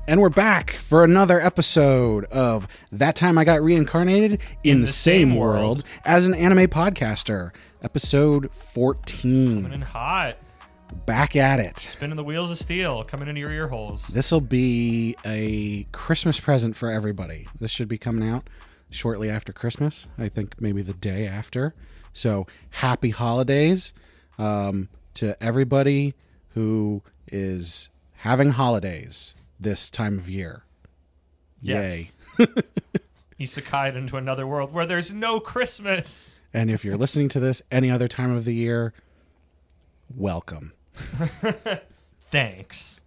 And we're back for another episode of That Time I Got Reincarnated in the Same World as an Anime Podcaster. Episode 14. Coming in hot. Back at it. Spinning the wheels of steel. Coming into your ear holes. This will be a Christmas present for everybody. This should be coming out shortly after Christmas. I think maybe the day after. So happy holidays to everybody who is having holidays this time of year. Yes. Yay. Isekai'd into another world where there's no Christmas. And if you're listening to this any other time of the year, welcome. Thanks.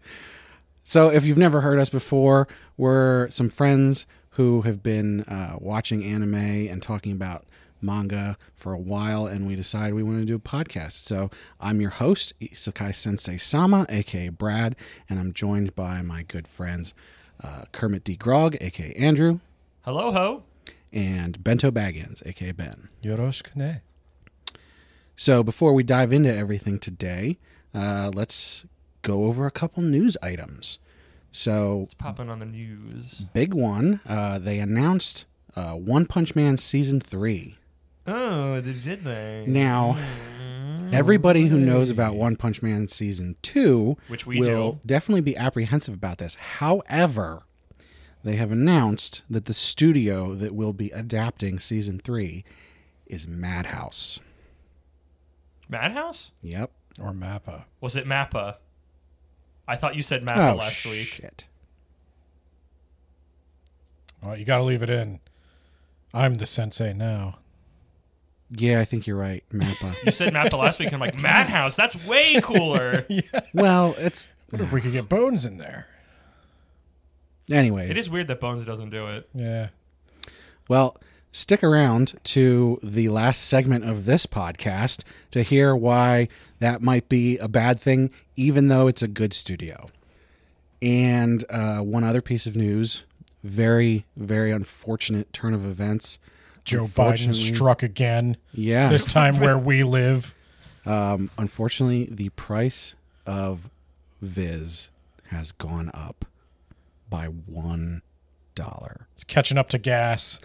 So if you've never heard us before, we're some friends who have been watching anime and talking about manga for a while, and we decided we wanted to do a podcast. So I'm your host, Isekai Sensei Sama, aka Brad, and I'm joined by my good friends Kermit D. Grog, aka Andrew. Hello ho. And Bento Baggins, aka Ben. Yoroshiku ne. So before we dive into everything today, let's go over a couple news items. So It's popping on the news. big one, they announced One Punch Man Season 3. Oh, did they? Now, everybody who knows about One Punch Man Season 2 Which we will do. definitely be apprehensive about this. However, they have announced that the studio that will be adapting Season 3 is Madhouse. Madhouse? Yep. Or Mappa. Was it Mappa? I thought you said Mappa last week. Shit. Well, you got to leave it in. I'm the sensei now. Yeah, I think you're right, Mappa. You said Mappa last week, and I'm like, Madhouse? That's way cooler. Well, it's... What if we could get Bones in there? Anyways. It is weird that Bones doesn't do it. Yeah. Well, stick around to the last segment of this podcast to hear why that might be a bad thing, even though it's a good studio. And one other piece of news, very, very unfortunate turn of events. Joe Biden struck again. Yeah. This time where we live. Unfortunately, the price of Viz has gone up by $1. It's catching up to gas.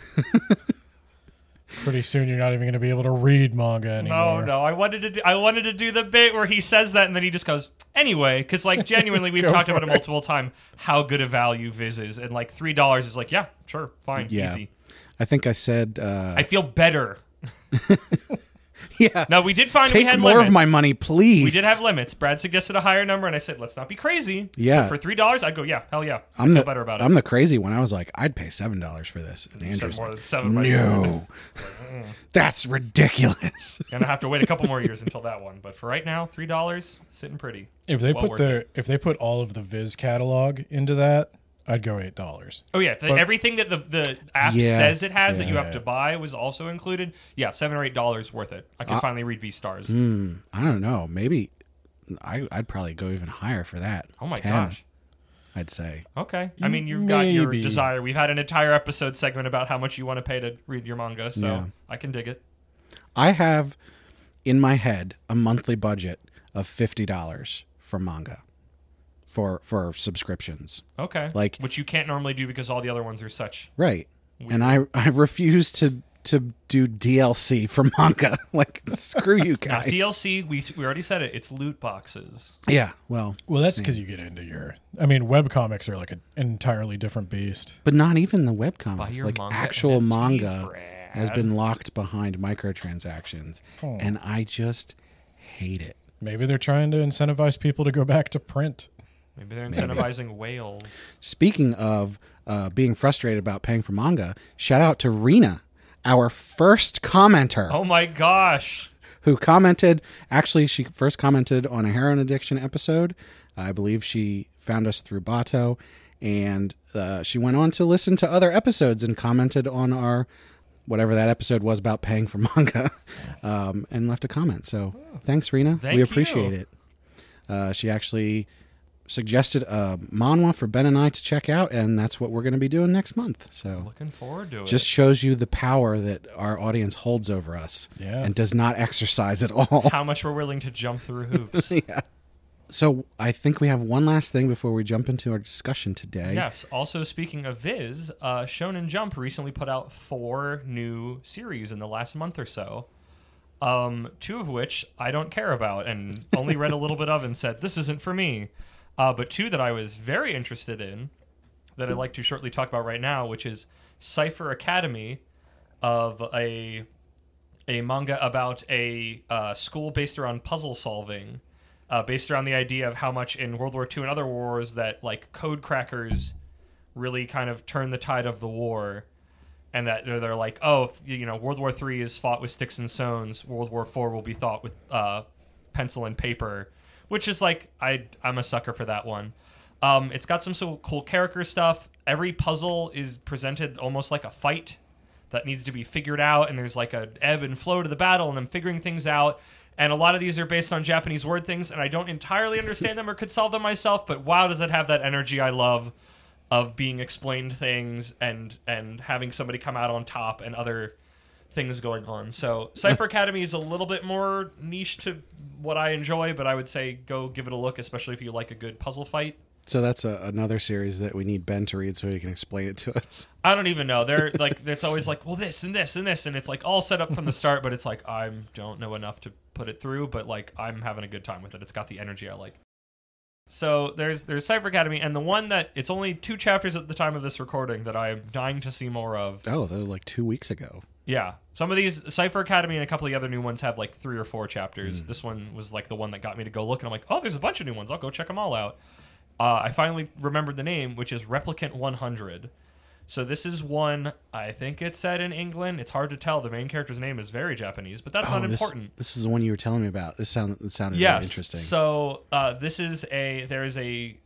Pretty soon you're not even going to be able to read manga anymore. No. I wanted to do the bit where he says that and then he just goes, anyway, because like genuinely we've talked about it multiple times how good a value Viz is, and like $3 is like, yeah, sure, fine, easy. I think I said... I feel better. Yeah. No, we did find we Take had more limits. of my money, please. We did have limits. Brad suggested a higher number, and I said, let's not be crazy. Yeah. But for $3, I'd go, yeah, hell yeah. I I'm feel better about it. I'm the crazy one. I was like, I'd pay $7 for this. And Andrew's more like, than 7 by no, that's ridiculous. Gonna have to wait a couple more years until that one. But for right now, $3, sitting pretty. If they Well worth if they put all of the Viz catalog into that, I'd go $8. Oh, yeah. Everything that the app Yeah. says it has that you have Yeah. to buy was also included. Yeah, $7 or $8 worth it. I can finally read V-Stars. I don't know. Maybe I'd probably go even higher for that. Oh, my 10, gosh. I'd say. Okay. I mean, you've got your Maybe. desire. We've had an entire episode segment about how much you want to pay to read your manga, so Yeah. I can dig it. I have in my head a monthly budget of $50 for manga for subscriptions. Okay. Like- which you can't normally do because all the other ones are such. Right. And I refuse to do DLC for manga. Like, screw you Now, guys. DLC, we already said it. It's loot boxes. Yeah, well, Well, that's because you get into your... I mean, webcomics are like an entirely different beast. but not even the Buy webcomics. your Like, manga actual NFTs, manga Brad. has been locked behind microtransactions, and I just hate it. Maybe they're trying to incentivize people to go back to print. Maybe they're incentivizing whales. Speaking of being frustrated about paying for manga, shout out to Rena, our first commenter, Oh my gosh. who commented. Actually, she first commented on a heroin addiction episode. I believe she found us through Bato, and she went on to listen to other episodes and commented on our whatever that episode was about paying for manga, and left a comment. So thanks, Rena. Thank we appreciate you. it. She actually suggested a manhwa for Ben and I to check out, and that's what we're going to be doing next month. So Looking forward to it. just shows you the power that our audience holds over us Yeah. and does not exercise at all. how much we're willing to jump through hoops. Yeah. So I think we have one last thing before we jump into our discussion today. Yes. Also, speaking of Viz, Shonen Jump recently put out 4 new series in the last month or so. 2 of which I don't care about and only read a little bit of and said, this isn't for me. But 2 that I was very interested in that I'd like to shortly talk about right now, which is Cypher Academy, of a manga about a school based around puzzle solving, based around the idea of how much in World War II and other wars that like code crackers really kind of turn the tide of the war, and that they're like, oh, World War III is fought with sticks and stones, World War IV will be fought with pencil and paper, which is like I'm a sucker for that one. It's got some so cool character stuff. Every puzzle is presented almost like a fight that needs to be figured out, and there's like a ebb and flow to the battle and them figuring things out. And a lot of these are based on Japanese word things, and I don't entirely understand them or could solve them myself, but wow, does it have that energy I love of being explained things and having somebody come out on top and other things going on. So Cypher Academy is a little bit more niche to what I enjoy, but I would say go give it a look, especially if you like a good puzzle fight. So that's another series that we need Ben to read so he can explain it to us. I don't even know. They're like, it's always like, well, this and this and this, and it's like all set up from the start, but it's like I don't know enough to put it through, but like I'm having a good time with it. It's got the energy I like. So there's Cypher Academy, and the one that it's only 2 chapters at the time of this recording that I'm dying to see more of. Oh, they were like 2 weeks ago. Yeah. Some of these, Cypher Academy and a couple of the other new ones have like 3 or 4 chapters. This one was like the one that got me to go look, and I'm like, oh, there's a bunch of new ones. I'll go check them all out. I finally remembered the name, which is Replicant 100. So this is one, I think it's set in England. It's hard to tell. The main character's name is very Japanese, but that's not important. This is the one you were telling me about. It sounded really interesting. So this is there is a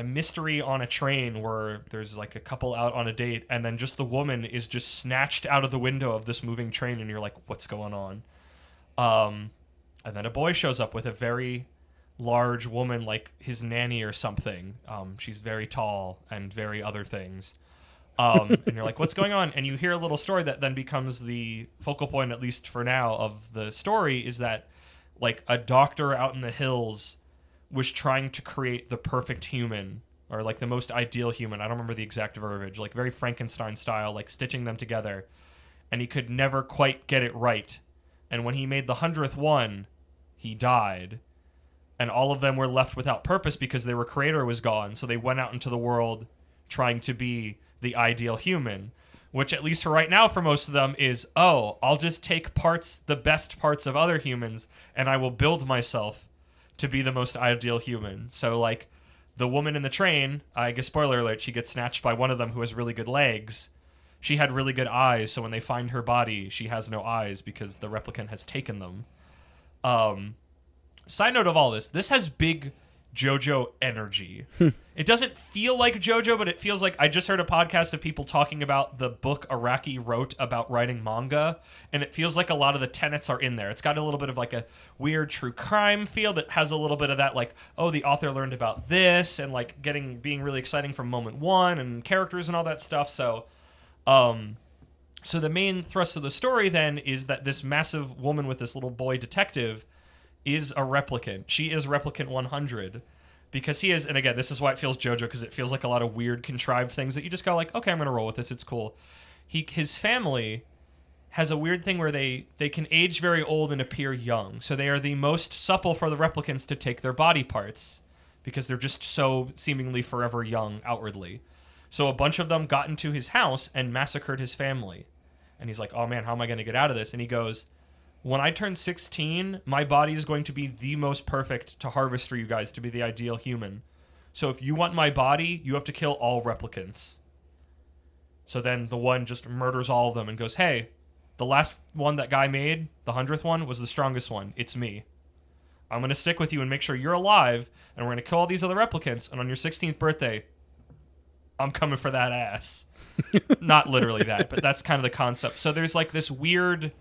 mystery on a train where there's like a couple out on a date, and then just the woman is just snatched out of the window of this moving train, and you're like, what's going on? And then a boy shows up with a very large woman, like his nanny or something. She's very tall and very other things. And you're like, what's going on? And you hear a little story that then becomes the focal point, at least for now, of the story, is that like a doctor out in the hills was trying to create the perfect human, or like the most ideal human. I don't remember the exact verbiage, like very Frankenstein style, like stitching them together. And he could never quite get it right. And when he made the 100th one, he died. And all of them were left without purpose because their creator was gone. So they went out into the world trying to be the ideal human, which at least for right now for most of them is, oh, I'll just take the best parts of other humans, and I will build myself to be the most ideal human. So like the woman in the train, I guess spoiler alert, she gets snatched by one of them who has really good legs. She had really good eyes, so when they find her body, she has no eyes because the replicant has taken them. Side note of all this has big JoJo energy. It doesn't feel like JoJo, but it feels like I just heard a podcast of people talking about the book Araki wrote about writing manga, and it feels like a lot of the tenets are in there. It's got a little bit of like a weird true crime feel that has a little bit of that like, oh, the author learned about this, and like being really exciting from moment one and characters and all that stuff. So the main thrust of the story then is that this massive woman with this little boy detective is a replicant. She is Replicant 100 because he is, and again, this is why it feels JoJo, because it feels like a lot of weird contrived things that you just go like, okay, I'm going to roll with this. It's cool. His family has a weird thing where they can age very old and appear young. So they are the most supple for the replicants to take their body parts because they're just so seemingly forever young outwardly. So a bunch of them got into his house and massacred his family. And he's like, oh man, how am I going to get out of this? And he goes, when I turn 16, my body is going to be the most perfect to harvest for you guys to be the ideal human. So if you want my body, you have to kill all replicants. So then the one just murders all of them and goes, hey, the last one that guy made, the 100th one, was the strongest one. It's me. I'm going to stick with you and make sure you're alive, and we're going to kill all these other replicants, and on your 16th birthday, I'm coming for that ass. Not literally that, but that's kind of the concept. So there's like this weird...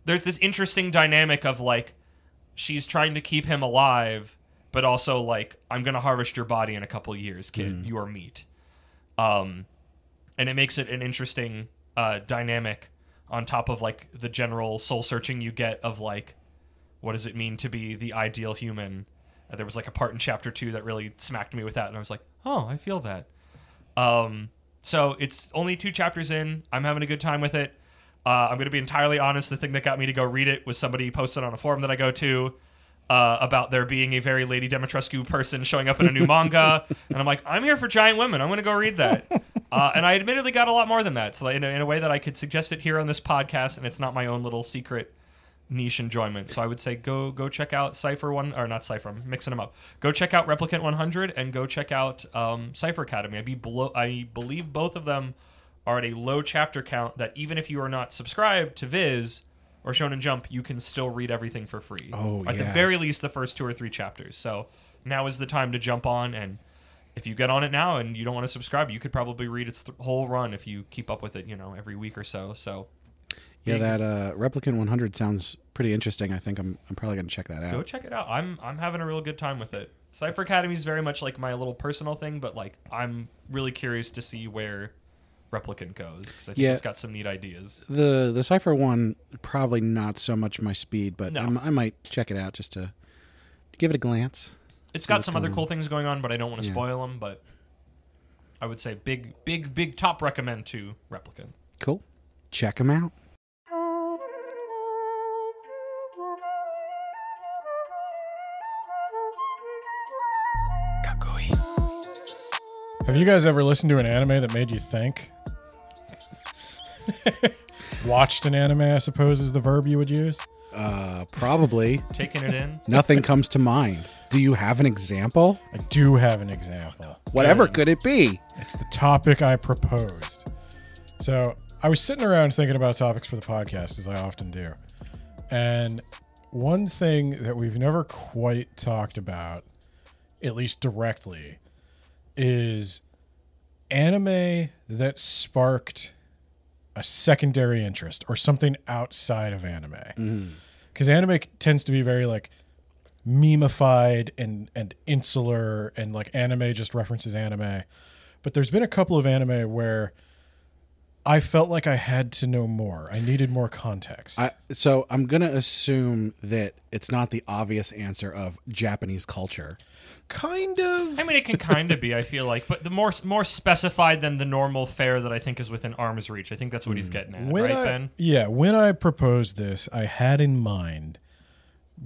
There's this interesting dynamic of, like, she's trying to keep him alive, but also, like, I'm going to harvest your body in a couple years, kid. You are meat. And it makes it an interesting dynamic on top of, like, the general soul-searching you get of, like, what does it mean to be the ideal human? There was like a part in chapter 2 that really smacked me with that, and I was like, oh, I feel that. So it's only 2 chapters in. I'm having a good time with it. I'm going to be entirely honest. The thing that got me to go read it was somebody posted on a forum that I go to about there being a very Lady Dimitrescu person showing up in a new manga. And I'm like, I'm here for giant women. I'm going to go read that. And I admittedly got a lot more than that. So in a way that I could suggest it here on this podcast, and it's not my own little secret niche enjoyment. So I would say go check out Cypher one, or not Cypher, I'm mixing them up. Go check out Replicant 100 and go check out Cypher Academy. I believe both of them are at a low chapter count that even if you are not subscribed to Viz or Shonen Jump, you can still read everything for free. Oh, At the very least, the first 2 or 3 chapters. So now is the time to jump on, and if you get on it now and you don't want to subscribe, you could probably read its whole run if you keep up with it, every week or so. So yeah, that Replicant 100 sounds pretty interesting. I think I'm probably going to check that out. Go check it out. I'm having a real good time with it. Cypher Academy is very much like my little personal thing, but like I'm really curious to see where Replicant goes, because I think it's got some neat ideas. The Cypher one, probably not so much my speed, but No. I might check it out just to give it a glance. It's got some other cool things going on, but I don't want to spoil them. But I would say big top recommend to Replicant. Cool. Check them out. Have you guys ever listened to an anime that made you think? Watched an anime, I suppose, is the verb you would use. Probably. Taking it in. Nothing comes to mind. Do you have an example? I do have an example. Whatever could it be? It's the topic I proposed. So I was sitting around thinking about topics for the podcast, as I often do. And one thing that we've never quite talked about, at least directly, is anime that sparked a secondary interest or something outside of anime. Because anime tends to be very like memeified and insular, and like anime just references anime. But there's been a couple of anime where I felt like I had to know more. I needed more context. So I'm going to assume that it's not the obvious answer of Japanese culture. Kind of. I mean, it can kind of be, I feel like, but the more specified than the normal fare that I think is within arm's reach. I think that's what he's getting at, Ben? Yeah, when I proposed this, I had in mind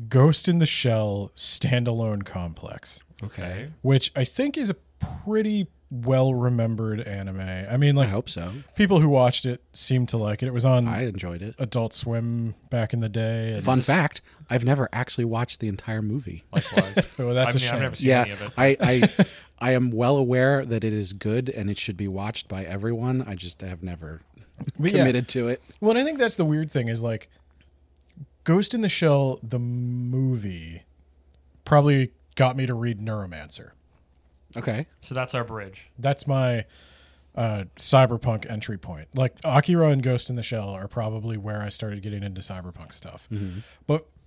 Ghost in the Shell standalone complex. Okay. Which I think is a pretty well-remembered anime. I mean, like, I hope so. People who watched it seemed to like it. It was on I enjoyed it. Adult Swim back in the day. And Fun fact, I've never actually watched the entire movie. Likewise. Oh, that's a shame. I've never seen any of it. I am well aware that it is good and it should be watched by everyone. I just have never committed to it. Well, and I think that's the weird thing is like Ghost in the Shell, the movie, probably got me to read Neuromancer. Okay. So that's our bridge. That's my cyberpunk entry point. Like Akira and Ghost in the Shell are probably where I started getting into cyberpunk stuff.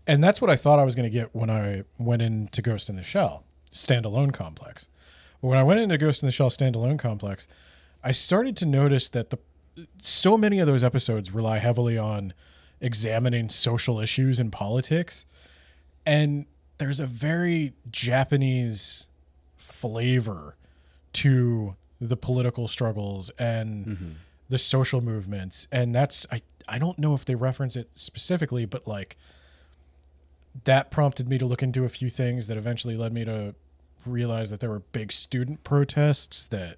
And that's what I thought I was going to get when I went into Ghost in the Shell standalone complex. But when I went into Ghost in the Shell standalone complex, I started to notice that so many of those episodes rely heavily on examining social issues and politics. And there's a very Japanese flavor to the political struggles and the social movements. And that's, I don't know if they reference it specifically, but like that prompted me to look into a few things that eventually led me to realize that there were big student protests, that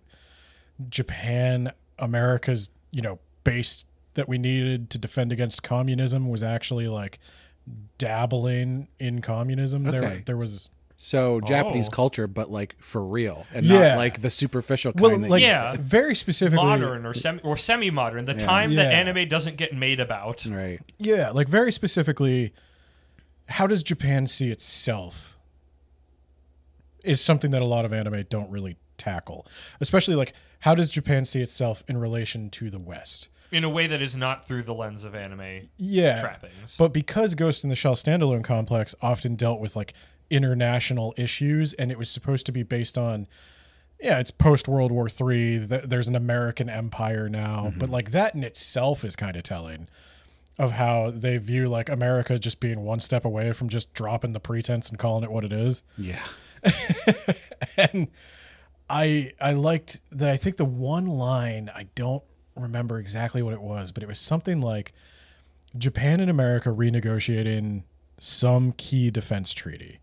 Japan, America's, base that we needed to defend against communism was actually like dabbling in communism. Okay. There was... So Japanese culture, but like for real, and not like the superficial kind. Very specifically modern or semi-modern. The time that anime doesn't get made about. Right. Yeah, like very specifically, how does Japan see itself? Is something that a lot of anime don't really tackle. Especially like, how does Japan see itself in relation to the West? In a way that is not through the lens of anime trappings. But because Ghost in the Shell standalone complex often dealt with like international issues, and it was supposed to be based on it's post World War III, there's an American empire now, but like that in itself is kind of telling. of how they view like America just being one step away from just dropping the pretense and calling it what it is. Yeah. And I liked I think the one line, I don't remember exactly what it was, but it was something like Japan and America renegotiating some key defense treaty.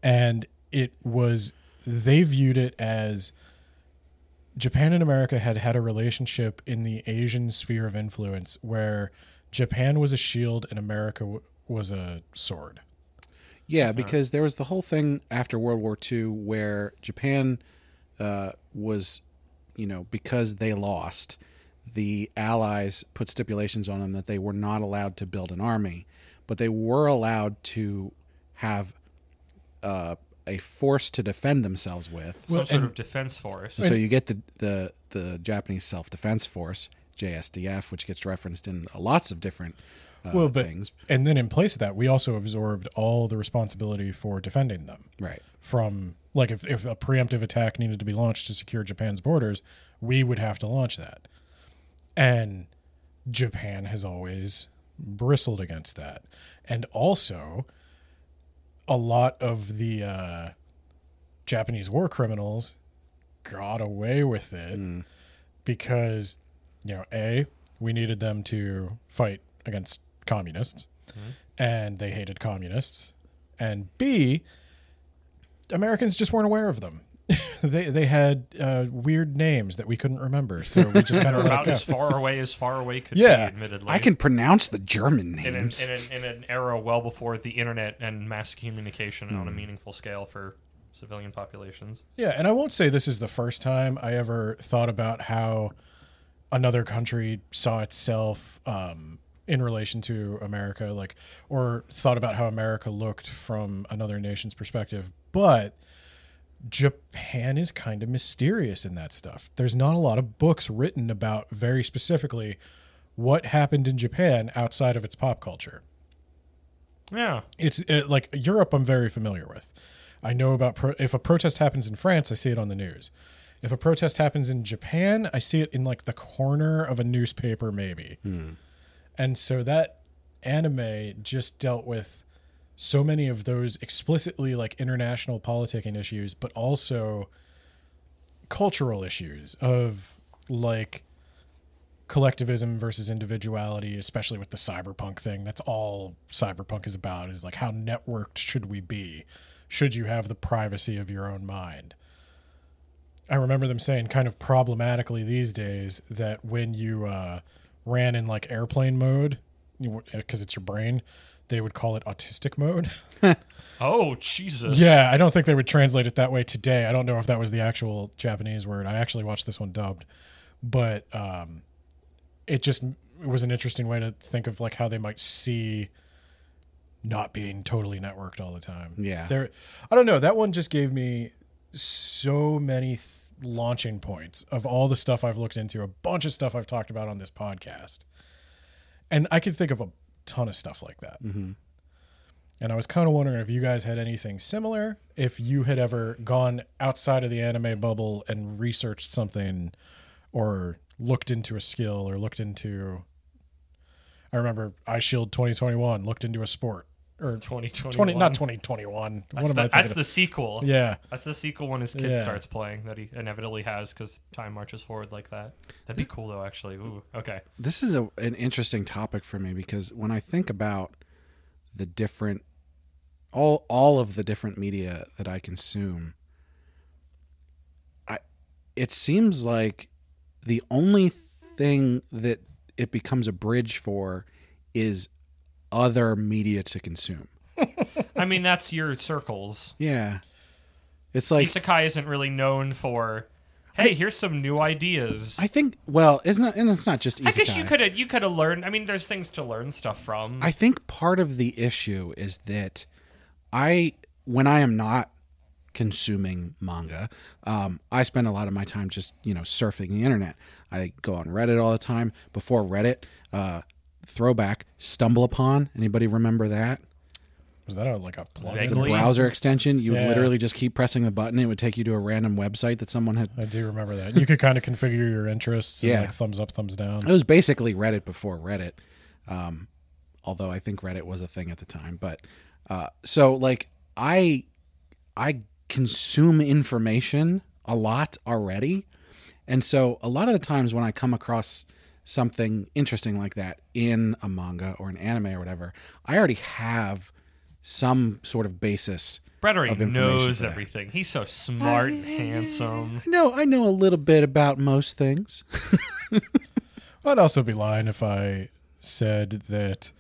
And they viewed it as Japan and America had a relationship in the Asian sphere of influence where Japan was a shield and America was a sword. Yeah, because there was the whole thing after World War II where Japan was, because they lost, the Allies put stipulations on them that they were not allowed to build an army, but they were allowed to have a force to defend themselves with. Some sort of defense force. So you get the Japanese Self-Defense Force, JSDF, which gets referenced in lots of different things. And then in place of that, we also absorbed all the responsibility for defending them. Right. From, like, if a preemptive attack needed to be launched to secure Japan's borders, we would have to launch that. And Japan has always bristled against that. And also, a lot of the Japanese war criminals got away with it because, we needed them to fight against communists, and they hated communists, and B, Americans just weren't aware of them. They had weird names that we couldn't remember, so we just kind of about as far away could be, Yeah. admittedly. I can pronounce the German names. In an era well before the internet and mass communication on a meaningful scale for civilian populations. Yeah, and I won't say this is the first time I ever thought about how another country saw itself in relation to America, or thought about how America looked from another nation's perspective. But Japan is kind of mysterious in that stuff. There's not a lot of books written about very specifically what happened in Japan outside of its pop culture. Yeah. It's like Europe I'm very familiar with. I know about if a protest happens in France, I see it on the news. If a protest happens in Japan, I see it in like the corner of a newspaper maybe. And so that anime just dealt with so many of those explicitly like international politicking issues, but also cultural issues of like collectivism versus individuality, especially with the cyberpunk thing. That's all cyberpunk is about, is like how networked should we be? Should you have the privacy of your own mind? I remember them saying kind of problematically these days that when you ran in like airplane mode, because it's your brain, they would call it autistic mode. Oh, Jesus. Yeah, I don't think they would translate it that way today. I don't know if that was the actual Japanese word. I actually watched this one dubbed. But it was an interesting way to think of like how they might see not being totally networked all the time. Yeah. I don't know. That one just gave me so many launching points of all the stuff I've looked into, a bunch of stuff I've talked about on this podcast. And I could think of a ton of stuff like that. Mm-hmm. And I was kind of wondering if you guys had anything similar, if you had ever gone outside of the anime bubble and researched something or looked into a skill or looked into, I remember iShield 2021 looked into a sport. Or 2021. Not 2021. That's the sequel. Yeah. That's the sequel when his kid starts playing that he inevitably has because time marches forward like that. That'd be cool, though, actually. Ooh, okay. This is an interesting topic for me because when I think about the different, all of the different media that I consume, it seems like the only thing that it becomes a bridge for is other media to consume. I mean, that's your circles. Yeah. It's like Isekai isn't really known for, hey, here's some new ideas. I think, well, it's not just Isekai. I guess you could have learned. I mean, there's things to learn stuff from. I think part of the issue is that when I am not consuming manga, I spend a lot of my time just, surfing the internet. I go on Reddit all the time. Before Reddit, throwback, Stumble Upon. Anybody remember that? Was that like a plugin? Vaguely. The browser extension. You would literally just keep pressing the button. It would take you to a random website that someone had. I do remember that. You could kind of configure your interests and like thumbs up, thumbs down. It was basically Reddit before Reddit. Although I think Reddit was a thing at the time. But so like I consume information a lot already. And so a lot of the times when I come across something interesting like that in a manga or an anime or whatever, I already have some sort of basis. Brett already of information knows for that. everything. He's so smart and handsome. I know a little bit about most things. I'd also be lying if I said that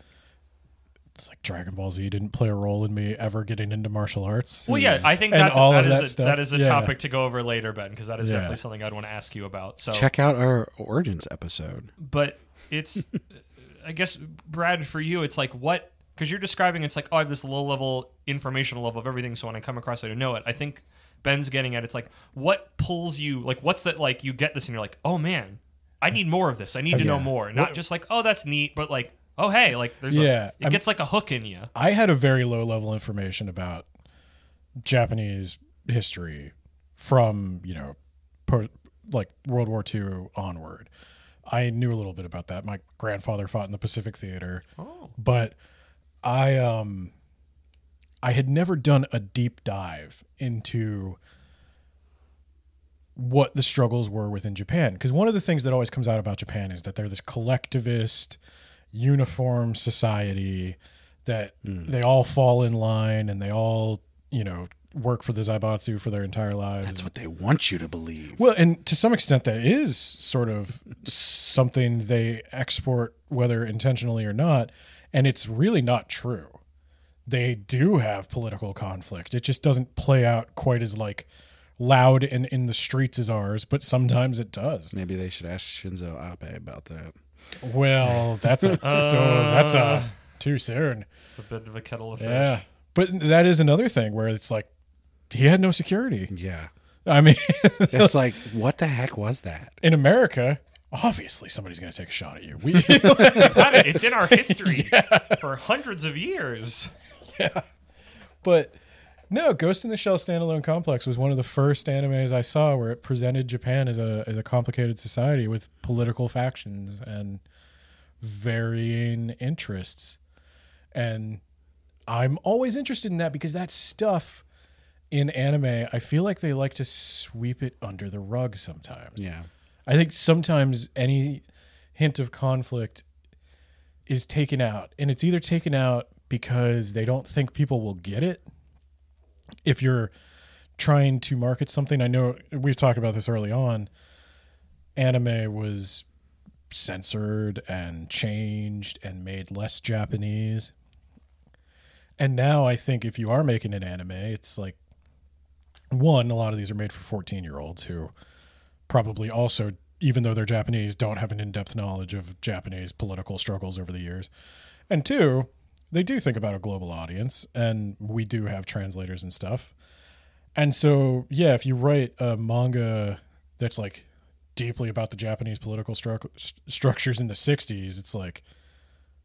it's like Dragon Ball Z didn't play a role in me ever getting into martial arts. Well, yeah, I think And that's all that of is that a, stuff. that is a Yeah. topic to go over later, Ben, because that is Yeah. definitely something I'd want to ask you about. So, Check out our Origins episode. but it's, I guess, Brad, for you, it's like what? Because you're describing it's like, oh, I have this low level informational level of everything, so when I come across it, I know it. I think Ben's getting at it's like what pulls you, like what's that, like you get this and you're like, oh man, I need more of this. I need to know Yeah. more. Not just like, oh, that's neat, but like, oh hey, like there's it gets like a hook in you. I had a very low level information about Japanese history from, like World War II onward. I knew a little bit about that. My grandfather fought in the Pacific Theater. Oh. But I had never done a deep dive into what the struggles were within Japan. Because one of the things that always comes out about Japan is that they're this collectivist, uniform society that they all fall in line and they all, work for the Zaibatsu for their entire lives. That's what they want you to believe. Well, and to some extent that is sort of something they export, whether intentionally or not, and it's really not true. They do have political conflict. It just doesn't play out quite as like loud and in the streets as ours, but sometimes it does. Maybe they should ask Shinzo Abe about that. Well, that's a too soon. It's a bit of a kettle of fish. Yeah. But that is another thing where it's like he had no security. Yeah. I mean, It's like, what the heck was that? in America, obviously somebody's going to take a shot at you. It's in our history for hundreds of years. But no, Ghost in the Shell Standalone Complex was one of the first animes I saw where it presented Japan as a complicated society with political factions and varying interests. And I'm always interested in that because that stuff in anime, I feel like they like to sweep it under the rug sometimes. Yeah. I think sometimes any hint of conflict is taken out, and it's either taken out because they don't think people will get it. If you're trying to market something, I know we've talked about this early on, anime was censored and changed and made less Japanese. And now I think if you are making an anime, it's like, one, a lot of these are made for 14-year-olds who probably also, even though they're Japanese, don't have an in-depth knowledge of Japanese political struggles over the years. And two, they do think about a global audience, and we do have translators and stuff. And so, yeah, if you write a manga that's like deeply about the Japanese political structures in the 60s, it's like,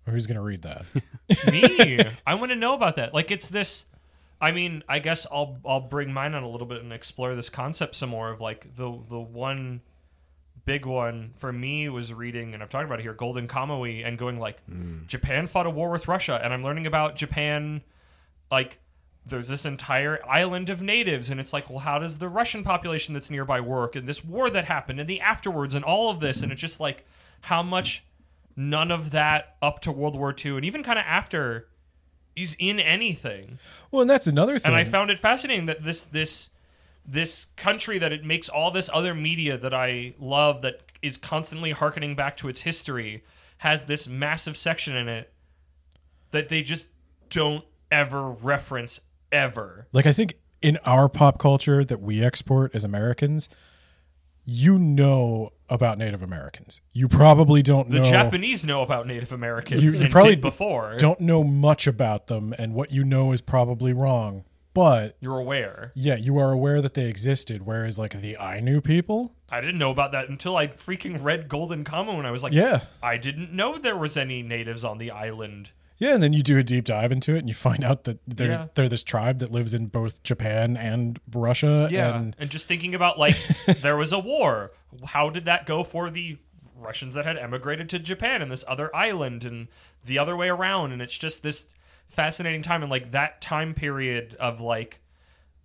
who's going to read that? Me, I want to know about that. Like, it's this. I mean, I guess I'll bring mine on a little bit and explore this concept some more. Of like the one big one for me was reading, and I've talked about it here, Golden Kamuy, and going like, Japan fought a war with Russia, and I'm learning about Japan. Like, there's this entire island of natives, and it's like, well, how does the Russian population that's nearby work, and this war that happened, and the afterwards, and all of this, and it's just like how much none of that up to World War II, and even kind of after, is in anything. Well, and that's another thing. And I found it fascinating that this country, that it makes all this other media that I love, that is constantly hearkening back to its history, has this massive section in it that they just don't ever reference ever. Like, I think in our pop culture that we export as Americans, you know about Native Americans. You probably don't know. The Japanese know about Native Americans You and probably did before. don't know much about them, and what you know is probably wrong. But You're aware. yeah, you are aware that they existed. Whereas, like, the Ainu people, I didn't know about that until I freaking read Golden Kamuy, and I was like, yeah, I didn't know there was any natives on the island. yeah. And then you do a deep dive into it, and you find out that they're this tribe that lives in both Japan and Russia. Yeah, and and just thinking about, like, there was a war. How did that go for the Russians that had emigrated to Japan and this other island and the other way around. And it's just this fascinating time. And like that time period of like,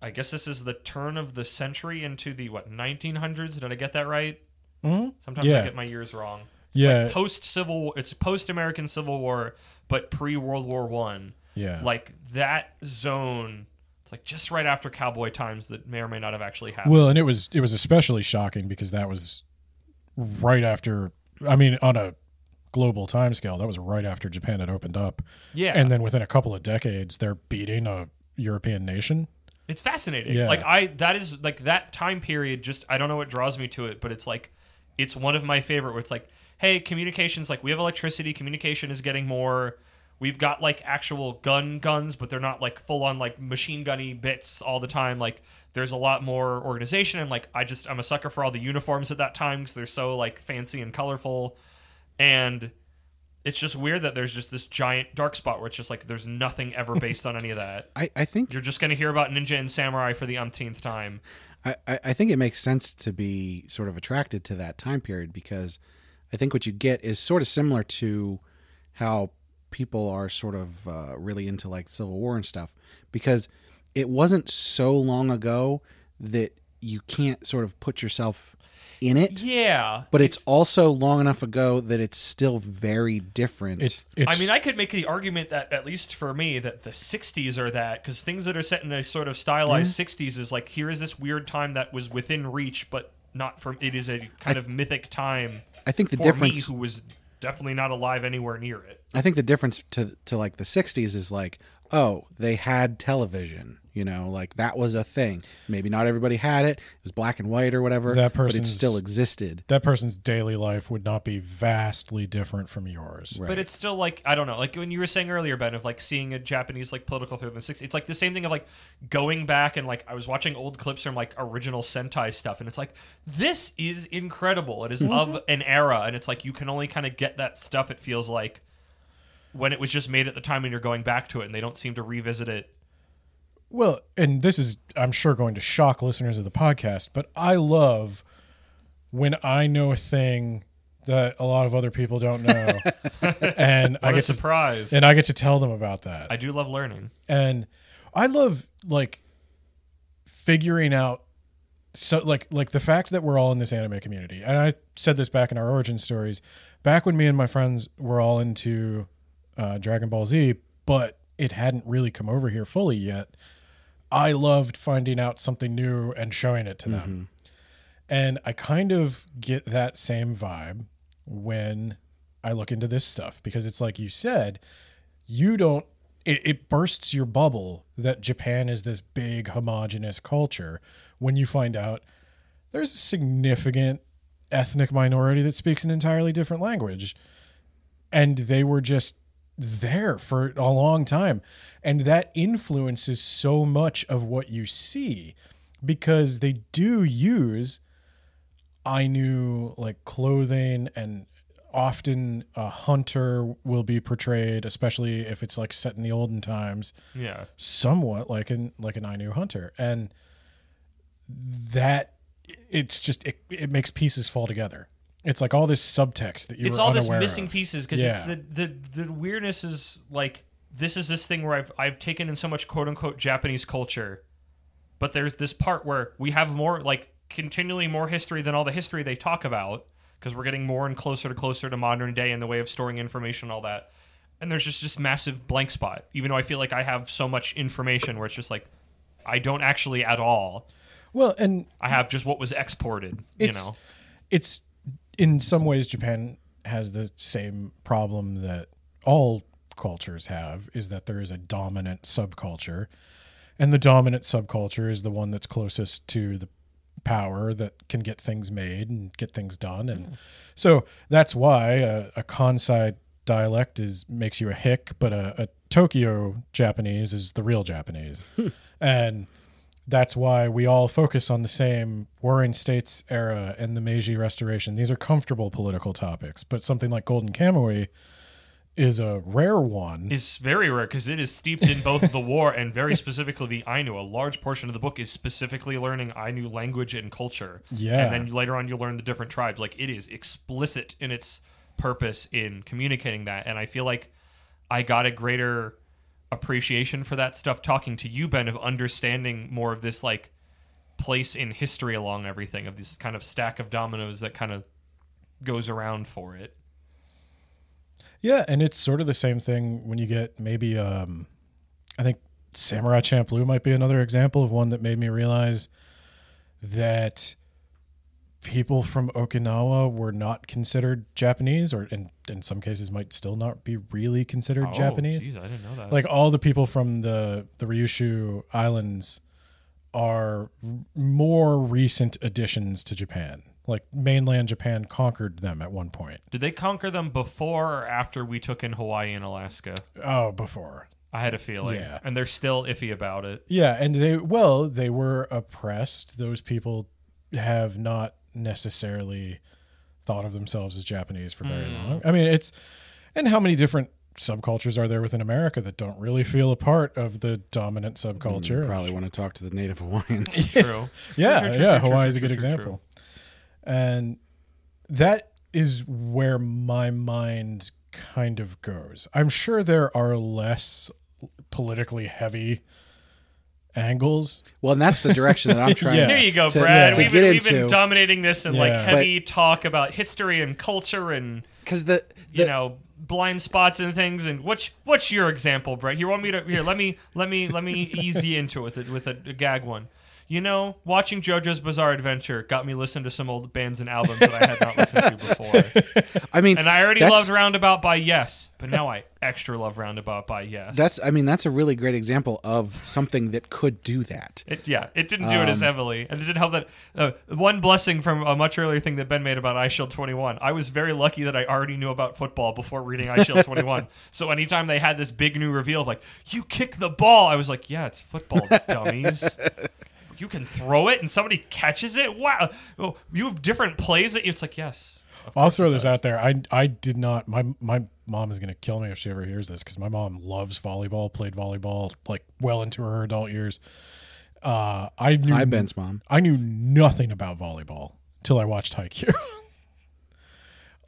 I guess this is the turn of the century into the 1900s. Did I get that right? Mm-hmm. Sometimes I get my years wrong. It's like post-Civil War. It's post-American Civil War, but pre-World War One. Yeah. Like that zone. It's like just right after cowboy times that may or may not have actually happened. Well, and it was especially shocking because that was right after. I mean, on a global timescale, that was right after Japan had opened up. Yeah. And then within a couple of decades, they're beating a European nation. It's fascinating. Yeah. Like that is like that time period. Just I don't know what draws me to it, but it's like it's one of my favorite. Where it's like, hey, communications. Like we have electricity. Communication is getting more. We've got like actual guns, but they're not like full on like machine gunny bits all the time. Like there's a lot more organization, and like I'm a sucker for all the uniforms at that time because they're so like fancy and colorful, and it's just weird that there's just this giant dark spot where it's just like there's nothing ever based on any of that. I think you're just going to hear about ninja and samurai for the umpteenth time. I think it makes sense to be sort of attracted to that time period because I think what you get is sort of similar to how people are sort of really into like Civil War and stuff because it wasn't so long ago that you can't sort of put yourself in it. Yeah. But it's also long enough ago that it's still very different. I mean, I could make the argument that, at least for me, that the 60s are that, because things that are set in a sort of stylized 60s is like, here is this weird time that was within reach, but not from, it is a kind of mythic time. I think the for difference, me, who was definitely not alive anywhere near it. I think the difference to like the 60s is like, oh, they had television, you know, like that was a thing. Maybe not everybody had it. It was black and white or whatever, but it still existed. That person's daily life would not be vastly different from yours. Right. But it's still like, I don't know, like when you were saying earlier, Ben, of like seeing a Japanese like political through the 60s, it's like the same thing of like going back and like I was watching old clips from like original Sentai stuff and it's like, this is incredible. It is of an era and it's like you can only kind of get that stuff, it feels like, when it was just made at the time and you're going back to it and they don't seem to revisit it. Well, and this is, I'm sure, going to shock listeners of the podcast, but I love when I know a thing that a lot of other people don't know. And I get surprised. And I get to tell them about that. I do love learning. And I love like figuring out so like the fact that we're all in this anime community. And I said this back in our origin stories, back when me and my friends were all into Dragon Ball Z, but it hadn't really come over here fully yet. I loved finding out something new and showing it to them. And I kind of get that same vibe when I look into this stuff because it's like you said, it bursts your bubble that Japan is this big homogenous culture when you find out there's a significant ethnic minority that speaks an entirely different language. And they were just there for a long time. And that influences so much of what you see because they do use Ainu like clothing, and often a hunter will be portrayed, especially if it's like set in the olden times. Yeah. Somewhat like an Ainu hunter. And that it's just it makes pieces fall together. It's like all this subtext that it's were all unaware this missing of. pieces because it's the weirdness is like this is this thing where I've taken in so much quote unquote Japanese culture, but there's this part where we have more like continually more history than all the history they talk about because we're getting more and closer to modern day in the way of storing information and all that. And there's just this massive blank spot, even though I feel like I have so much information where it's just like I don't actually at all. Well, and I have just what was exported. It's in some ways Japan has the same problem that all cultures have, is that there is a dominant subculture, and the dominant subculture is the one that's closest to the power that can get things made and get things done. And so that's why a Kansai dialect makes you a hick, but a Tokyo Japanese is the real Japanese. And that's why we all focus on the same Warring States era and the Meiji Restoration. These are comfortable political topics, but something like Golden Kamuy is a rare one. Is very rare because it is steeped in both the war and very specifically the Ainu. A large portion of the book is specifically learning Ainu language and culture. Yeah. And then later on you'll learn the different tribes. Like, it is explicit in its purpose in communicating that. And I feel like I got a greater appreciation for that stuff talking to you, Ben, of understanding more of this, like, place in history along everything, of this kind of stack of dominoes that kind of goes around for it. Yeah, and it's sort of the same thing when you get maybe, I think Samurai Champloo might be another example of one that made me realize that people from Okinawa were not considered Japanese, or in some cases might still not be really considered Japanese. Geez, I didn't know that. Like, all the people from the Ryushu Islands are more recent additions to Japan. Like, mainland Japan conquered them at one point. Did they conquer them before or after we took in Hawaii and Alaska? Oh, before. I had a feeling. Yeah. And they're still iffy about it. Yeah, and they were oppressed. Those people have not necessarily thought of themselves as Japanese for very long. I mean, and how many different subcultures are there within America that don't really feel a part of the dominant subculture? You probably want to talk to the Native Hawaiians. True. Yeah, Hawaii is a good example. And that is where my mind kind of goes. I'm sure there are less politically heavy angles. Well, and that's the direction that I'm trying. Yeah. Here you go, to- Brad. to We've get been into. dominating this in like Yeah. heavy talk about history and culture and Because you know, blind spots and things. And what's your example, Brad? You want me to let me ease you into it with a gag one. You know, watching JoJo's Bizarre Adventure got me listening to some old bands and albums that I had not listened to before. I mean, And I already that's- loved Roundabout by Yes, but now I extra love Roundabout by Yes. that's a really great example of something that could do that. It didn't do it as heavily, and it didn't help that one blessing from a much earlier thing that Ben made about iShield 21. I was very lucky that I already knew about football before reading iShield 21. So anytime they had this big new reveal of like, you kick the ball, I was like, yeah, it's football, dummies. You can throw it and somebody catches it. Wow, oh, you have different plays that it's like, yes. I'll throw this out there. I did not. My mom is going to kill me if she ever hears this, because my mom loves volleyball. Played volleyball like well into her adult years. Hi, Ben's mom. I knew nothing about volleyball till I watched Haikyuu.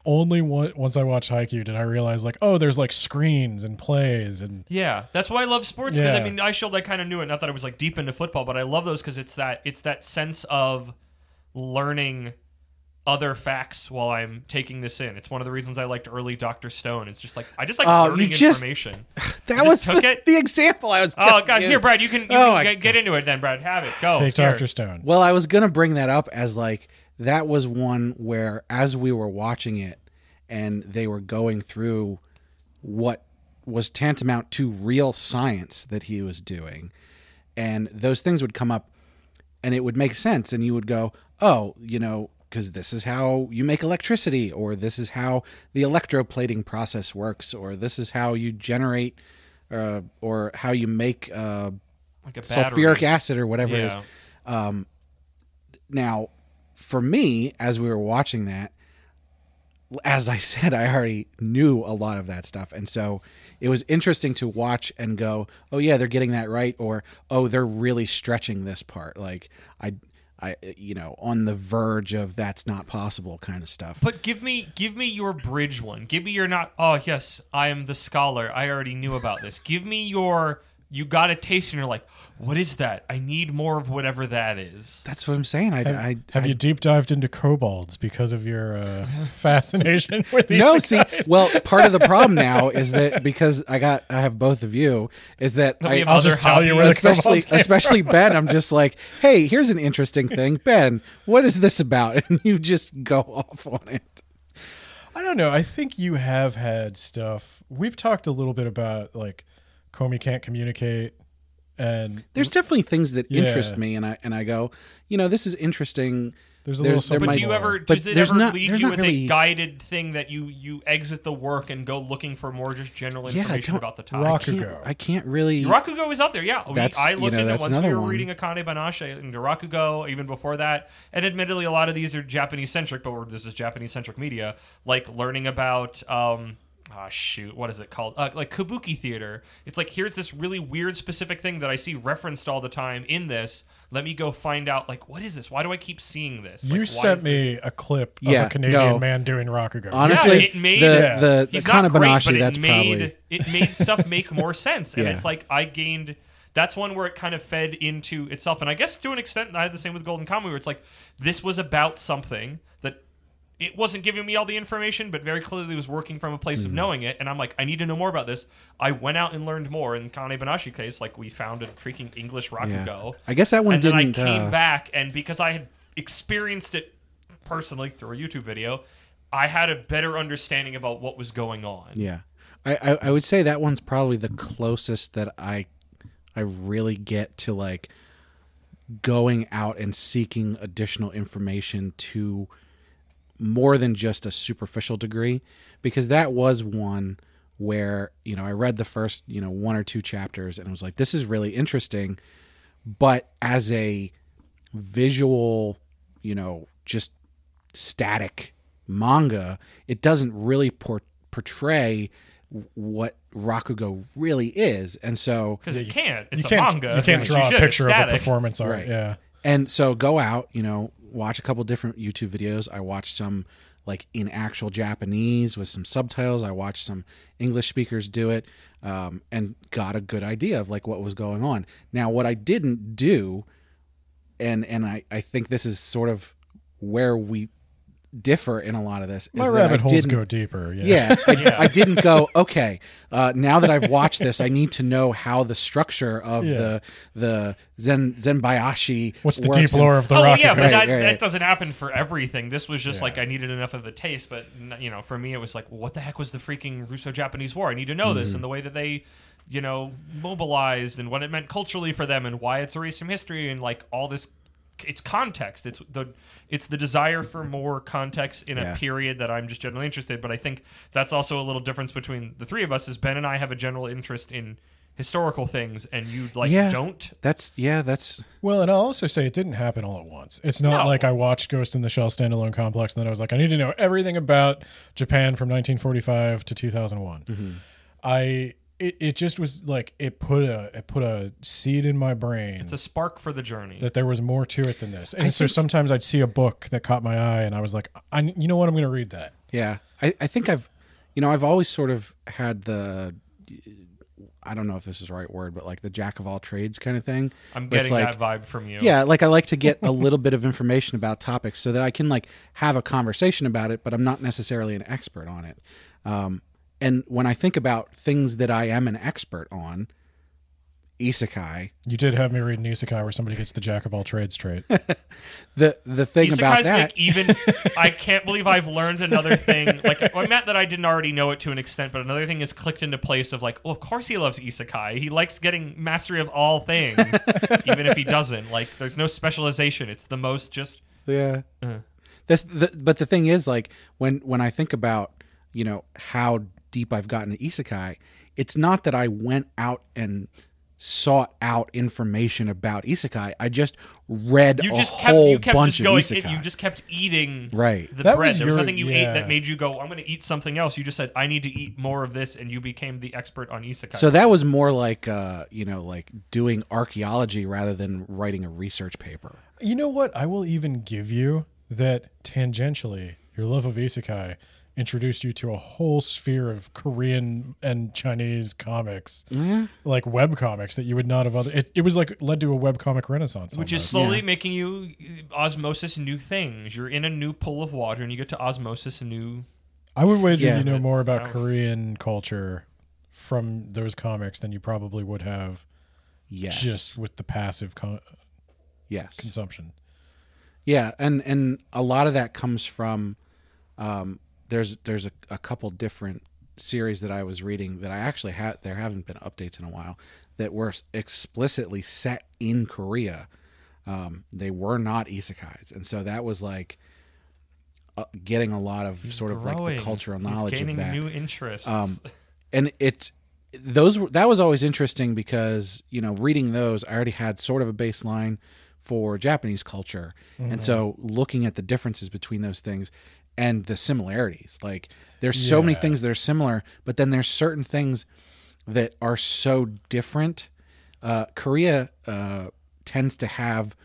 Only once I watched Haikyuu did I realize, like, oh, there's like screens and plays and Yeah, that's why I love sports, because Yeah. I mean, iShield, I kind of knew it. Not that I was like deep into football, but I love those because it's that sense of learning other facts while I'm taking this in. It's one of the reasons I liked early Dr. Stone. It's just like I just like learning information. That was took it? the example I was. Oh gonna God, use. here, Brad, you can get into it then, Brad. Have it. Go. take Here. Dr. Stone. Well, I was gonna bring that up as like that was one where as we were watching it and they were going through what was tantamount to real science that he was doing, and those things would come up and it would make sense, and you would go, oh, you know, because this is how you make electricity, or this is how the electroplating process works, or this is how you generate or how you make Like a sulfuric battery. acid or whatever it is. Yeah. Now, for me, as we were watching that, as I said, I already knew a lot of that stuff. And so it was interesting to watch and go, oh, yeah, they're getting that right. Or, oh, they're really stretching this part. Like, I you know, on the verge of that's not possible kind of stuff. But give me your bridge one. Give me your not. Oh yes, I am the scholar. I already knew about this. Give me your. You got a taste and you're like, what is that? I need more of whatever that is. That's what I'm saying. Have you deep dived into kobolds because of your fascination with these? No, see, guys? well, part of the problem now is that because I have both of you, is that We have I'll other just tell you where the hobbies. kobolds came especially Ben, I'm just like, hey, here's an interesting thing. Ben, what is this about? And you just go off on it. I don't know. I think you have had stuff. We've talked a little bit about like Comey can't communicate, and There's definitely things that Yeah. interest me, and I go, you know, this is interesting. there's a little there something But might- do you more. ever? But Does it there's ever not- lead there's you not with really- a guided thing that you exit the work and go looking for more just general Yeah, I information don't- about the topic? Rakugo. I can't really. Rakugo is up there, yeah. I looked into it that's once we another were one. reading Akane Banashi into Rakugo, even before that. And admittedly, a lot of these are Japanese-centric, but this is Japanese-centric media, like learning about shoot, what is it called? Like kabuki theater. It's like, here's this really weird specific thing that I see referenced all the time in this. Let me go find out, like, what is this? Why do I keep seeing this? You why sent me a clip of a Canadian man doing Rakugo. Honestly, it made the he's kind not of great, Banashi, but that's it made stuff make more sense. And Yeah. it's like I gained. That's one where it kind of fed into itself. And I guess to an extent, I had the same with Golden Kamuy, where it's like, this was about something that it wasn't giving me all the information, but very clearly was working from a place of knowing it. And I'm like, I need to know more about this. I went out and learned more. In Kane Banashi case, like, we found a freaking English Rakugo. I guess that one and didn't. then I came back, and because I had experienced it personally through a YouTube video, I had a better understanding about what was going on. Yeah, I would say that one's probably the closest that I really get to, like, going out and seeking additional information to more than just a superficial degree, because that was one where, you know, I read the first, you know, 1 or 2 chapters and I was like, this is really interesting, but as a visual, you know, just static manga, it doesn't really portray what Rakugo really is. And so because it can't. It's you a can't, manga. You can't draw a picture of a performance art. Right. Yeah. And so go out, you know, watch a couple different YouTube videos. I watched some like in actual Japanese with some subtitles. I watched some English speakers do it, and got a good idea of like what was going on. Now, what I didn't do, and I think this is sort of where we differ in a lot of this. My is rabbit that I holes didn't, go deeper. Yeah, I didn't go, okay, now that I've watched this, I need to know how the structure of the Zenbayashi What's the works deep lore of the Oh Rakugo? yeah, but Right. that doesn't happen for everything. This was just Yeah. like I needed enough of a taste, but you know, for me it was like, well, what the heck was the freaking Russo-Japanese War? I need to know this, and the way that they, you know, mobilized and what it meant culturally for them, and why it's erased from history, and like all this. It's context. It's the desire for more context in a period that I'm just generally interested. But I think that's also a little difference between the three of us. Is Ben and I have a general interest in historical things, and you don't. That's Well, and I'll also say it didn't happen all at once. It's not No. like I watched Ghost in the Shell standalone complex and then I was like, I need to know everything about Japan from 1945 to 2001. It just was like it put a seed in my brain. It's a spark for the journey. That there was more to it than this. And so sometimes I'd see a book that caught my eye and I was like, you know what, I'm going to read that. Yeah. I think I've always sort of had the, I don't know if this is the right word, but like the jack of all trades kind of thing. I'm where it's getting like, that vibe from you. Yeah, like I like to get a little bit of information about topics so that I can like have a conversation about it, but I'm not necessarily an expert on it. And when I think about things that I am an expert on, Isekai. You did have me read an Isekai where somebody gets the jack of all trades trait. The thing Isekais about that, make even. I can't believe I've learned another thing. Like, I meant that I didn't already know it to an extent, but another thing is clicked into place of like, well, of course he loves Isekai. He likes getting mastery of all things, even if he doesn't. Like, there's no specialization. It's the most just. yeah. But the thing is, like when I think about how deep I've gotten to Isekai, it's not that I went out and sought out information about Isekai. I just read You just whole kept bunch just of going. Isekai. You just kept eating Right. the That bread. was There was your- something you ate yeah. that made you go, I'm going to eat something else. You just said, I need to eat more of this, and you became the expert on Isekai. So that was more like like doing archaeology rather than writing a research paper. You know what? I will even give you that tangentially, your love of Isekai introduced you to a whole sphere of Korean and Chinese comics, like web comics that you would not have it was like led to a web comic renaissance, which is almost. slowly making you osmosis new things. You're in a new pool of water, and you get to osmosis new. I would wager Yeah. you know more about Wow. Korean culture from those comics than you probably would have Yes. just with the passive yes. consumption. Yeah, and a lot of that comes from there's a couple different series that I was reading that I actually there haven't been updates in a while that were explicitly set in Korea. They were not isekais, and so that was like getting a lot of sort of like the cultural knowledge He's gaining of that. new interests. And that was always interesting because reading those, I already had sort of a baseline for Japanese culture, and so looking at the differences between those things, and the similarities. Like there's so many things that are similar, but then there's certain things that are so different. Korea tends to have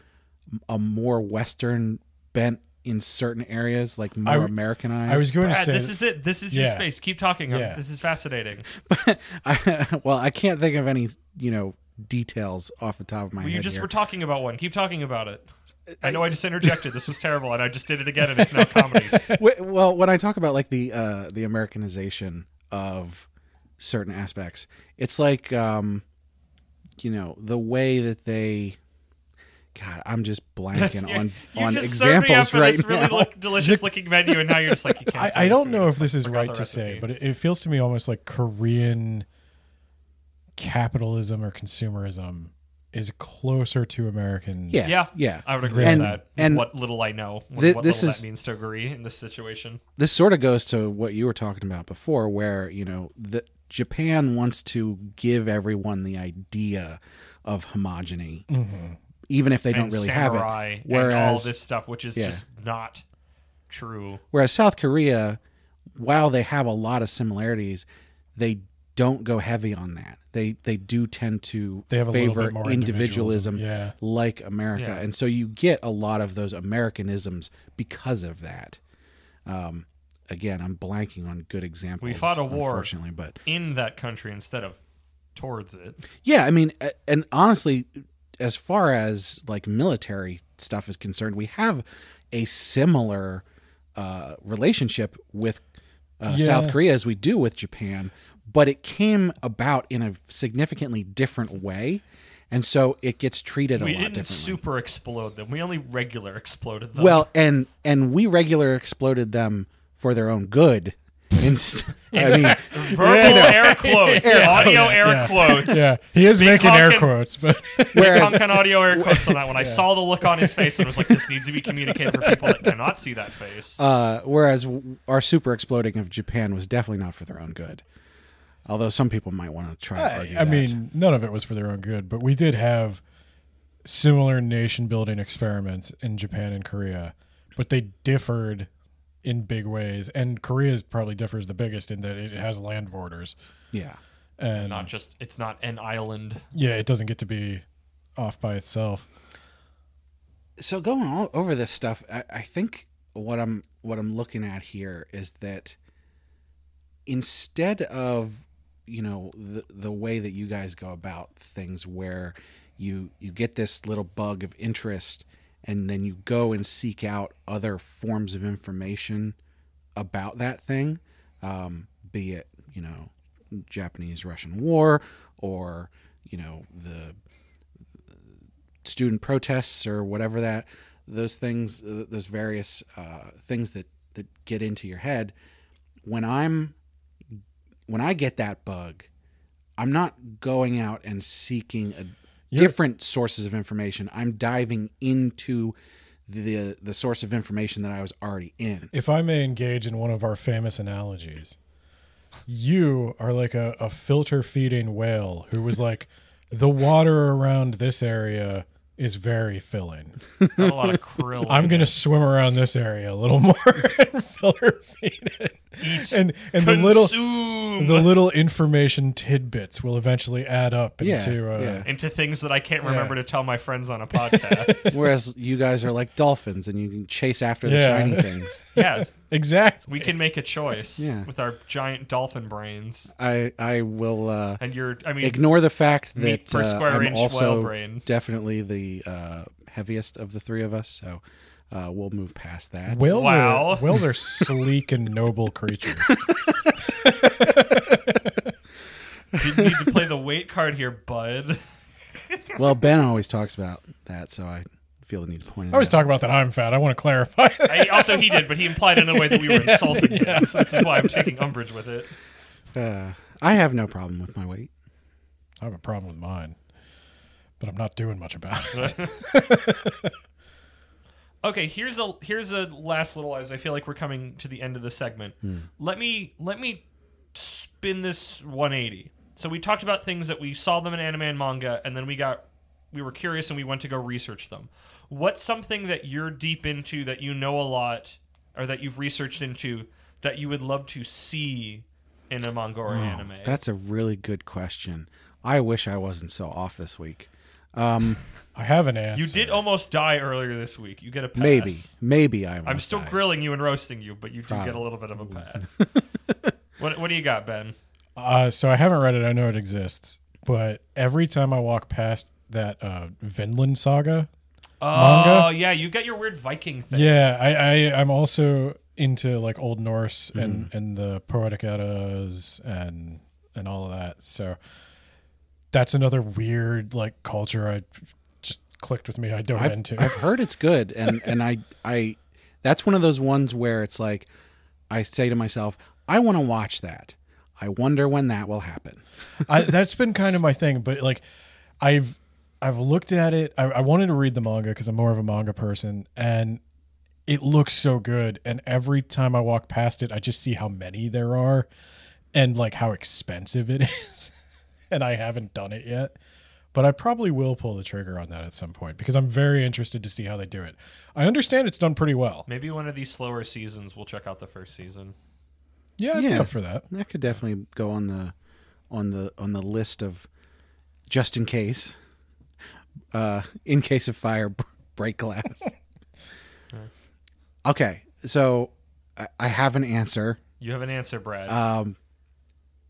a more Western bent in certain areas, like more Americanized. I was going to Brad, say this is it. This is your space. Keep talking. This is fascinating. I can't think of any, details off the top of my head. You just here. were talking about one. Keep talking about it. I know I just interjected. This was terrible, and I just did it again, and it's now comedy. Well, when I talk about like the Americanization of certain aspects, it's like the way that they. God, I'm just blanking on just examples for right this now. Really delicious looking menu, and now you're just like, you can't. I don't know if this is right to say, but it feels to me almost like Korean capitalism or consumerism is closer to American. Yeah. I would agree with that. And what little I know, what little that means to agree in this situation. This sort of goes to what you were talking about before, where Japan wants to give everyone the idea of homogeny, even if they don't really have it. Whereas and all this stuff, which is just not true. Whereas South Korea, while they have a lot of similarities, they don't go heavy on that. They do tend to favor individualism like America. And so you get a lot of those Americanisms because of that. Again, I'm blanking on good examples. We fought a war, unfortunately, but in that country instead of towards it. Yeah, I mean, and honestly, as far as like military stuff is concerned, we have a similar relationship with South Korea as we do with Japan. But it came about in a significantly different way, and so it gets treated a lot differently. We didn't super explode them. We only regular exploded them. Well, and we regular exploded them for their own good. Verbal air quotes, audio air quotes. Yeah, he is making air quotes, but whereas on audio air quotes on that one, I saw the look on his face and was like, "This needs to be communicated for people that cannot see that face." Whereas our super exploding of Japan was definitely not for their own good. Although some people might want to try to argue that. I mean, none of it was for their own good, but we did have similar nation-building experiments in Japan and Korea, but they differed in big ways. And Korea probably differs the biggest in that it has land borders. Yeah. And it's not an island. Yeah, it doesn't get to be off by itself. So going all over this stuff, I think what I'm looking at here is that instead of the way that you guys go about things, where you get this little bug of interest and then you go and seek out other forms of information about that thing, be it Japanese-Russian War or the student protests or whatever those things, those various things that get into your head. When I get that bug, I'm not going out and seeking different sources of information. I'm diving into the source of information that I was already in. If I may engage in one of our famous analogies, you are like a filter feeding whale who was like, the water around this area is very filling. It's got a lot of krill. I'm going to swim around this area a little more and filter feed it. And the little information tidbits will eventually add up into things that I can't remember to tell my friends on a podcast. Whereas you guys are like dolphins and you can chase after the shiny things. Yes, exactly. We can make a choice with our giant dolphin brains. I will ignore the fact that I'm also definitely the heaviest of the three of us, so we'll move past that. Whales are sleek and noble creatures. Didn't need to play the weight card here, bud. Well, Ben always talks about that, so I feel the need to point it out. I always talk about that I'm fat. I want to clarify. He did, but he implied in a way that we were insulting him. So that's why I'm taking umbrage with it. I have no problem with my weight. I have a problem with mine, but I'm not doing much about it. Okay, here's a last little, as I feel like we're coming to the end of the segment. Let me spin this 180. So we talked about things that we saw them in anime and manga, and then we were curious and we went to go research them. What's something that you're deep into that you know a lot or that you've researched into that you would love to see in a manga or anime? That's a really good question. I wish I wasn't so off this week. I have an answer. You did almost die earlier this week. You get a pass. Maybe I'm still grilling you and roasting you, but you do get a little bit of a pass. What do you got, Ben? So I haven't read it. I know it exists, but every time I walk past that Vinland Saga manga, yeah, you got your weird Viking thing. Yeah, I'm also into like Old Norse and the Poetic Eddas and all of that. So that's another weird like culture I just clicked with me. I dove into. I've heard it's good, and I that's one of those ones where it's like I say to myself, I want to watch that. I wonder when that will happen. That's been kind of my thing, but like I've looked at it. I wanted to read the manga because I'm more of a manga person, and it looks so good. And every time I walk past it, I just see how many there are and like how expensive it is. And I haven't done it yet, but I probably will pull the trigger on that at some point because I'm very interested to see how they do it. I understand it's done pretty well. Maybe one of these slower seasons we'll check out the first season. Yeah, I'd be up for that. That could definitely go on the list of just in case. In case of fire, break glass. Okay, so I have an answer. You have an answer, Brad.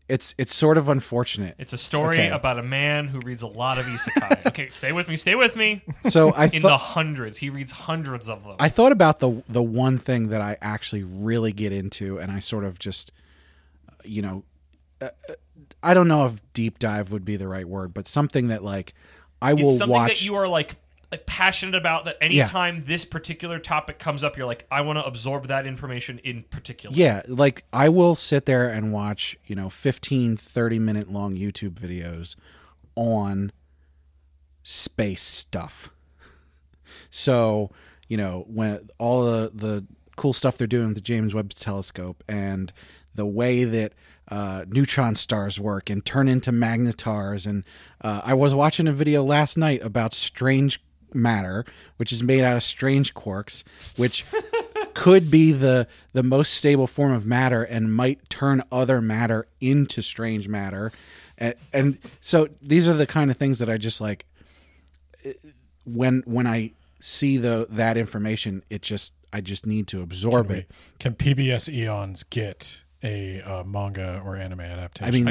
It's sort of unfortunate. It's a story about a man who reads a lot of isekai. Okay, stay with me. So in the hundreds, he reads hundreds of them. I thought about the one thing that I actually really get into, and I sort of just, I don't know if deep dive would be the right word, but something that like I will something watch. That you are like passionate about, that anytime this particular topic comes up, you're like, I want to absorb that information in particular. Yeah, like I will sit there and watch, 15, 30-minute long YouTube videos on space stuff. So, when all the cool stuff they're doing with the James Webb Telescope and the way that neutron stars work and turn into magnetars. And I was watching a video last night about strange matter, which is made out of strange quarks, which could be the most stable form of matter and might turn other matter into strange matter. And so these are the kind of things that I just like when I see that information, I just need to absorb it. Can PBS Eons get a manga or anime adaptation? I mean,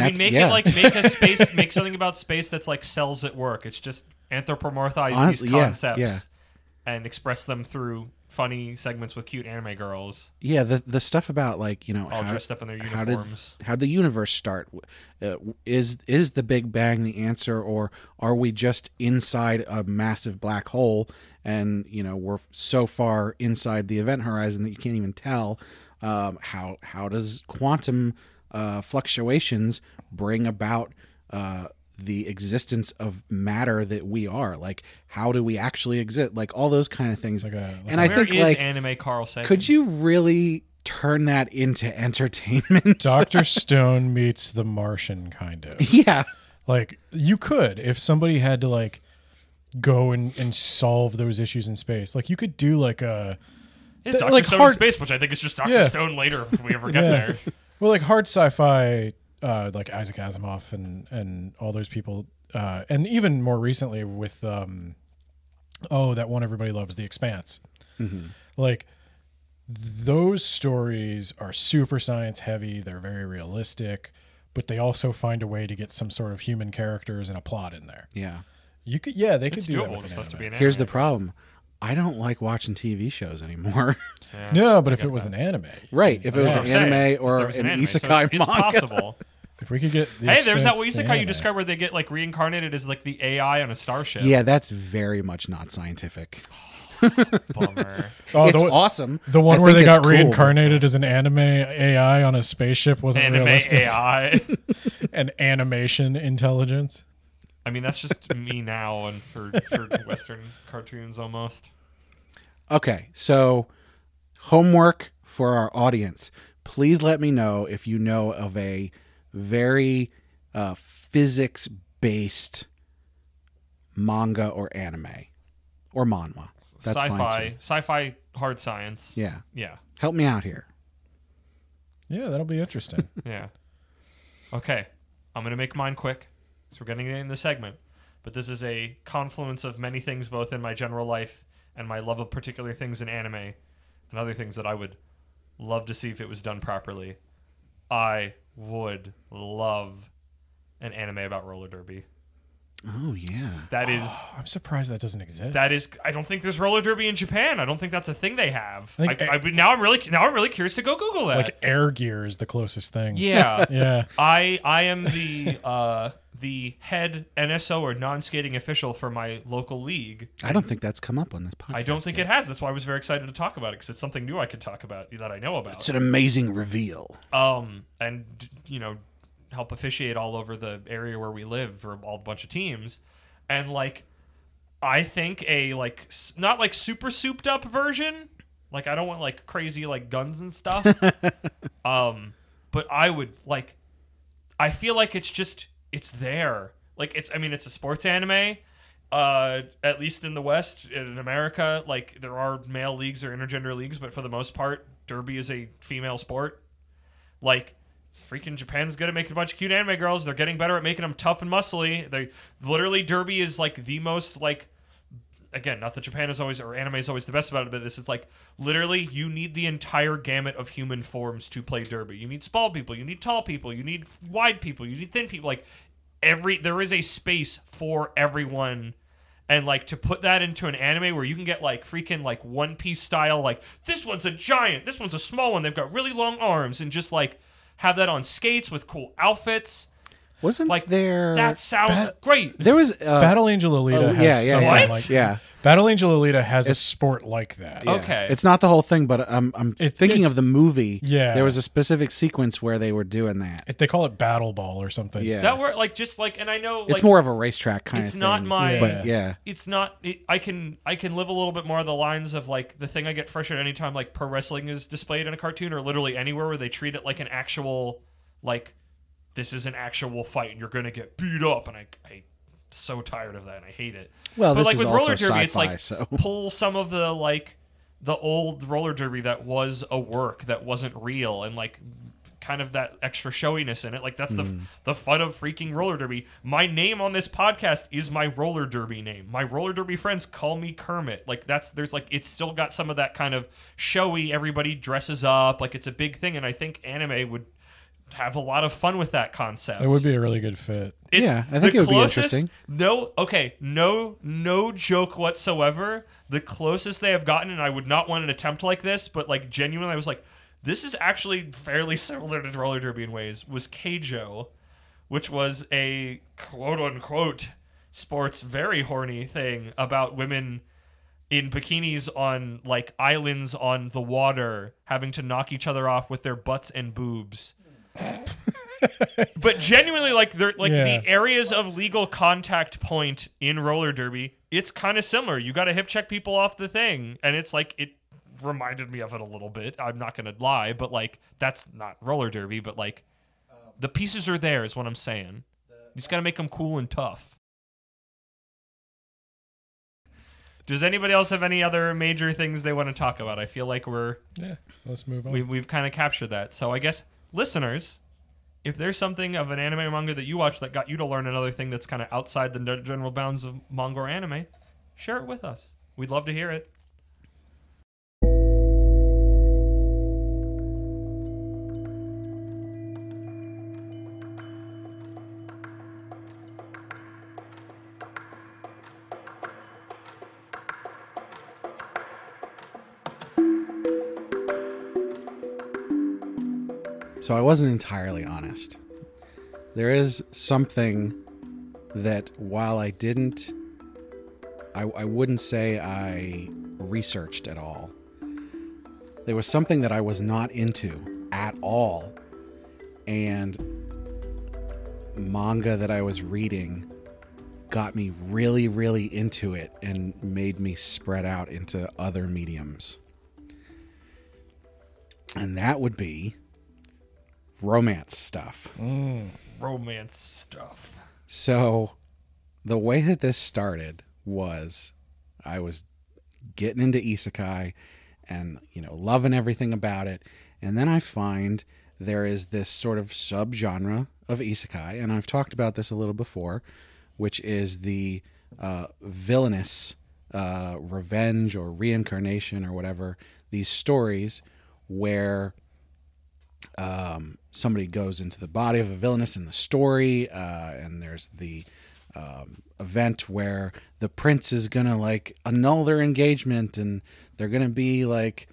make something about space that's like cells at work. It's just anthropomorphize these concepts and express them through funny segments with cute anime girls. Yeah, the stuff about like all dressed up in their uniforms. How did the universe start? Is the Big Bang the answer, or are we just inside a massive black hole and we're so far inside the event horizon that you can't even tell? How does quantum fluctuations bring about the existence of matter that we are? Like, how do we actually exist? Like all those kind of things. I think like anime Carl Sagan? Could you really turn that into entertainment? Dr. Stone meets The Martian, kind of. Yeah. Like you could, if somebody had to like go and solve those issues in space. Like you could do like a Dr. Stone in space, which I think is just Dr. Stone later if we ever get there. Well, like hard sci-fi, like Isaac Asimov and all those people, and even more recently with that one everybody loves, The Expanse. Mm-hmm. Like those stories are super science heavy. They're very realistic, but they also find a way to get some sort of human characters and a plot in there. Yeah, they could do that with an anime. Here's the problem. I don't like watching TV shows anymore. Yeah, no, but if it was an anime. Right, if it was an anime or an isekai manga. It's possible. If we could get there's that isekai you described where they get like reincarnated as like the AI on a starship. Yeah, that's very much not scientific. Bummer. It's awesome. The one where they got reincarnated as an anime AI on a spaceship wasn't realistic. AI. An animation intelligence. I mean, that's just me now and for Western cartoons almost. Okay, so homework for our audience. Please let me know if you know of a very physics-based manga or anime or manhwa. That's fine sci-fi, too. sci-fi hard science. Yeah. Yeah. Help me out here. Yeah, that'll be interesting. Yeah. Okay. I'm going to make mine quick. So we're getting in the segment. But this is a confluence of many things, both in my general life and my love of particular things in anime and other things that I would love to see if it was done properly. I would love an anime about roller derby. Oh, yeah. That is... I'm surprised that doesn't exist. That is, I don't think there's roller derby in Japan. I don't think that's a thing they have. Now I'm really curious to go Google that. like air gear is the closest thing. Yeah, Yeah. I am the head NSO or non-skating official for my local league. I don't think that's come up on this podcast. I don't think yet. it has. That's why I was very excited to talk about it because it's something new I could talk about that I know about. It's an amazing reveal. And help officiate all over the area where we live for a bunch of teams, and like I think a not like super souped up version. Like I don't want like crazy like guns and stuff. But I would like. I feel like it's there. Like it's a sports anime. At least in the West, in America, like there are male leagues or intergender leagues, but for the most part, derby is a female sport. Like. Freaking Japan's good at making a bunch of cute anime girls. They're getting better at making them tough and muscly. They literally derby is like the most like, again, not that Japan is always or anime is always the best about it, but this is like literally you need the entire gamut of human forms to play derby. You need small people, you need tall people, you need wide people, you need thin people. Like there is a space for everyone. And like to put that into an anime where you can get like freaking like One Piece style, like this one's a giant, this one's a small one. They've got really long arms and just like. Have that on skates with cool outfits. Wasn't like there... That sounds great. There was... Battle Angel Alita has something What? like Yeah. Battle Angel Alita has a sport like that. Yeah. Okay. It's not the whole thing, but I'm thinking it's- of the movie. Yeah. There was a specific sequence where they were doing that. They call it Battle Ball or something. Yeah. That were like just like, and I know like, It's more of a racetrack kind of it's thing. not my, But yeah. it's not. I can live a little bit more of the lines of like the thing I get frustrated anytime like pro wrestling is displayed in a cartoon or literally anywhere where they treat it like an actual like this is an actual fight and you're gonna get beat up, and I'm so tired of that and I hate it. Well, but this like is with also roller derby, it's sci-fi, like so. pull some of the like the old roller derby that was a work that wasn't real and like kind of that extra showiness in it. Like that's the fun of freaking roller derby. My name on this podcast is my roller derby name. My roller derby friends call me Kermit. Like there's like it's still got some of that kind of showy. Everybody dresses up like it's a big thing, and I think anime would have a lot of fun with that concept. It would be a really good fit. Yeah, I think the it would be closest- interesting. No joke whatsoever. The closest they have gotten, and I would not want an attempt like this, but like genuinely, I was like, this is actually fairly similar to roller derby in ways, was Keijo, which was a quote-unquote sports very horny thing about women in bikinis on like islands on the water having to knock each other off with their butts and boobs. But genuinely, like they're like Yeah. the areas of legal contact point in roller derby, it's kind of similar. You got to hip check people off the thing, and it's like it reminded me of it a little bit. I'm not gonna lie, but like that's not roller derby, but like the pieces are there, is what I'm saying. You just got to make them cool and tough. Does anybody else have any other major things they want to talk about? I feel like Let's move on. we've kind of captured that. So I guess listeners, if there's something of an anime or manga that you watch that got you to learn another thing that's kind of outside the general bounds of manga or anime, share it with us. We'd love to hear it. So I wasn't entirely honest. There is something that while I didn't, I wouldn't say I researched at all. There was something that I was not into at all. And manga that I was reading got me really, really into it and made me spread out into other mediums. And that would be romance stuff. Romance stuff. So the way that this started was I was getting into Isekai and, loving everything about it. And then I find there is this sort of subgenre of Isekai, and I've talked about this a little before, which is the villainous revenge or reincarnation or whatever, these stories where somebody goes into the body of a villainous in the story, and there's the event where the prince is gonna like annul their engagement, and they're gonna be like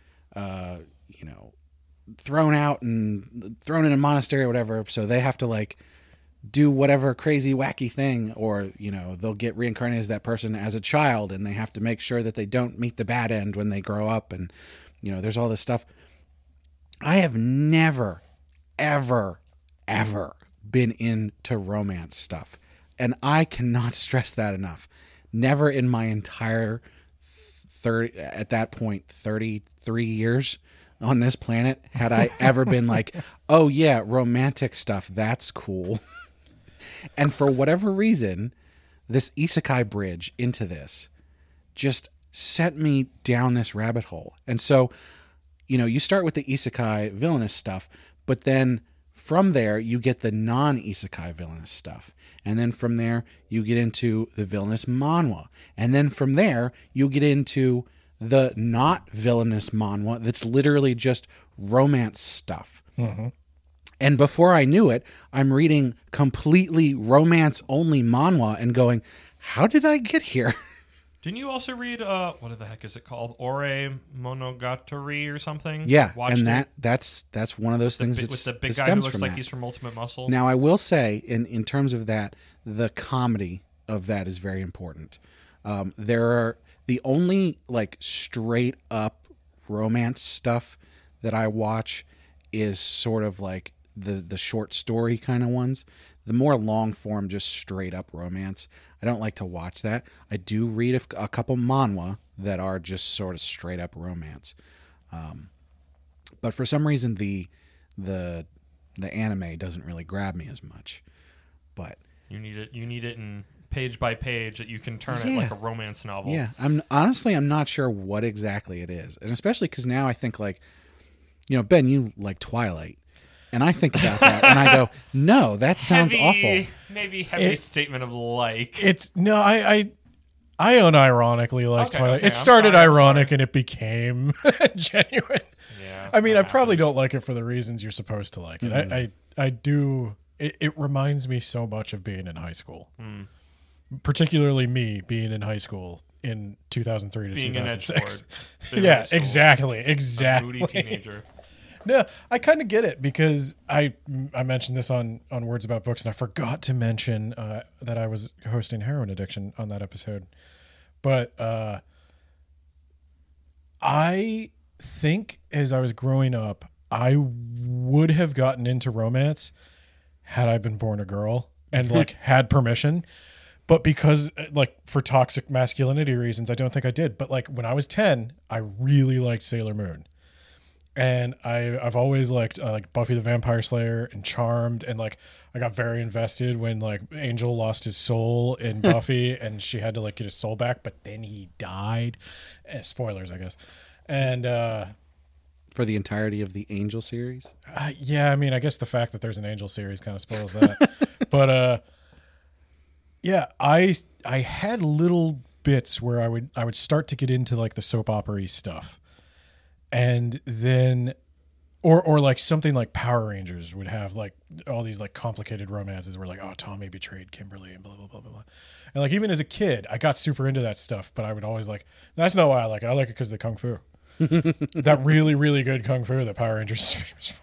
thrown out and thrown in a monastery or whatever, so they have to like do whatever crazy wacky thing, or they'll get reincarnated as that person as a child, and they have to make sure that they don't meet the bad end when they grow up, and there's all this stuff. I have never ever been into romance stuff, and I cannot stress that enough. Never in my entire 33 years on this planet had I ever been like, oh yeah, romantic stuff, that's cool. And for whatever reason, this isekai bridge into this just sent me down this rabbit hole. And so, you start with the isekai villainous stuff, but then from there you get the non-isekai villainous stuff. And then from there you get into the villainous manhwa. And then from there you get into the not villainous manhwa that's literally just romance stuff. Mm-hmm. And before I knew it, I'm reading completely romance-only manhwa and going, how did I get here? Didn't you also read, what the heck is it called? Ore Monogatari or something? Yeah, Watched and it? that's one of those things With the big that guy who stems looks from like that. he's from Ultimate Muscle. Now, I will say, in terms of that, the comedy of that is very important. There are the only like straight up romance stuff that I watch is sort of like the short story kind of ones. The more long form, just straight up romance, I don't like to watch that. I do read a couple manhwa that are just sort of straight up romance. But for some reason, the anime doesn't really grab me as much. But you need it in page by page that you can turn it like a romance novel. Yeah, I'm not sure what exactly it is, and especially because now I think like, Ben, you like Twilight. And I think about that, and I go, "No, that sounds awful." Maybe heavy statement of like. It's no, I unironically like Twilight. Okay, it started ironic, and it became genuine. Yeah, I mean, I probably don't like it for the reasons you're supposed to like it. Mm-hmm. I do. It reminds me so much of being in high school, particularly me being in high school in 2003 to being 2006. Yeah, exactly. A moody teenager. No, I kind of get it because I mentioned this on Words About Books, and I forgot to mention that I was hosting Heroin Addiction on that episode. But I think as I was growing up, I would have gotten into romance had I been born a girl and like had permission. But because like for toxic masculinity reasons, I don't think I did. But like when I was 10, I really liked Sailor Moon. And I've always liked Buffy the Vampire Slayer and Charmed, and like I got very invested when like Angel lost his soul in Buffy and she had to like get his soul back, but then he died. Spoilers, I guess. And for the entirety of the Angel series? Yeah, I mean, I guess the fact that there's an Angel series kind of spoils that. But yeah, I had little bits where I would start to get into like the soap opera-y stuff. And then, or like something like Power Rangers would have like all these like complicated romances where like, oh, Tommy betrayed Kimberly and blah, blah, blah, blah, blah. And like, even as a kid, I got super into that stuff, but I would always like, that's not why I like it. I like it because of the Kung Fu. That really, really good Kung Fu that Power Rangers is famous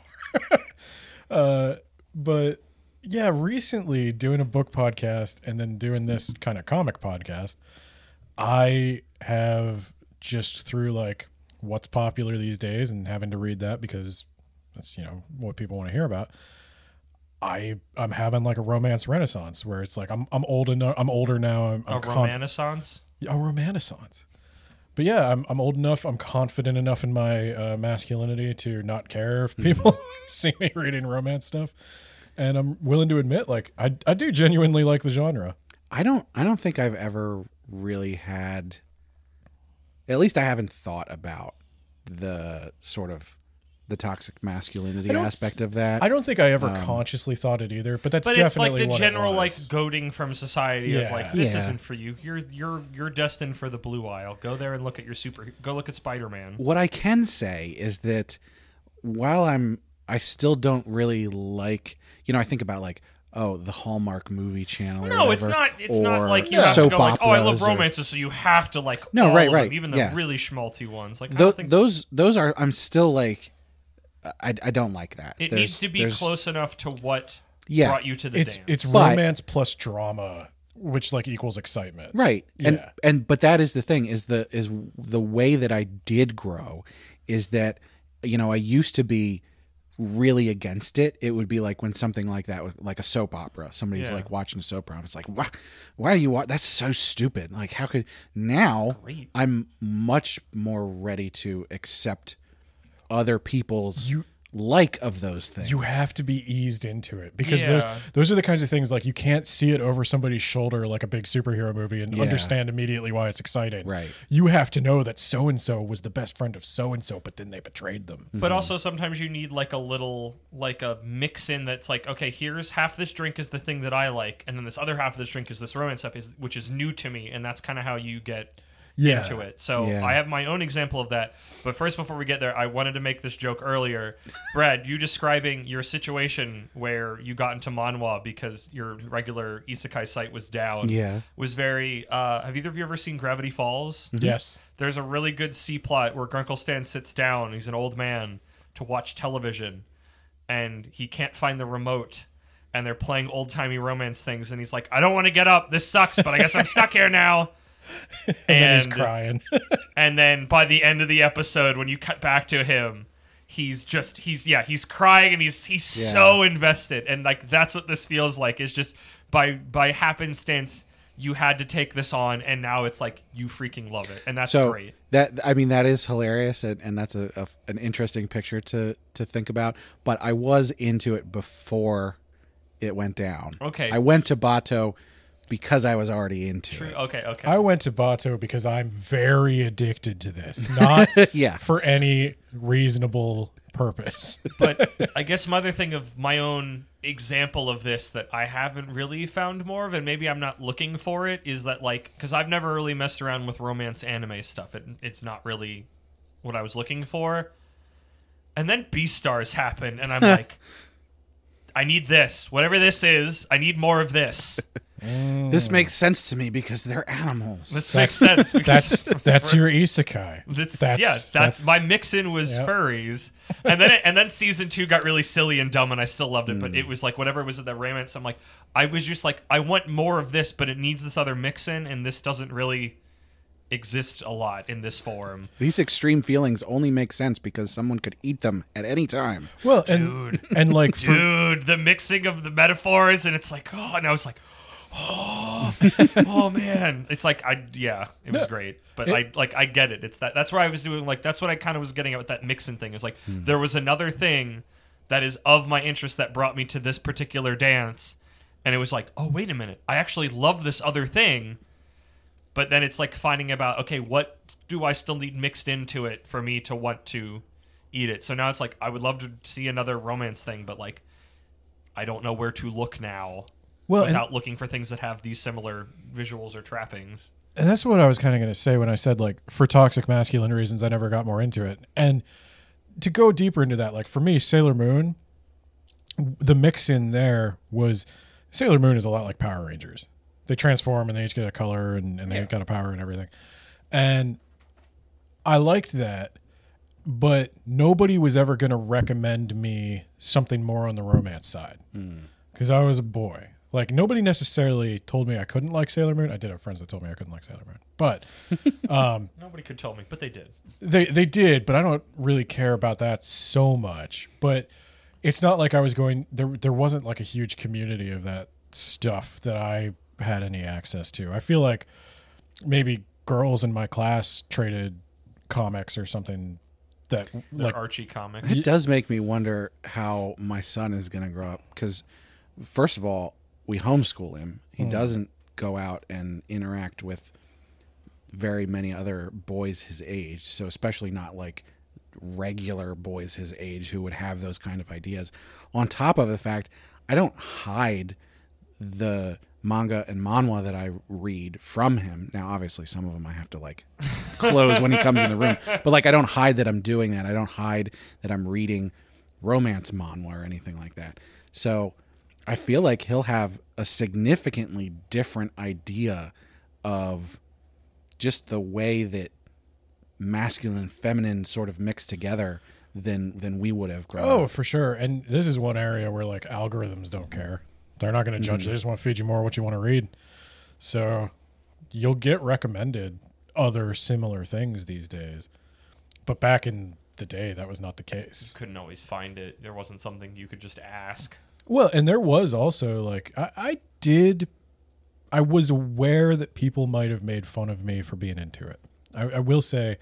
for. But yeah, recently doing a book podcast and then doing this kind of comic podcast, I have just through like, what's popular these days and having to read that because that's what people want to hear about. I'm having like a romance renaissance where it's like I'm older now. I'm a romanescence. A romanescence. But yeah, I'm old enough. I'm confident enough in my masculinity to not care if people see me reading romance stuff, and I'm willing to admit like I do genuinely like the genre. I don't think I've ever really had. at least I haven't thought about the sort of the toxic masculinity aspect of that. I don't think I ever consciously thought it either, but that's But definitely it's like the general what it like was. goading from society of like, this Yeah. isn't for you. You're destined for the blue aisle. Go there and look at go look at Spider-Man. What I can say is that while I still don't really like, I think about like, oh, the Hallmark movie channel. No, or it's whatever, not. It's not or like you have to soap go like, oh, I love operas or- romances, so you have to like No, all right, of right, them, even the yeah. really schmaltzy ones. Like I don't Th- think those are. I'm still like, I don't like that. it needs to be close enough to what brought you to the dance. It's But- romance plus drama, which like equals excitement. Right. Yeah. But that is the thing is the way that I did grow is that I used to be really against it. It would be like when something like that, like a soap opera, somebody's Yeah. like watching a soap opera. It's like, why are you that's so stupid. Like how could now great. I'm much more ready to accept other people's like of those things. You have to be eased into it because Yeah. those are the kinds of things like you can't see it over somebody's shoulder like a big superhero movie and Yeah. understand immediately why it's exciting. Right. You have to know that so-and-so was the best friend of so-and-so, but then they betrayed them. But also sometimes you need like a little like a mix in that's like, okay, here's half this drink is the thing that I like, and then this other half of this drink is this romance stuff which is new to me, and that's kind of how you get into it. So Yeah. I have my own example of that. But first, before we get there, I wanted to make this joke earlier. Brad, you describing your situation where you got into manhwa because your regular isekai site was down Yeah. was very... have either of you ever seen Gravity Falls? Yes. There's a really good C-plot where Grunkle Stan sits down, he's an old man, to watch television, and he can't find the remote, and they're playing old-timey romance things, and he's like, I don't want to get up, this sucks, but I guess I'm stuck here now. And then he's crying. And then by the end of the episode, when you cut back to him, he's crying and he's so invested, and like that's what this feels like. Is just by happenstance you had to take this on, and now it's like you freaking love it, and that's great. That is hilarious, and that's an interesting picture to think about. But I was into it before it went down. Okay. I went to Bato because I was already into it. Okay. I went to Bato because I'm very addicted to this, not Yeah. for any reasonable purpose. But I guess my other thing of my own example of this that I haven't really found more of, and maybe I'm not looking for it, is that like, because I've never really messed around with romance anime stuff. It's not really what I was looking for. And then Beastars happen, and I'm like, I need this. Whatever this is, I need more of this. This makes sense to me because they're animals. This makes sense. Because That's your isekai. That's my mix-in was furries, and then season 2 got really silly and dumb, and I still loved it. But it was like whatever was in the romance. I'm like, I was just like, I want more of this, but it needs this other mix-in, and this doesn't really exist a lot in this form. These extreme feelings only make sense because someone could eat them at any time. Well, and like Dude, the mixing of the metaphors, and it's like, oh, and I was like, oh man, it's like it was great, but I get it. It's that's where I was doing like that's what I kind of was getting at with that mixing thing. It's like there was another thing that is of my interest that brought me to this particular dance, and it was like, oh wait a minute, I actually love this other thing. But then it's like finding about, okay, what do I still need mixed into it for me to want to eat it? So now it's like I would love to see another romance thing, but like I don't know where to look now. Without looking for things that have these similar visuals or trappings. And that's what I was kind of going to say when I said, like, for toxic masculine reasons, I never got more into it. And to go deeper into that, like, for me, Sailor Moon, the mix in there was Sailor Moon is a lot like Power Rangers. They transform and they each get a color and they got a power and everything. And I liked that, but nobody was ever going to recommend me something more on the romance side because I was a boy. Like, nobody necessarily told me I couldn't like Sailor Moon. I did have friends that told me I couldn't like Sailor Moon. But nobody could tell me, but they did. They did, but I don't really care about that so much. But it's not like I was going... There wasn't, like, a huge community of that stuff that I had any access to. I feel like maybe girls in my class traded comics or something that... like Archie comics. It does make me wonder how my son is going to grow up because, first of all, we homeschool him. He doesn't go out and interact with very many other boys his age. So especially not like regular boys his age who would have those kind of ideas. On top of the fact, I don't hide the manga and manhwa that I read from him. Now, obviously, some of them I have to like close when he comes in the room. But like, I don't hide that I'm doing that. I don't hide that I'm reading romance manhwa or anything like that. So I feel like he'll have a significantly different idea of just the way that masculine and feminine sort of mix together than we would have grown Oh, up. for sure. And this is one area where like algorithms don't care. They're not going to judge. They just want to feed you more what you want to read. So you'll get recommended other similar things these days. But back in the day, that was not the case. Couldn't always find it. There wasn't something you could just ask. Well, and there was also like, I was aware that people might have made fun of me for being into it. I will say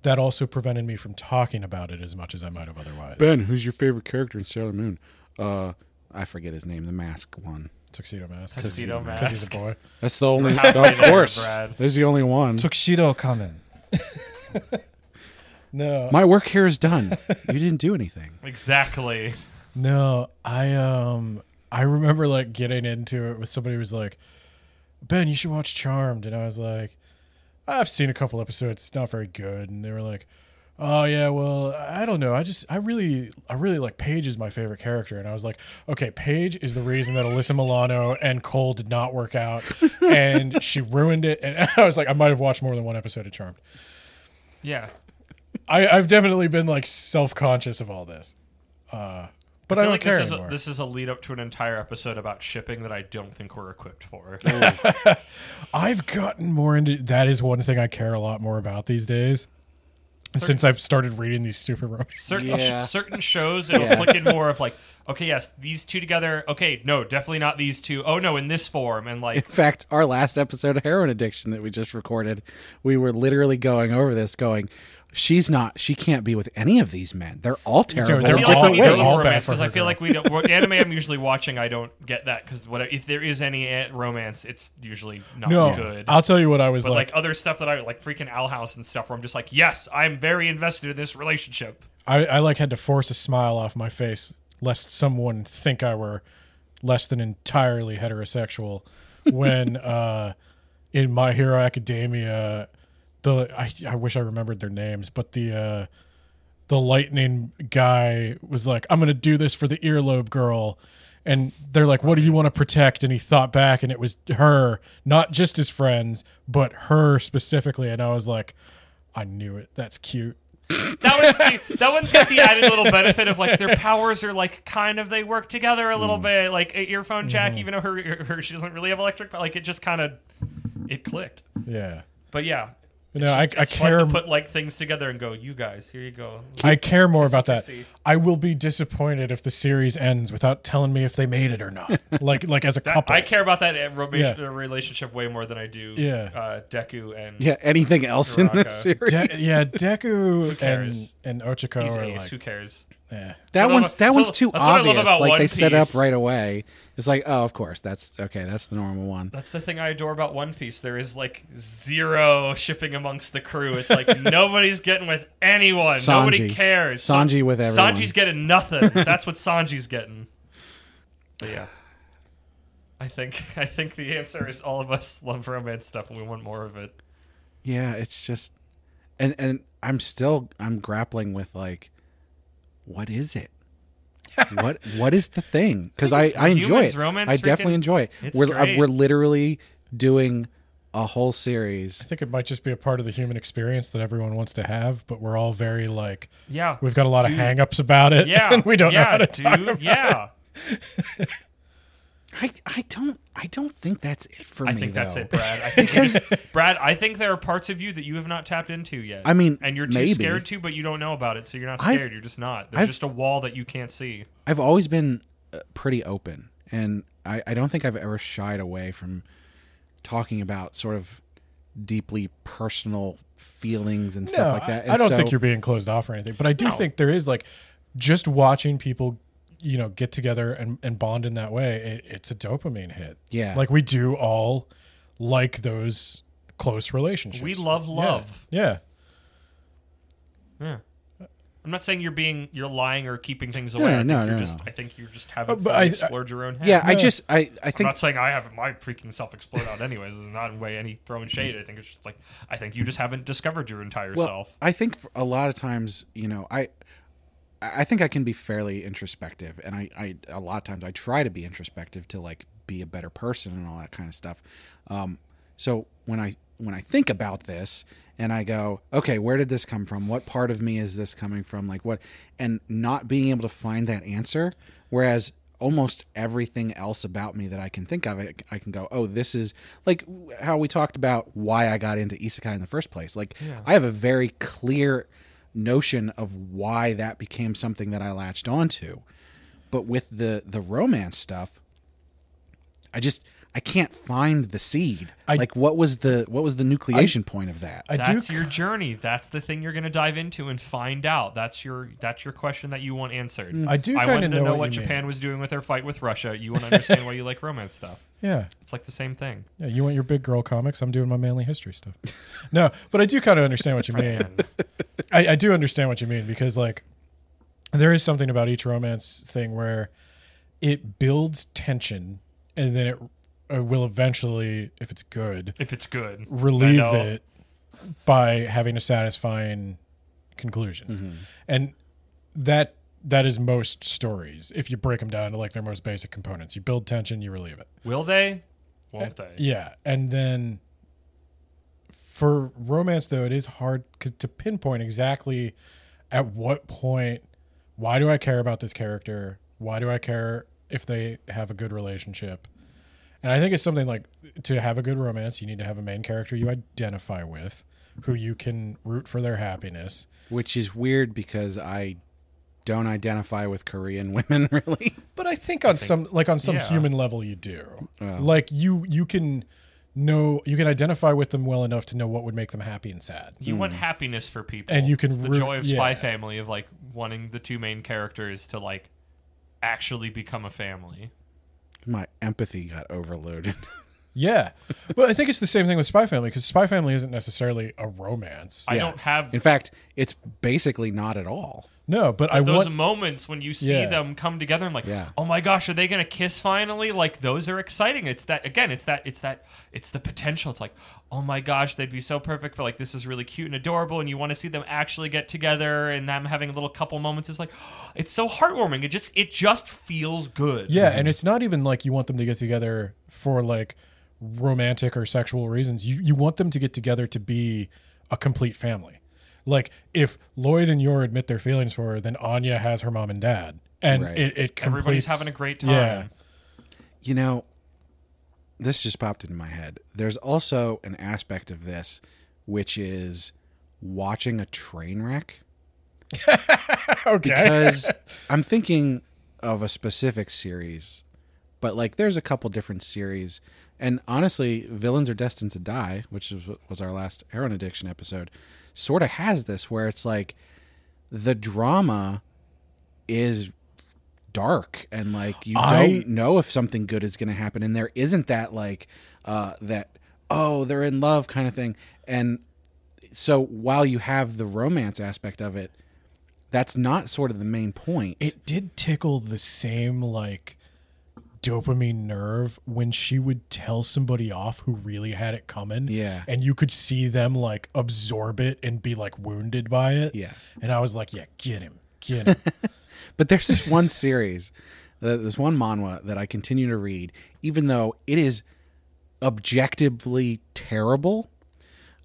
that also prevented me from talking about it as much as I might have otherwise. Ben, who's your favorite character in Sailor Moon? I forget his name, the mask one. Tuxedo Mask. Tuxedo Because he's Mask. a boy. That's the only, happy of there, course. Brad. This is the only one. Tuxedo Kamen. No. My work here is done. You didn't do anything. Exactly. No, I remember like getting into it with somebody who was like, Ben, you should watch Charmed. And I was like, I've seen a couple episodes. It's not very good. And they were like, oh yeah, well, I don't know. I really like Paige is my favorite character. And I was like, okay, Paige is the reason that Alyssa Milano and Cole did not work out. And she ruined it. And I was like, I might have watched more than one episode of Charmed. Yeah. I've definitely been like self-conscious of all this. But I don't like care this anymore. this is a lead up to an entire episode about shipping that I don't think we're equipped for. I've gotten more into that. Is one thing I care a lot more about these days. Since I've started reading these stupid romance. Certain shows, it'll click in more of like, okay, yes, these two together. Okay, no, definitely not these two. Oh no, in this form, and In like, fact, our last episode of Heroin Addiction that we just recorded, we were literally going over this, going, she can't be with any of these men. They're all terrible they're in I feel different like we all need ways. bad more romance for because her I feel girl. like we don't. What anime I'm usually watching, I don't get that because if there is any romance, it's usually not No, good. I'll tell you what I was But like other stuff that I like, freaking Owl House and stuff, where I'm just like, yes, I'm very invested in this relationship. I like had to force a smile off my face lest someone think I were less than entirely heterosexual when in My Hero Academia I wish I remembered their names, but the lightning guy was like, I'm gonna do this for the earlobe girl, and they're like, what do you want to protect? And he thought back and it was her, not just his friends, but her specifically, and I was like, I knew it. That's cute. That one's cute. That one's got the added little benefit of like their powers are like kind of, they work together a little bit, like a earphone jack, even though her she doesn't really have electric, like it just kind of it clicked. Yeah. But yeah, No, I it's care. fun to put like things together and go, you guys, here you go. I care more about that. Kissy. I will be disappointed if the series ends without telling me if they made it or not. like as a couple. I care about that relationship way more than I do Deku and Yeah, anything else in the Uraraka. series? Deku cares? and Ochako He's are ace. like, Who cares? eh. That one's that's too what I love obvious. about Like One they set it up Piece. right away. It's like, oh, of course, that's okay. That's the normal one. That's the thing I adore about One Piece. There is like zero shipping amongst the crew. It's like nobody's getting with anyone. Nobody Sanji. cares. Sanji with everyone. Sanji's getting nothing. That's what Sanji's getting. But yeah. I think the answer is all of us love romance stuff and we want more of it. Yeah, it's just, and I'm grappling with like, what is it? what is the thing? Because I enjoy humans, it. romance, I definitely freaking- enjoy it. it's We're great. we're literally doing a whole series. I think it might just be a part of the human experience that everyone wants to have, but we're all very like, Yeah. we've got a lot Dude. of hang-ups about it, Yeah. and we don't know how to dude, talk about yeah. I don't think that's it for I me. think that's though. it, Brad. I think Brad, I think there are parts of you that you have not tapped into yet. I mean, and you're too maybe. scared to, but you don't know about it, so you're not I've- scared. You're just not. There's I've- just a wall that you can't see. I've always been pretty open, and I don't think I've ever shied away from talking about sort of deeply personal feelings and stuff like that. And I don't so- think you're being closed off or anything, but I do No. think there is like just watching people, get together and bond in that way. It's a dopamine hit. Yeah. Like we do all like those close relationships. We love love. Yeah. I'm not saying you're lying or keeping things away. No, I think you're just having But fully explored your own head. Yeah, I I'm think not saying I haven't my freaking self explored out anyways. This is not in way any throwing shade. I think it's just like I think you just haven't discovered your entire self. I think a lot of times, I think I can be fairly introspective, and I a lot of times I try to be introspective to like be a better person and all that kind of stuff. So when I think about this and I go, okay, where did this come from? What part of me is this coming from? Like what? And not being able to find that answer, whereas almost everything else about me that I can think of, I can go, oh, this is like how we talked about why I got into Isekai in the first place. Like I have a very clear notion of why that became something that I latched onto. But with the romance stuff, I can't find the seed. What was the nucleation point of that? That's your journey. That's the thing you're going to dive into and find out. That's your question that you want answered. I do kind wanted of to know what what you Japan mean. was doing with their fight with Russia. You want to understand why you like romance stuff. Yeah. It's like the same thing. Yeah, you want your big girl comics? I'm doing my manly history stuff. No, but I do kind of understand what you mean. I do understand what you mean because, like, there is something about each romance thing where it builds tension and then it will eventually, if it's good, relieve it by having a satisfying conclusion. Mm-hmm. And that is most stories. If you break them down to like their most basic components, you build tension, you relieve it. Will they? Won't they? Yeah. And then for romance, though, it is hard to pinpoint exactly at what point, why do I care about this character? Why do I care if they have a good relationship? And I think it's something like, to have a good romance, you need to have a main character you identify with, who you can root for their happiness. Which is weird because I don't identify with Korean women really. But I think on some human level you do. Like you can identify with them well enough to know what would make them happy and sad. You want happiness for people. And you can it's the joy of Spy Family of like wanting the two main characters to like actually become a family. My empathy got overloaded. Yeah. Well, I think it's the same thing with Spy Family because Spy Family isn't necessarily a romance. I don't have... In fact, it's basically not at all. No, but I those want... moments when you see them come together and like, oh my gosh, are they going to kiss finally? Like, those are exciting. It's that, again, it's the potential. It's like, oh my gosh, they'd be so perfect for like, this is really cute and adorable. And you want to see them actually get together and them having a little couple moments. It's like, it's so heartwarming. It just feels good. Yeah. And it's not even like you want them to get together for like romantic or sexual reasons. You want them to get together to be a complete family. Like, if Lloyd and Yor admit their feelings for her, then Anya has her mom and dad. And it completes... Everybody's having a great time. Yeah. You know, this just popped into my head. There's also an aspect of this, which is watching a train wreck. Okay. Because I'm thinking of a specific series, but like there's a couple different series. And honestly, Villains Are Destined to Die, which was our last Heroin Addiction episode, sort of has this where it's like the drama is dark and like you don't know if something good is going to happen, and there isn't that like that they're in love kind of thing. And so while you have the romance aspect of it, that's not sort of the main point. It did tickle the same like dopamine nerve when she would tell somebody off who really had it coming. Yeah. And you could see them like absorb it and be like wounded by it. Yeah. And I was like, yeah, get him. But there's this one series, this one manhwa that I continue to read, even though it is objectively terrible.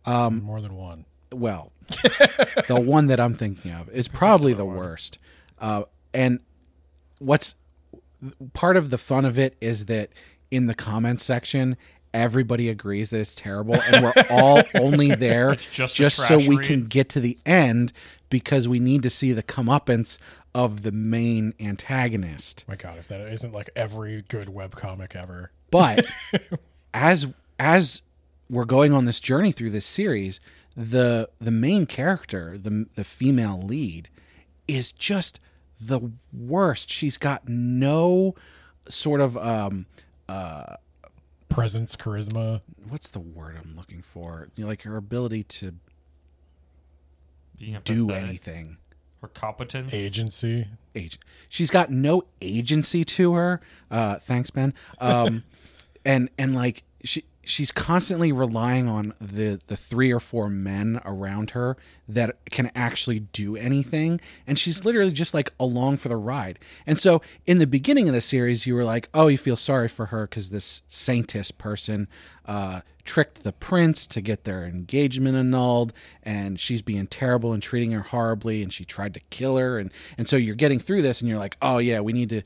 More than one. Well, the one that I'm thinking of is probably the worst. And what's part of the fun of it is that in the comments section, everybody agrees that it's terrible, and we're all only there just so we can get to the end because we need to see the comeuppance of the main antagonist. My God, if that isn't like every good webcomic ever. But as we're going on this journey through this series, the main character, the female lead, is just the worst. She's got no sort of presence, charisma. What's the word I'm looking for? Like her ability to Being do empathetic. anything. Or competence. Agency. She's got no agency to her. Thanks, Ben. And like she's constantly relying on the 3 or 4 men around her that can actually do anything, and she's literally just like along for the ride. And so in the beginning of the series, you were like, oh, you feel sorry for her because this saintess person tricked the prince to get their engagement annulled, and she's being terrible and treating her horribly, and she tried to kill her, and so you're getting through this and you're like, oh yeah, we need to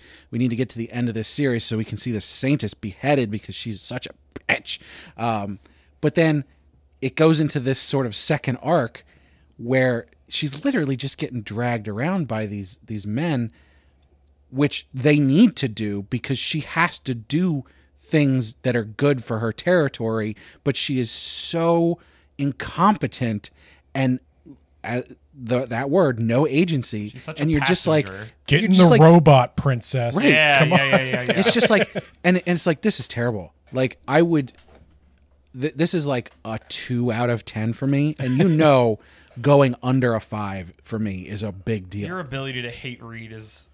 get to the end of this series so we can see the saintess beheaded because she's such a bitch. But then it goes into this sort of second arc where she's literally just getting dragged around by these men, which they need to do because she has to do things that are good for her territory, but she is so incompetent and that word, no agency. She's such and a you're just like, passenger. Get you're in just the like, robot princess. Right. Yeah, Come on. yeah. it's just like, and it's like, this is terrible. Like I would, this is like a 2 out of 10 for me. And going under a 5 for me is a big deal. Your ability to hate read is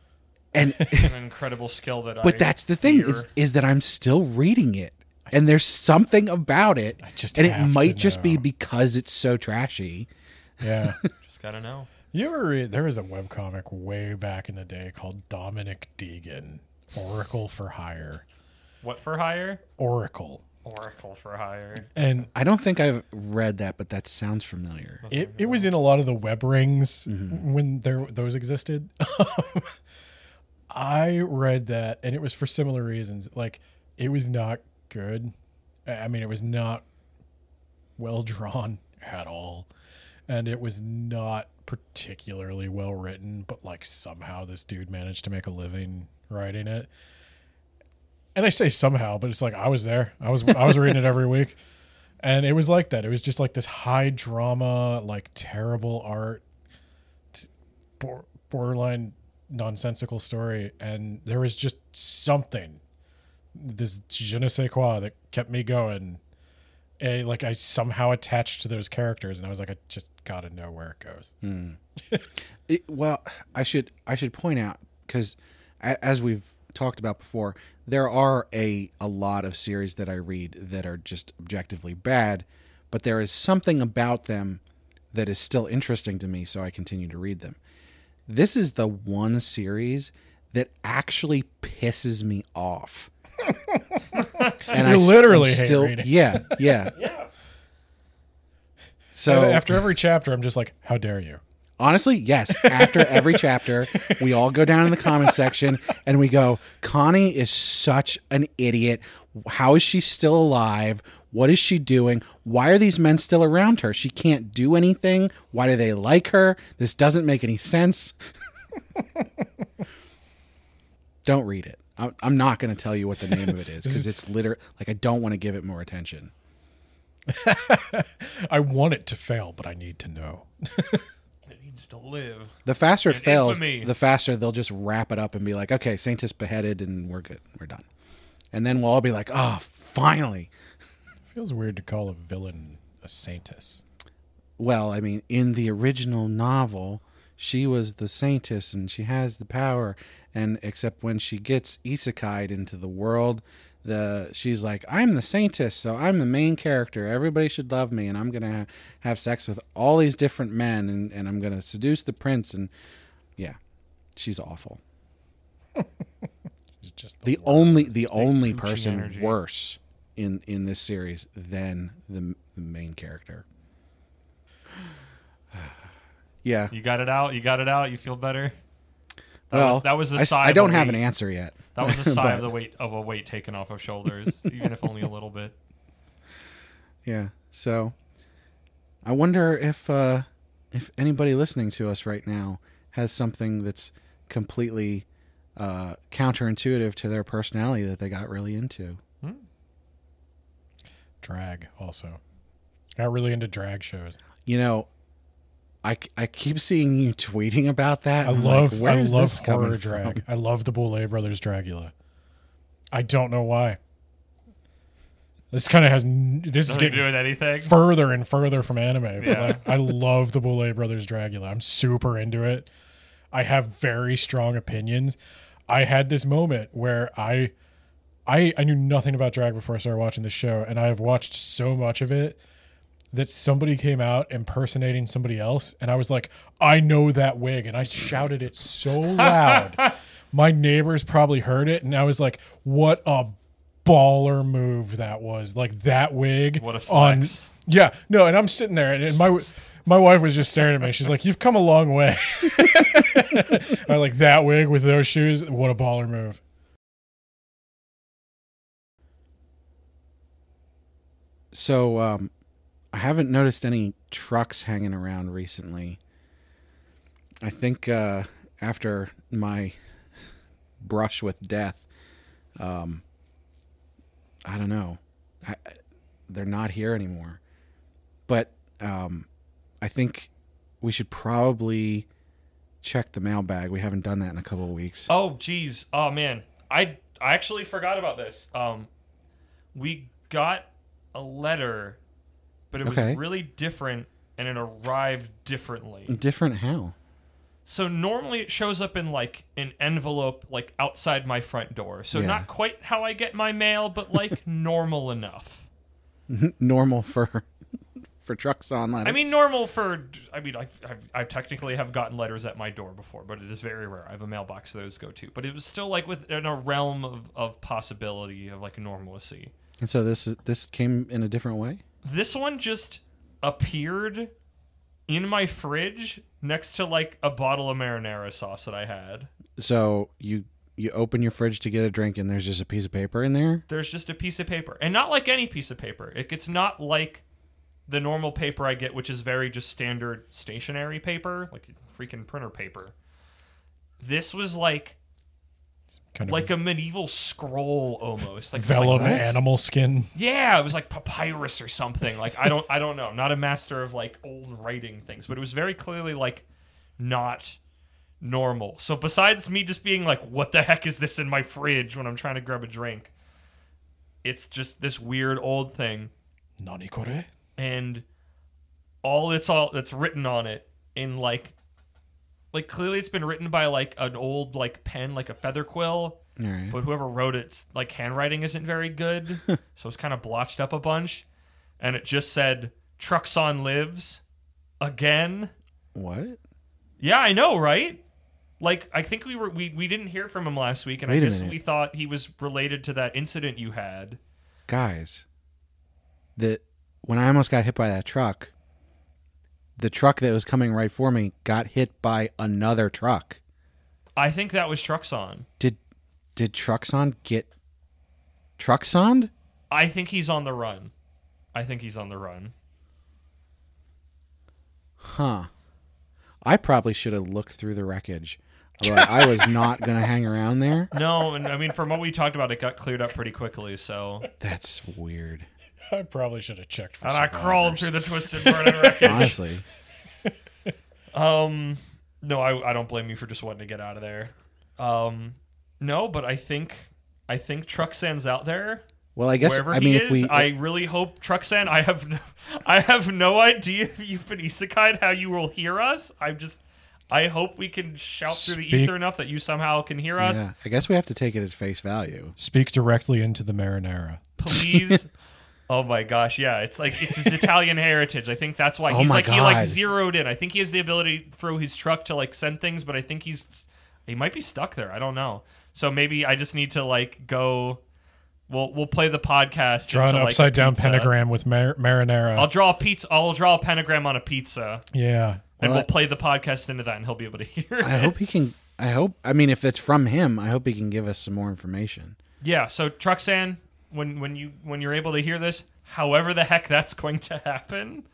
And an incredible skill that but that's the thing fear. is that I'm still reading it, and there's something about it, and it have to might just be know. because it's so trashy. Yeah. Just gotta know. There was a webcomic way back in the day called Dominic Deegan, Oracle for Hire. What for hire? Oracle. Oracle for hire. And I don't think I've read that, but that sounds familiar. it was in a lot of the web rings when those existed. I read that, and it was for similar reasons. Like, it was not good. I mean, it was not well drawn at all, and it was not particularly well written. But like, somehow this dude managed to make a living writing it. And I say somehow, but it's like I was there. I was reading it every week, and it was like that. It was just like this high drama, like terrible art, borderline nonsensical story, and there was just something, this je ne sais quoi that kept me going. Like I somehow attached to those characters, and I was like, I just gotta know where it goes. Well, I should point out, because as we've talked about before, there are a lot of series that I read that are just objectively bad, but there is something about them that is still interesting to me, so I continue to read them. This is the one series that actually pisses me off. And You literally hate still reading. Yeah. Yeah. So After every chapter, I'm just like, how dare you? honestly, yes. After every chapter, we all go down in the comment section and we go, Connie is such an idiot. How is she still alive? What is she doing? Why are these men still around her? She can't do anything. Why do they like her? This doesn't make any sense. Don't read it. I'm not going to tell you what the name of it is because it's literally like I don't want to give it more attention. I want it to fail, but I need to know. It needs to live. The faster it In fails, infamy. the faster they'll just wrap it up and be like, okay, Saintess beheaded and we're good. We're done. And then we'll all be like, oh, finally. Feels weird to call a villain a saintess. Well, I mean, in the original novel, she was the Saintess and she has the power. And except when she gets isekai'd into the world, she's like, I'm the Saintess, so I'm the main character. Everybody should love me, and I'm going to have sex with all these different men, and I'm going to seduce the prince. And yeah, she's awful. It's just The worst. only coochie person energy. worse in this series than the main character. Yeah. You got it out. You feel better. Well, that was a I, sigh. I of don't a have weight. an answer yet. That was a sigh But- of a weight taken off of shoulders, even if only a little bit. Yeah. So I wonder if anybody listening to us right now has something that's completely counterintuitive to their personality that they got really into. Drag also. Got really into drag shows. You know, I keep seeing you tweeting about that. I and I'm love like, where is this horror coming drag. from? I love the Boulet Brothers Dragula. I don't know why. This kind of has this is Nothing to getting do with anything. further and further from anime. But Yeah. like, I love the Boulet Brothers Dragula. I'm super into it. I have very strong opinions. I had this moment where I knew nothing about drag before I started watching the show, and I have watched so much of it that somebody came out impersonating somebody else, and I was like, I know that wig, and I shouted it so loud. My neighbors probably heard it, and I was like, what a baller move that was. Like, that wig. What a flex. Yeah, no, and I'm sitting there, and my wife was just staring at me. She's like, you've come a long way. I like, that wig with those shoes, what a baller move. So, I haven't noticed any trucks hanging around recently. I think after my brush with death, I don't know. They're not here anymore. But I think we should probably check the mailbag. We haven't done that in a couple of weeks. Oh, geez. Oh, man. I actually forgot about this. We got a letter, but it was really different, and it arrived differently. Different how? So normally it shows up in like an envelope like outside my front door. So not quite how I get my mail, but like normal enough. Normal for trucks on letters. I mean, normal for. I mean, I technically have gotten letters at my door before, but it is very rare. I have a mailbox those go to, but it was still like within a realm of possibility of like normalcy. And so this came in a different way? This one just appeared in my fridge next to like a bottle of marinara sauce that I had. So you open your fridge to get a drink and there's just a piece of paper in there? There's just a piece of paper. And not like any piece of paper. It's not like the normal paper I get, which is very just standard stationery paper, like it's freaking printer paper. This was like Kind of like a medieval scroll almost, like vellum like, animal skin. Yeah, it was like papyrus or something. Like I don't know. I'm not a master of like old writing things, but it was very clearly like not normal. So besides me just being like, what the heck is this in my fridge when I'm trying to grab a drink? It's just this weird old thing. Nani kore? And all that's written on it in like clearly it's been written by like an old like pen, like a feather quill. All right. But whoever wrote it's like handwriting isn't very good. So it's kind of blotched up a bunch. And it just said Truxon lives again. What? Yeah, I know, right? Like I think we didn't hear from him last week, and I guess we thought he was related to that incident you had. Guys, when I almost got hit by that truck, the truck that was coming right for me got hit by another truck. I think that was Truxon. Did Truxon get Truxoned? I think he's on the run. Huh. I probably should have looked through the wreckage. But I was not going to hang around there. No, and I mean, from what we talked about, it got cleared up pretty quickly, so... That's weird. I probably should have checked for And survivors. I crawled through the twisted part of the wreckage. Honestly. No, I don't blame you for just wanting to get out of there. No, but I think Truxan's out there. Well, I guess wherever I mean he if is, we I really hope Truxan. I have no idea if you've been isekai'd how you will hear us. I hope we can shout through the ether enough that you somehow can hear us. I guess we have to take it as face value. Speak directly into the marinara. Please. Oh my gosh, yeah. It's his Italian heritage. I think that's why Oh he's my like he God. zeroed in. I think he has the ability through his truck to like send things, but I think he might be stuck there. I don't know. So maybe I just need to like go. We'll play the podcast. Draw an into, upside down pizza. pentagram with marinara. I'll draw a pizza. I'll draw a pentagram on a pizza. Yeah. And we'll play the podcast into that, and he'll be able to hear it. I hope he can. I mean, if it's from him, I hope he can give us some more information. Yeah. So Truxan, when you're able to hear this, however the heck that's going to happen,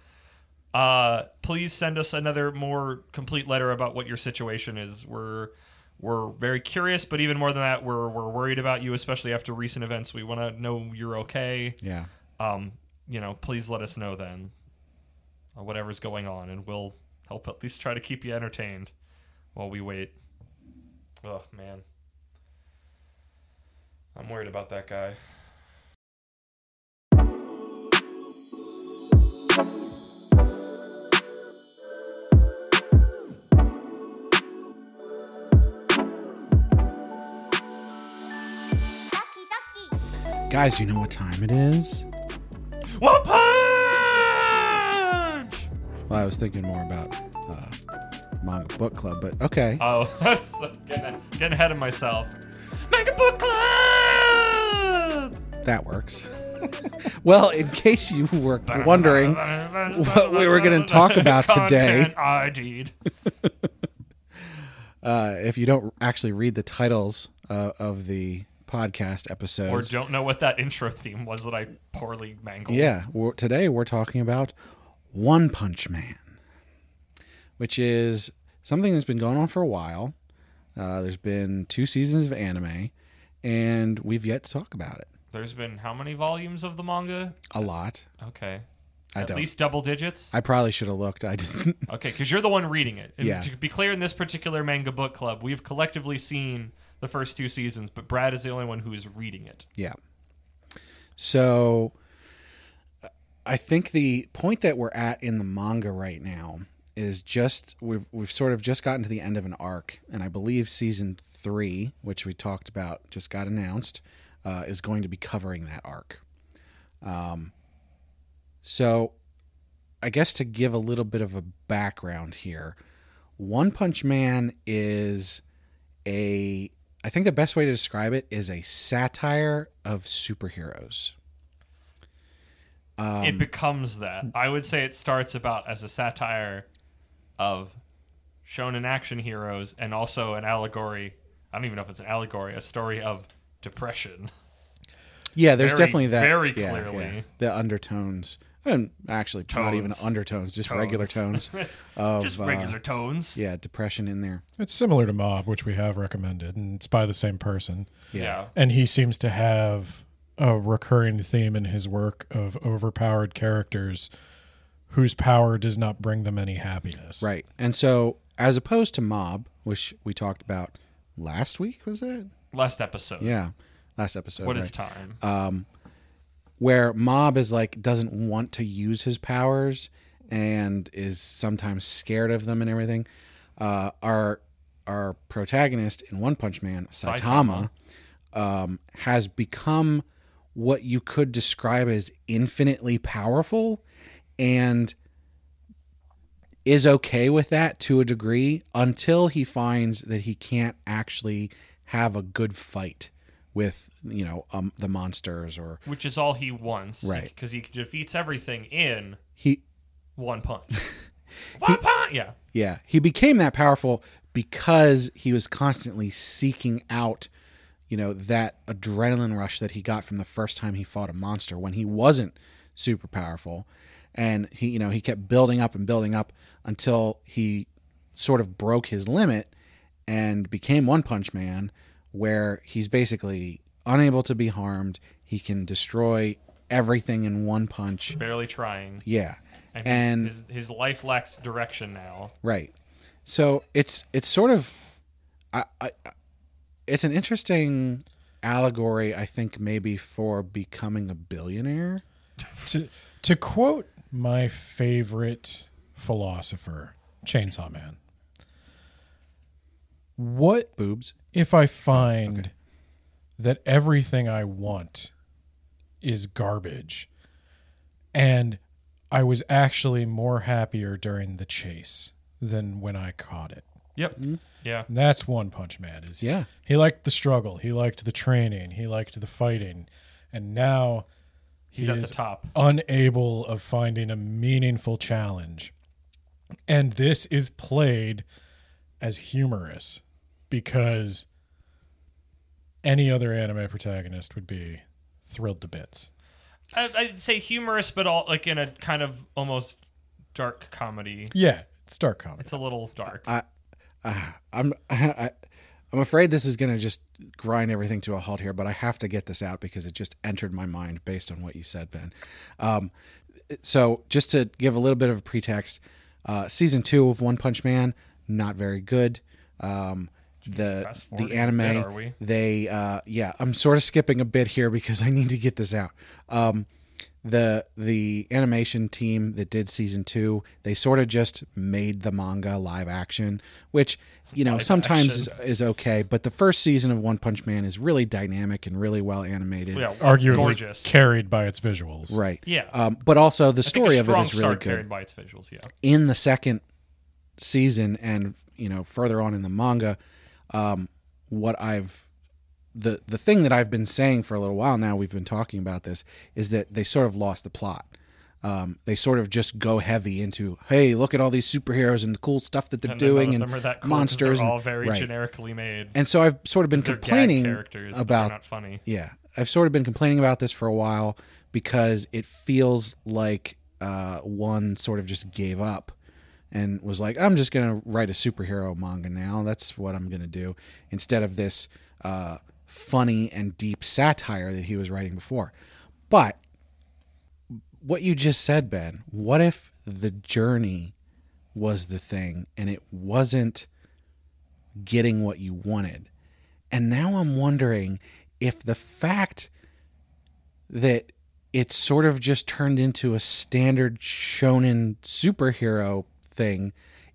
please send us another more complete letter about what your situation is. We're very curious, but even more than that, we're worried about you, especially after recent events. We want to know you're okay. Yeah. Please let us know then, whatever's going on, and we'll help at least try to keep you entertained while we wait. Oh man, I'm worried about that guy. Guys, you know what time it is? One punch! Well, I was thinking more about manga book club, but okay. Oh, getting ahead of myself. Manga book club! That works. Well, in case you were wondering what we were going to talk about today, ID'd. if you don't actually read the titles of the podcast episodes, Or don't know what that intro theme was that I poorly mangled. yeah, today we're talking about One Punch Man, which is something that's been going on for a while. There's been 2 seasons of anime, and we've yet to talk about it. There's been how many volumes of the manga? A lot. Okay. I At don't. least double digits? I probably should have looked. I didn't. Okay, because you're the one reading it. And Yeah. to be clear, in this particular manga book club, we've collectively seen the first 2 seasons, but Brad is the only one who's reading it. Yeah. So I think the point that we're at in the manga right now is just we've sort of just gotten to the end of an arc, and I believe season 3, which we talked about, just got announced, is going to be covering that arc. So I guess to give a little bit of a background here, One Punch Man is I think the best way to describe it is a satire of superheroes. It becomes that. I would say it starts about as a satire of shonen action heroes and also an allegory. I don't even know if it's an allegory, a story of depression. Yeah, there's Very, definitely that. very yeah, clearly. yeah. The undertones. And actually, not even Tones. undertones, just regular tones. Just regular tones. Yeah, depression in there. It's similar to Mob, which we have recommended, and it's by the same person. Yeah. And he seems to have a recurring theme in his work of overpowered characters whose power does not bring them any happiness. Right. And so, as opposed to Mob, which we talked about last week, was it? Last episode. Yeah, last episode. What right. is time? Where Mob is like, doesn't want to use his powers and is sometimes scared of them and everything. Our protagonist in One Punch Man, Saitama, has become what you could describe as infinitely powerful and is okay with that to a degree until he finds that he can't actually have a good fight with, the monsters or Which is all he wants. Right. Because he defeats everything in he one punch. One punch! Yeah. Yeah, he became that powerful because he was constantly seeking out, that adrenaline rush that he got from the first time he fought a monster when he wasn't super powerful. And he kept building up and building up until he sort of broke his limit and became One Punch Man, where he's basically unable to be harmed. He can destroy everything in one punch. Barely trying. Yeah. And his life lacks direction now. Right. So it's sort of it's an interesting allegory, I think, maybe for becoming a billionaire. To quote my favorite philosopher, Chainsaw Man, what Boobs. if I find that everything I want is garbage and I was actually more happier during the chase than when I caught it? Yep. Yeah. And that's One Punch Man. Yeah. He liked the struggle. He liked the training. He liked the fighting. And now He's at the top. unable of finding a meaningful challenge. And this is played as humorous because any other anime protagonist would be thrilled to bits. I'd say humorous, but all like in a kind of almost dark comedy. Yeah, it's dark comedy. It's a little dark. I'm afraid this is going to just grind everything to a halt here, but I have to get this out because it just entered my mind based on what you said, Ben. So just to give a little bit of a pretext, season 2 of One Punch Man, not very good. The anime, are we? I'm sort of skipping a bit here because I need to get this out. the animation team that did season 2, they sort of just made the manga live action, which sometimes is okay. But the first season of One Punch Man is really dynamic and really well animated. Yeah, Arguably gorgeous. carried by its visuals. Right. Yeah. But also the I think story a of it strong is really start good. carried by its visuals. Yeah. In the second season and further on in the manga, the thing that I've been saying for a little while now, we've been talking about this, is that they sort of lost the plot. They sort of just go heavy into, hey, look at all these superheroes and the cool stuff that they're doing, none and of them are that cool 'cause monsters. They're all and- very right. generically made. And so I've sort of been They're gag complaining characters, but about they're not funny. Yeah, I've sort of been complaining about this for a while because it feels like one sort of just gave up and was like, I'm just going to write a superhero manga now. That's what I'm going to do, instead of this funny and deep satire that he was writing before. But what you just said, Ben, what if the journey was the thing and it wasn't getting what you wanted? And now I'm wondering if the fact that it sort of just turned into a standard shonen superhero thing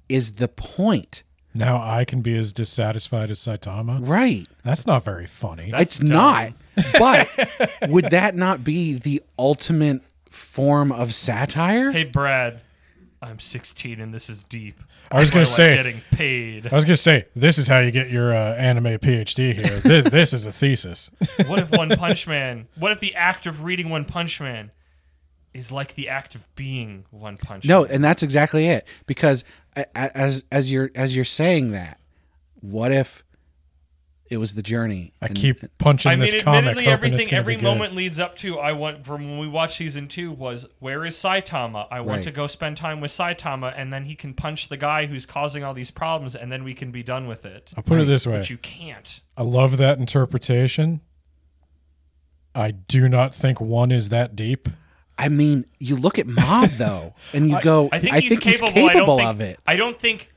is the point. Now I can be as dissatisfied as Saitama. Right. That's not very funny. That's It's dumb. not. But would that not be the ultimate form of satire? Hey, Brad, I'm 16 and this is deep. I was going gonna to say- getting paid. I was going to say, this is how you get your anime PhD here. This is a thesis. What if One Punch Man? What if the act of reading One Punch Man is like the act of being One Punch No, Man? and that's exactly it. Because as you're saying that, what if it was the journey? I keep punching this comic, admittedly, hoping it's gonna every be good. moment leads up to from when we watched season 2 was, where is Saitama? I want Right. to go spend time with Saitama, and then he can punch the guy who's causing all these problems, and then we can be done with it. I'll put it this way. But you can't. I love that interpretation. I do not think one is that deep. I mean, you look at Mob though, and you go, I think he's capable. of it. I don't think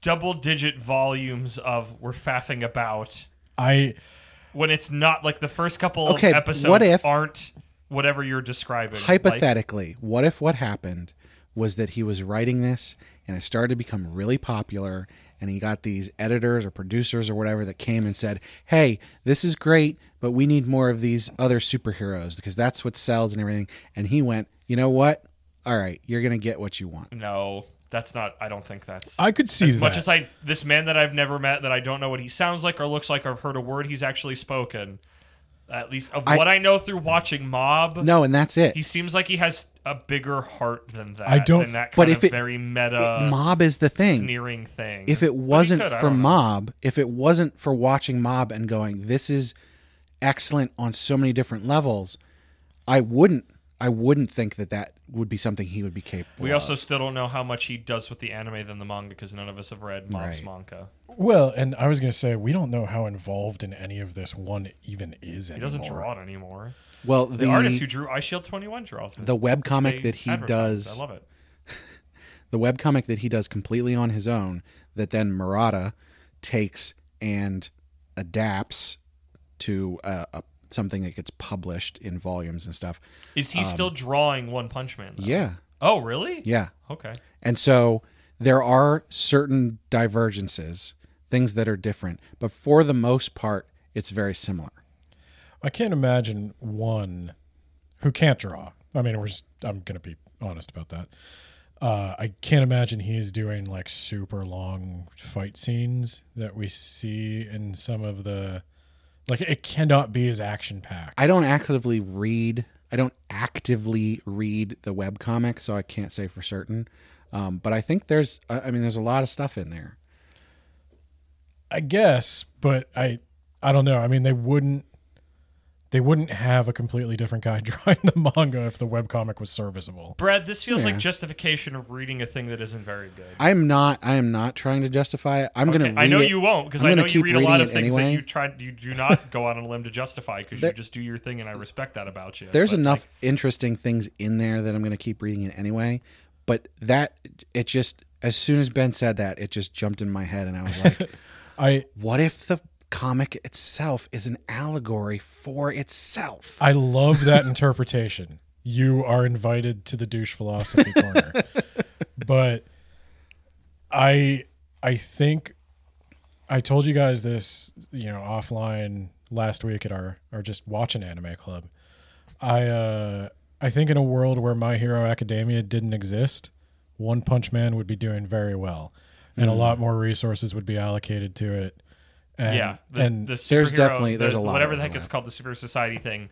double-digit volumes of we're faffing about when it's not like the first couple Okay, of episodes what if- aren't whatever you're describing. Hypothetically, what if what happened was that he was writing this and it started to become really popular, and he got these editors or producers or whatever that came and said, hey, this is great, but we need more of these other superheroes because that's what sells and everything. And he went, you know what? All right, you're going to get what you want. No, that's not. I don't think that's. I could see as that. much as this man that I've never met, that I don't know what he sounds like or looks like, or I've heard a word he's actually spoken. At least of what I know through watching Mob. No, and that's it. He seems like he has a bigger heart than that. I don't- Than that but kind if of it- very meta, Mob is the thing. sneering thing. If it wasn't But he could, I for don't know. Mob, if it wasn't for watching Mob and going, this is excellent on so many different levels, I wouldn't think that would be something he would be capable We of. also still don't know how much he does with the anime than the manga because none of us have read Mob's Right. manga. Well, and I was going to say, we don't know how involved in any of this one even is He anymore. doesn't draw it anymore. Well, The artist who drew Ice Shield 21 draws it. the webcomic They that he advertise. does, I love it. the webcomic that he does completely on his own, that then Murata takes and adapts to something that gets published in volumes and stuff. Is he still drawing One Punch Man? Though? Yeah, Oh, really? yeah. Okay. And so there are certain divergences, things that are different, but for the most part, it's very similar. I can't imagine one who can't draw. I mean, I'm going to be honest about that. I can't imagine he's doing like super long fight scenes that we see in some of the. Like, it cannot be as action packed. I don't actively read the webcomic, so I can't say for certain. But I think there's a lot of stuff in there. I guess, but I don't know. I mean, they wouldn't have a completely different guy drawing the manga if the webcomic was serviceable. Brad, this feels Yeah. like justification of reading a thing that isn't very good. I am not trying to justify it. I'm going to read I know it. you won't, because I'm I gonna know you keep read a lot reading of it things anyway. that you do not go out on a limb to justify because you There- just do your thing, and I respect that about you. There's But, enough like, interesting things in there that I'm going to keep reading it anyway. But it just, as soon as Ben said that, it just jumped in my head, and I was like, what if the comic itself is an allegory for itself? I love that interpretation. you are invited to the douche philosophy corner. But I think I told you guys this, offline last week at our just watching anime club. I think in a world where My Hero Academia didn't exist, One Punch Man would be doing very well, and a lot more resources would be allocated to it. And, the superhero, there's a lot whatever of the heck overlap. it's called, the Super Society thing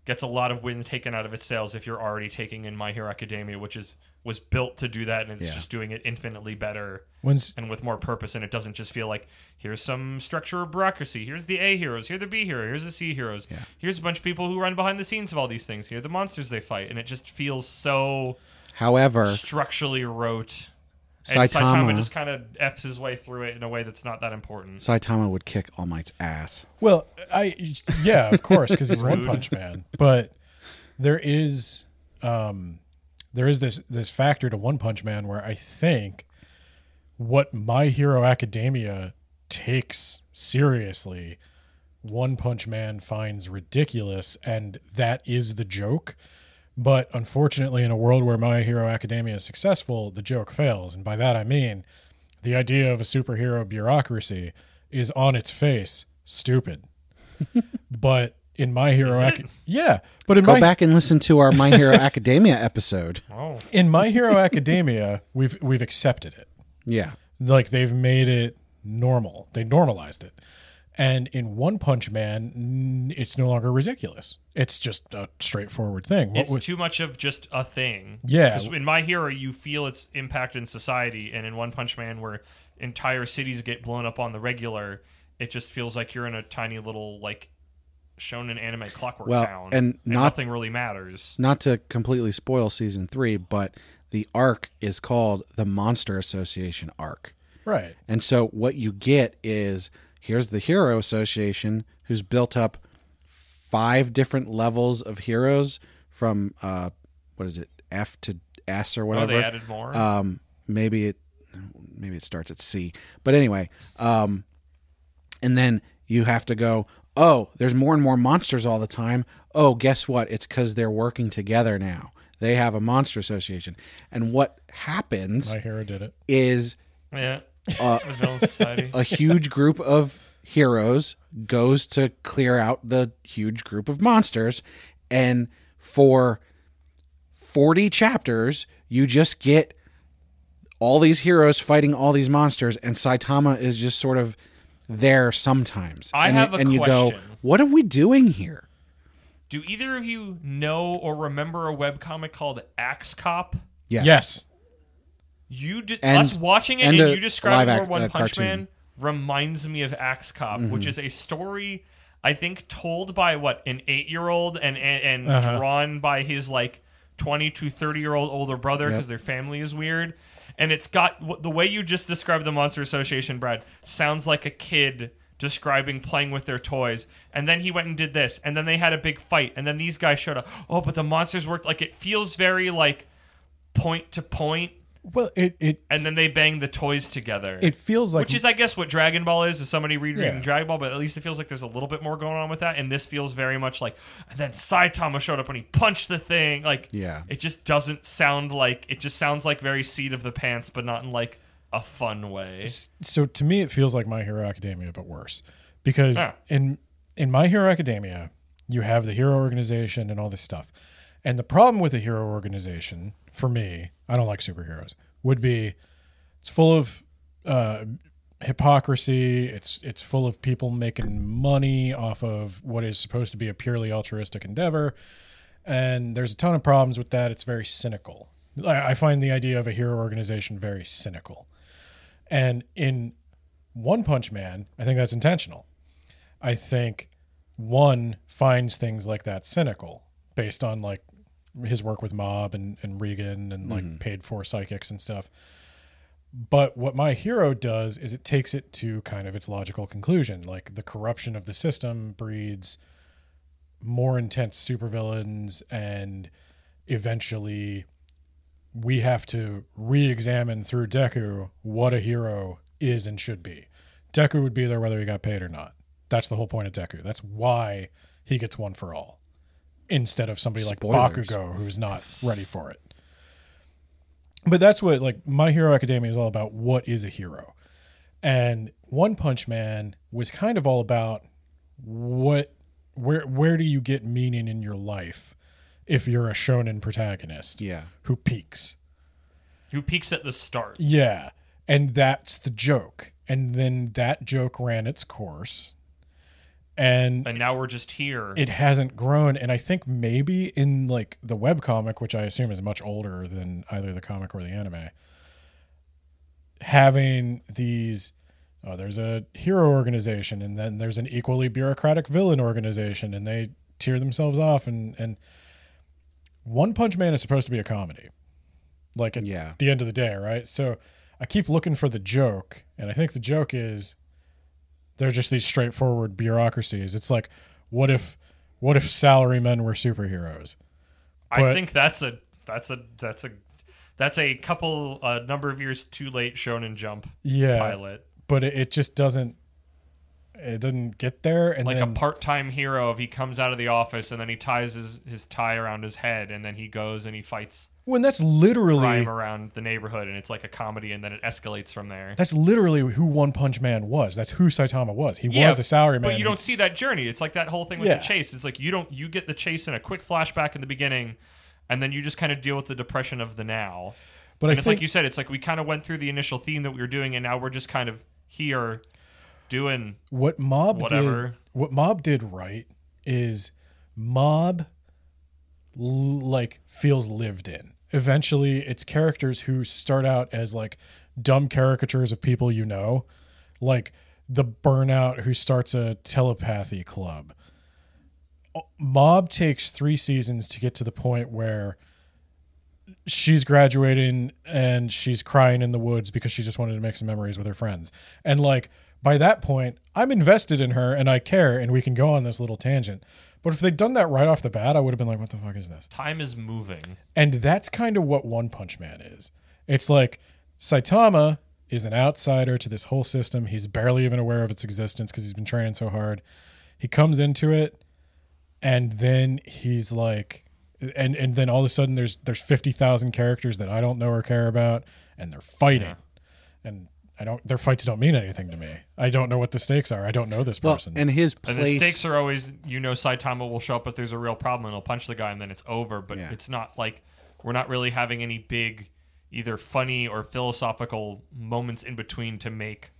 gets a lot of wind taken out of its sails if you're already taking in My Hero Academia, which was built to do that, and it's just doing it infinitely better and with more purpose, and it doesn't just feel like here's some structure or bureaucracy, here's the A heroes, here's the B hero, here's the C heroes, here's a bunch of people who run behind the scenes of all these things, here are the monsters they fight, and it just feels so structurally rote. And Saitama just kind of F's his way through it in a way that's not that important. Saitama would kick All Might's ass. Well, of course, because he's One Punch Man. But there is this factor to One Punch Man where I think what My Hero Academia takes seriously, One Punch Man finds ridiculous, and that is the joke. But unfortunately, in a world where My Hero Academia is successful, the joke fails. And by that I mean the idea of a superhero bureaucracy is on its face stupid. But in My Hero Academia... Go back and listen to our My Hero Academia episode. Oh. In My Hero Academia, we've accepted it. Yeah. Like, they've made it normal. They normalized it. And in One Punch Man, it's no longer ridiculous. It's just a straightforward thing. It's too much of just a thing. Yeah. 'Cause in My Hero, you feel its impact in society, and in One Punch Man, where entire cities get blown up on the regular, it just feels like you're in a tiny little, like, shonen anime clockwork town. And nothing really matters. Not to completely spoil season 3, but the arc is called the Monster Association arc. Right. And so what you get is... Here's the Hero Association, who's built up 5 different levels of heroes from F to S or whatever. Oh, they added more. Maybe it starts at C, but anyway. And then you have to go. Oh, there's more and more monsters all the time. Oh, guess what? It's because they're working together now. They have a Monster Association, and what happens? My Hero did it. Is Yeah. The Villain Society. a huge group of heroes goes to clear out the huge group of monsters, and for 40 chapters you just get all these heroes fighting all these monsters, and Saitama is just sort of there sometimes. I have a question. You go, what are we doing here? Do either of you know or remember a webcomic called Axe Cop? Yes. Us watching it and you describing where One Punch cartoon. Man reminds me of Axe Cop, which is a story I think told by an 8-year-old and drawn by his 20 to 30-year-old older brother because their family is weird. And it's got the way you just described the Monster Association, Brad, sounds like a kid describing playing with their toys, and then he went and did this, and then they had a big fight, and then these guys showed up. Oh, but the monsters worked. It feels very point to point. Well, and then they bang the toys together. It feels like, which is, I guess, what Dragon Ball is somebody reading Dragon Ball, but at least it feels like there's a little bit more going on with that. And this feels very much and then Saitama showed up and he punched the thing. It just doesn't sound it just sounds like very seat of the pants, but not in a fun way. So to me, it feels like My Hero Academia, but worse, because in My Hero Academia, you have the hero organization and all this stuff. And the problem with the hero organization, for me, I don't like superheroes, would be it's full of hypocrisy. It's full of people making money off of what is supposed to be a purely altruistic endeavor. And there's a ton of problems with that. It's very cynical. I find the idea of a hero organization very cynical. And in One Punch Man, I think that's intentional. I think One finds things like that cynical based on his work with Mob and Regan and paid for psychics and stuff. But what My Hero does is it takes it to kind of its logical conclusion. The corruption of the system breeds more intense supervillains, and eventually we have to re-examine through Deku what a hero is and should be. Deku would be there whether he got paid or not. That's the whole point of Deku. That's why he gets one for all. instead of somebody like Spoilers. Bakugo who's not ready for it. But that's what like My Hero Academia is all about. What is a hero? And One Punch Man was kind of all about where do you get meaning in your life if you're a shonen protagonist who peaks. Who peaks at the start. Yeah. And that's the joke. And then that joke ran its course. And now we're just here. It hasn't grown. And I think maybe in like the webcomic, which I assume is much older than either the comic or the anime, having these, there's a hero organization and then there's an equally bureaucratic villain organization and they tear themselves off. And One Punch Man is supposed to be a comedy. Like at the end of the day, right? So I keep looking for the joke. And I think the joke is they're just these straightforward bureaucracies. It's like, what if salarymen were superheroes? I think that's a couple number of years too late Shonen Jump pilot. But it just doesn't get there. And like then, a part-time hero, if he comes out of the office and then he ties his tie around his head and then he goes and he fights when that's literally crime around the neighborhood and it's like a comedy and then it escalates from there. That's literally who One Punch Man was. That's who Saitama was. He was a salaryman. But you don't see that journey. It's like that whole thing with the chase. It's like you get the chase in a quick flashback in the beginning and then you just kind of deal with the depression of the now. But and it's like you said, it's like we kind of went through the initial theme that we were doing and now we're just kind of here doing what Mob whatever. What Mob did right is Mob like feels lived in. Eventually, it's characters who start out as like dumb caricatures of people you know, like the burnout who starts a telepathy club. Mob takes 3 seasons to get to the point where she's graduating and she's crying in the woods because she just wanted to make some memories with her friends. And like by that point, I'm invested in her and I care and we can go on this little tangent. But if they'd done that right off the bat, I would have been like, what the fuck is this? Time is moving. And that's kind of what One Punch Man is. It's like Saitama is an outsider to this whole system. He's barely even aware of its existence because he's been training so hard. He comes into it and then he's like, and then all of a sudden there's 50,000 characters that I don't know or care about and they're fighting. And their fights don't mean anything to me. I don't know what the stakes are. I don't know this person. And his place... And the stakes are always, Saitama will show up if there's a real problem and he'll punch the guy and then it's over. But it's not like we're not really having any big either funny or philosophical moments in between to make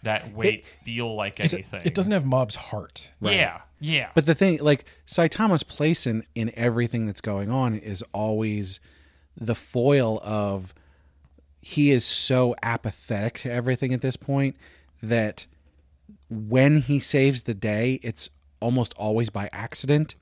that weight feel like anything. It doesn't have Mob's heart. Right? Yeah. But the thing, like, Saitama's place in everything that's going on is always the foil of... He is so apathetic to everything at this point that when he saves the day, it's almost always by accident.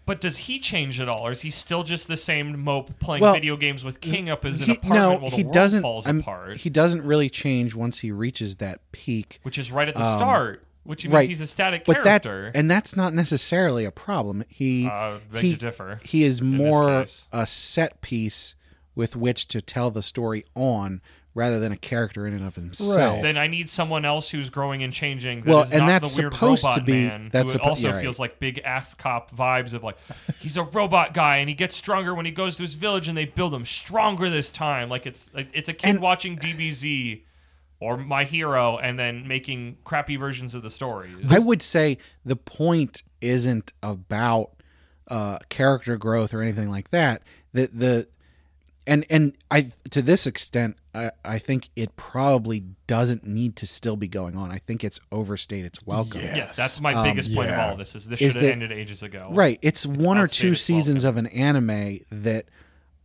But does he change at all, or is he still just the same mope playing video games with King up as an apartment while the world falls apart? He doesn't really change once he reaches that peak. Which is right at the start, which means he's a static character. And that's not necessarily a problem. Beg to differ. He is more a set piece with which to tell the story on rather than a character in and of himself. Right. Then I need someone else who's growing and changing. That's the weird supposed robot to be. Man, that's who also feels like big ass cop vibes of like he's a robot guy and he gets stronger when he goes to his village and they build him stronger this time. Like it's a kid watching DBZ or My Hero and then making crappy versions of the stories. I would say the point isn't about character growth or anything like that. And I to this extent, I think it probably doesn't need to still be going on. I think it's overstayed its welcome. Yes. Yeah, that's my biggest point of all of this. This should have ended ages ago. Right. It's 1 or 2 seasons of an anime that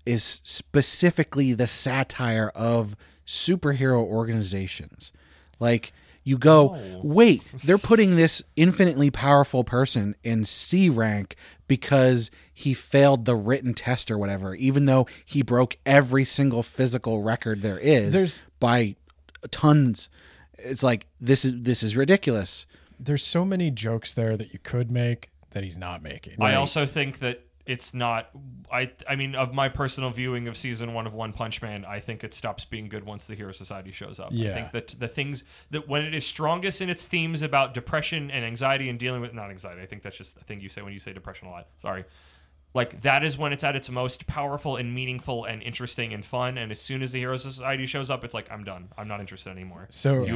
is specifically the satire of superhero organizations. Like, you go, wait, they're putting this infinitely powerful person in C rank because he failed the written test or whatever, even though he broke every single physical record there is by tons. It's like, this is ridiculous. There's so many jokes there that you could make that he's not making. I also think that it's not... I mean, of my personal viewing of season 1 of One Punch Man, I think it stops being good once the Hero Society shows up. Yeah. I think that the things that when it is strongest in its themes about depression and anxiety and dealing with... Not anxiety. I think that's just a thing you say when you say depression a lot. Sorry. Like, that is when it's at its most powerful and meaningful and interesting and fun. And as soon as the Hero Society shows up, it's like, I'm done. I'm not interested anymore. So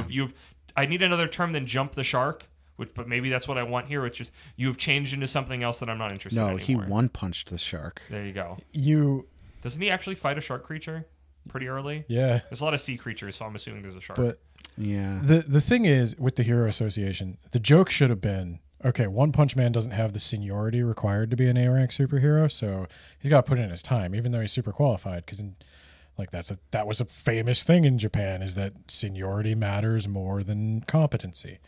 I need another term than jump the shark, but maybe that's what I want here. It's just, you've changed into something else that I'm not interested in anymore. he one-punched the shark. There you go. Doesn't he actually fight a shark creature pretty early? Yeah. There's a lot of sea creatures, so I'm assuming there's a shark. But yeah. The thing is, with the Hero Association, the joke should have been, okay, One Punch Man doesn't have the seniority required to be an A-rank superhero, so he's got to put in his time, even though he's super qualified. Because, that was a famous thing in Japan, is that seniority matters more than competency,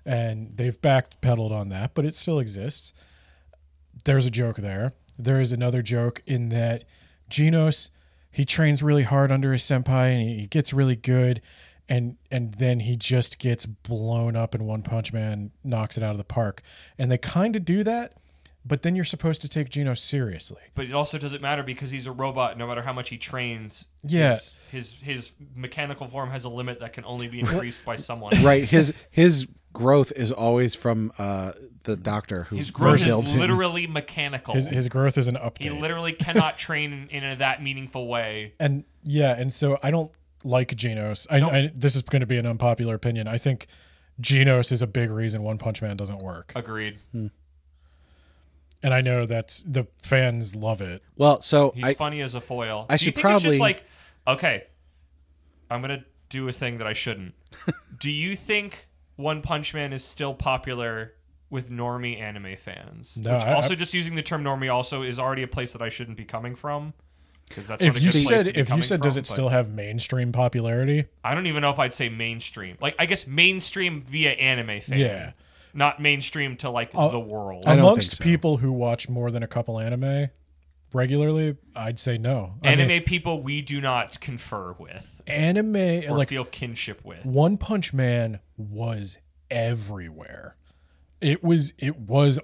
and they've backpedaled on that, but it still exists. There's a joke there. There is another joke in that Genos, he trains really hard under his senpai, and he gets really good. And then he just gets blown up, and One Punch Man knocks it out of the park. And they kind of do that, but then you're supposed to take Geno seriously. But it also doesn't matter because he's a robot. No matter how much he trains, yeah, his mechanical form has a limit that can only be increased by someone. Right. His growth is always from the doctor who his growth builds is literally mechanical. His growth is an update. He literally cannot train in that meaningful way. And so I don't like Genos. This is going to be an unpopular opinion. I think Genos is a big reason One Punch Man doesn't work. Agreed. And I know that the fans love it. Well, so he's funny as a foil. I should probably it's just like, okay, I'm gonna do a thing that I shouldn't. Do you think One Punch Man is still popular with normie anime fans? No, Which just using the term normie also is already a place that I shouldn't be coming from. Because that's if you said does it still have mainstream popularity? I don't even know if I'd say mainstream. Like, I guess mainstream via anime fan. Yeah. Not mainstream to the world. Amongst people who watch more than a couple anime regularly, I'd say no. Anime people we do not confer with. Anime or feel kinship with. One Punch Man was everywhere. It was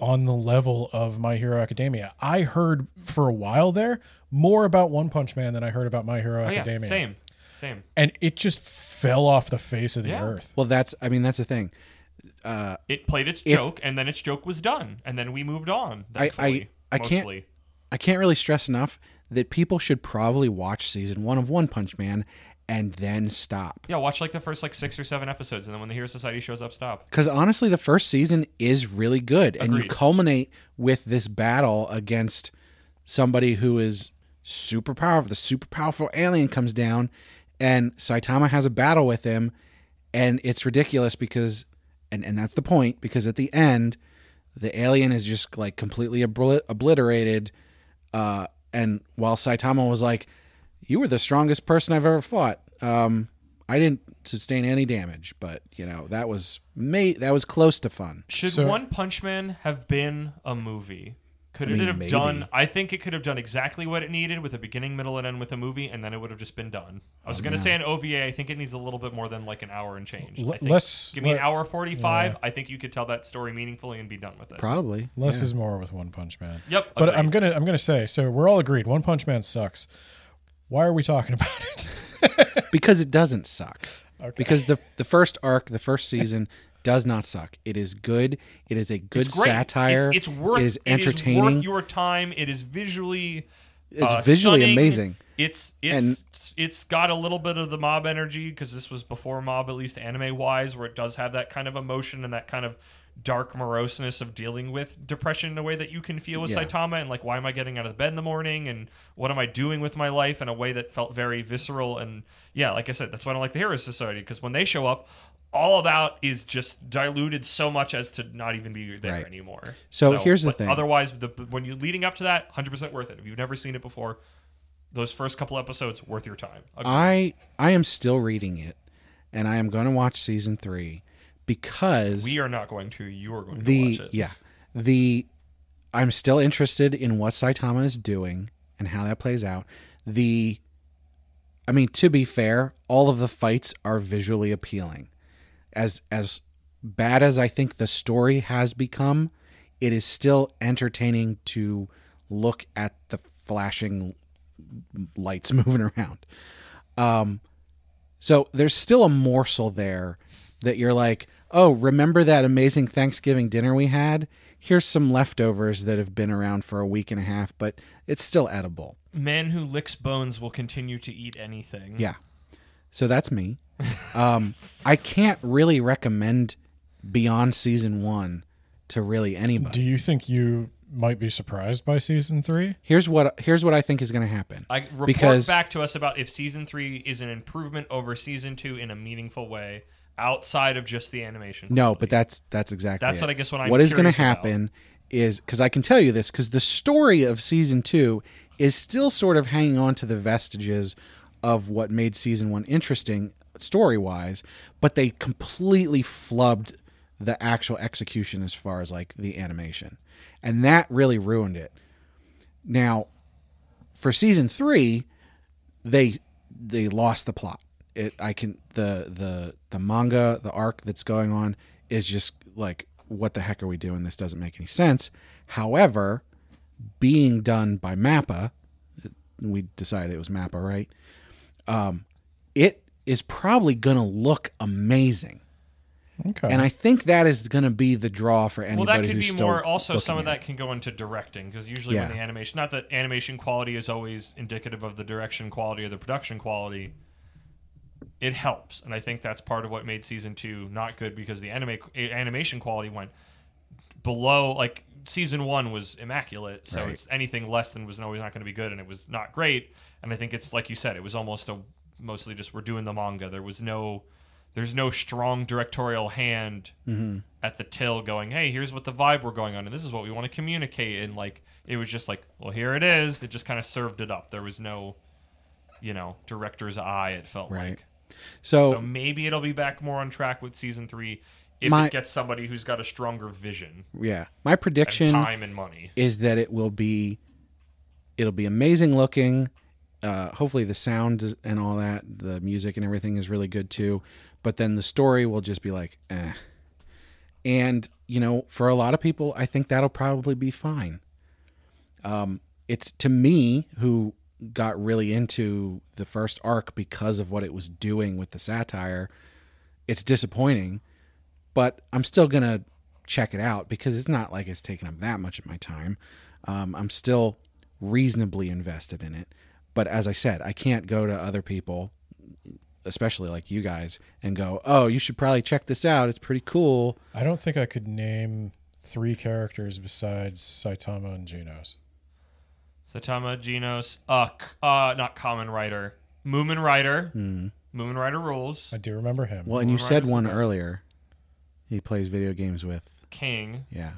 on the level of My Hero Academia. I heard for a while there more about One Punch Man than I heard about My Hero Academia. Same. And it just fell off the face of the earth. Well, that's the thing. It played its joke, and then its joke was done, and then we moved on. I can't really stress enough that people should probably watch season 1 of One Punch Man and then stop. Yeah, watch the first 6 or 7 episodes, and then when the Hero Society shows up, stop. Because honestly, the first season is really good. Agreed. And you culminate with this battle against somebody who is super powerful. The super powerful alien comes down, and Saitama has a battle with him, and it's ridiculous because, and that's the point, because at the end, the alien is just completely obliterated, and while Saitama was like, "You were the strongest person I've ever fought. I didn't sustain any damage, but that was close to fun." Should One Punch Man have been a movie? Could it have maybe. done? I think it could have done exactly what it needed with a beginning, middle, and end with a movie, and then it would have just been done. I was going to say an OVA. I think it needs a little bit more than an hour and change. Give me an hour 45. Yeah. I think you could tell that story meaningfully and be done with it. Probably less is more with One Punch Man. Yep. But I'm gonna say, so we're all agreed. One Punch Man sucks. Why are we talking about it? Because it doesn't suck. Okay. Because the first arc, the first season, does not suck. It is good. It is a good satire. It's worth. It is entertaining. It is worth your time. It is visually. It's visually stunning. amazing. It's got a little bit of the mob energy because this was before mob, at least anime wise, where it does have that kind of emotion and that kind of dark moroseness of dealing with depression in a way that you can feel with Saitama, and why am I getting out of bed in the morning and what am I doing with my life, in a way that felt very visceral. And like I said, that's why I don't like the Hero Society, because when they show up, all of that is just diluted so much as to not even be there anymore. So here's the thing. Otherwise, when you're leading up to that, 100% worth it. If you've never seen it before, those first couple episodes, worth your time. I am still reading it, and I am going to watch season 3 because we are not going to. You are going to watch it. Yeah. I'm still interested in what Saitama is doing and how that plays out. To be fair, all of the fights are visually appealing. As bad as I think the story has become, it is still entertaining to look at the flashing lights moving around. So there's still a morsel there that you're like, oh, remember that amazing Thanksgiving dinner we had? here's some leftovers that have been around for a week and a half, but it's still edible. Man who licks bones will continue to eat anything. Yeah. So that's me. I can't really recommend beyond season 1 to really anybody. Do you think you might be surprised by season 3? Here's what I think is going to happen. Report back to us about if season 3 is an improvement over season 2 in a meaningful way outside of just the animation. No, quality. but that's exactly That's it. what I guess what I'm What is going to curious happen is, because I can tell you this, because the story of season 2 is still sort of hanging on to the vestiges of what made season 1 interesting story-wise, but they completely flubbed the actual execution as far as like the animation. And that really ruined it. Now, for season 3, they lost the plot. The manga, the arc that's going on is just like, what the heck are we doing? This doesn't make any sense. However, being done by Mappa, we decided it was Mappa, right? It is probably going to look amazing. Okay. And I think that is going to be the draw for Well, anybody that could who's be still more. Also, looking some of at that can go into directing because usually Yeah. when the animation, not that animation quality is always indicative of the direction quality or the production quality, it helps, and I think that's part of what made season 2 not good because the animation quality went below. Like season 1 was immaculate, so Right. it's anything less than was always not going to be good, and it was not great. And I think it's like you said, it was almost mostly just we're doing the manga. There's no strong directorial hand at the till going, hey, here's what the vibe we're going on, and this is what we want to communicate. And like it was just like, well, here it is. It just kind of served it up. There was no, director's eye. It felt Right. like. So So maybe it'll be back more on track with season 3 if it gets somebody who's got a stronger vision, yeah, my prediction and time and money. is that it'll be amazing looking. Hopefully the sound and all that, the music and everything is really good too. But then the story will just be like, eh. And, for a lot of people, I think that'll probably be fine. It's to me, who got really into the first arc because of what it was doing with the satire, it's disappointing. But I'm still going to check it out because it's not like it's taken up that much of my time. I'm still reasonably invested in it. But as I said, I can't go to other people, especially like you guys, and go, oh, you should probably check this out. It's pretty cool. I don't think I could name 3 characters besides Saitama and Genos. Saitama, Genos, not Kamen Rider, Moomin Rider. Moomin Rider rules. I do remember him. Well, and you Moon said Rider's one the guy. earlier. He plays video games with. King. Yeah.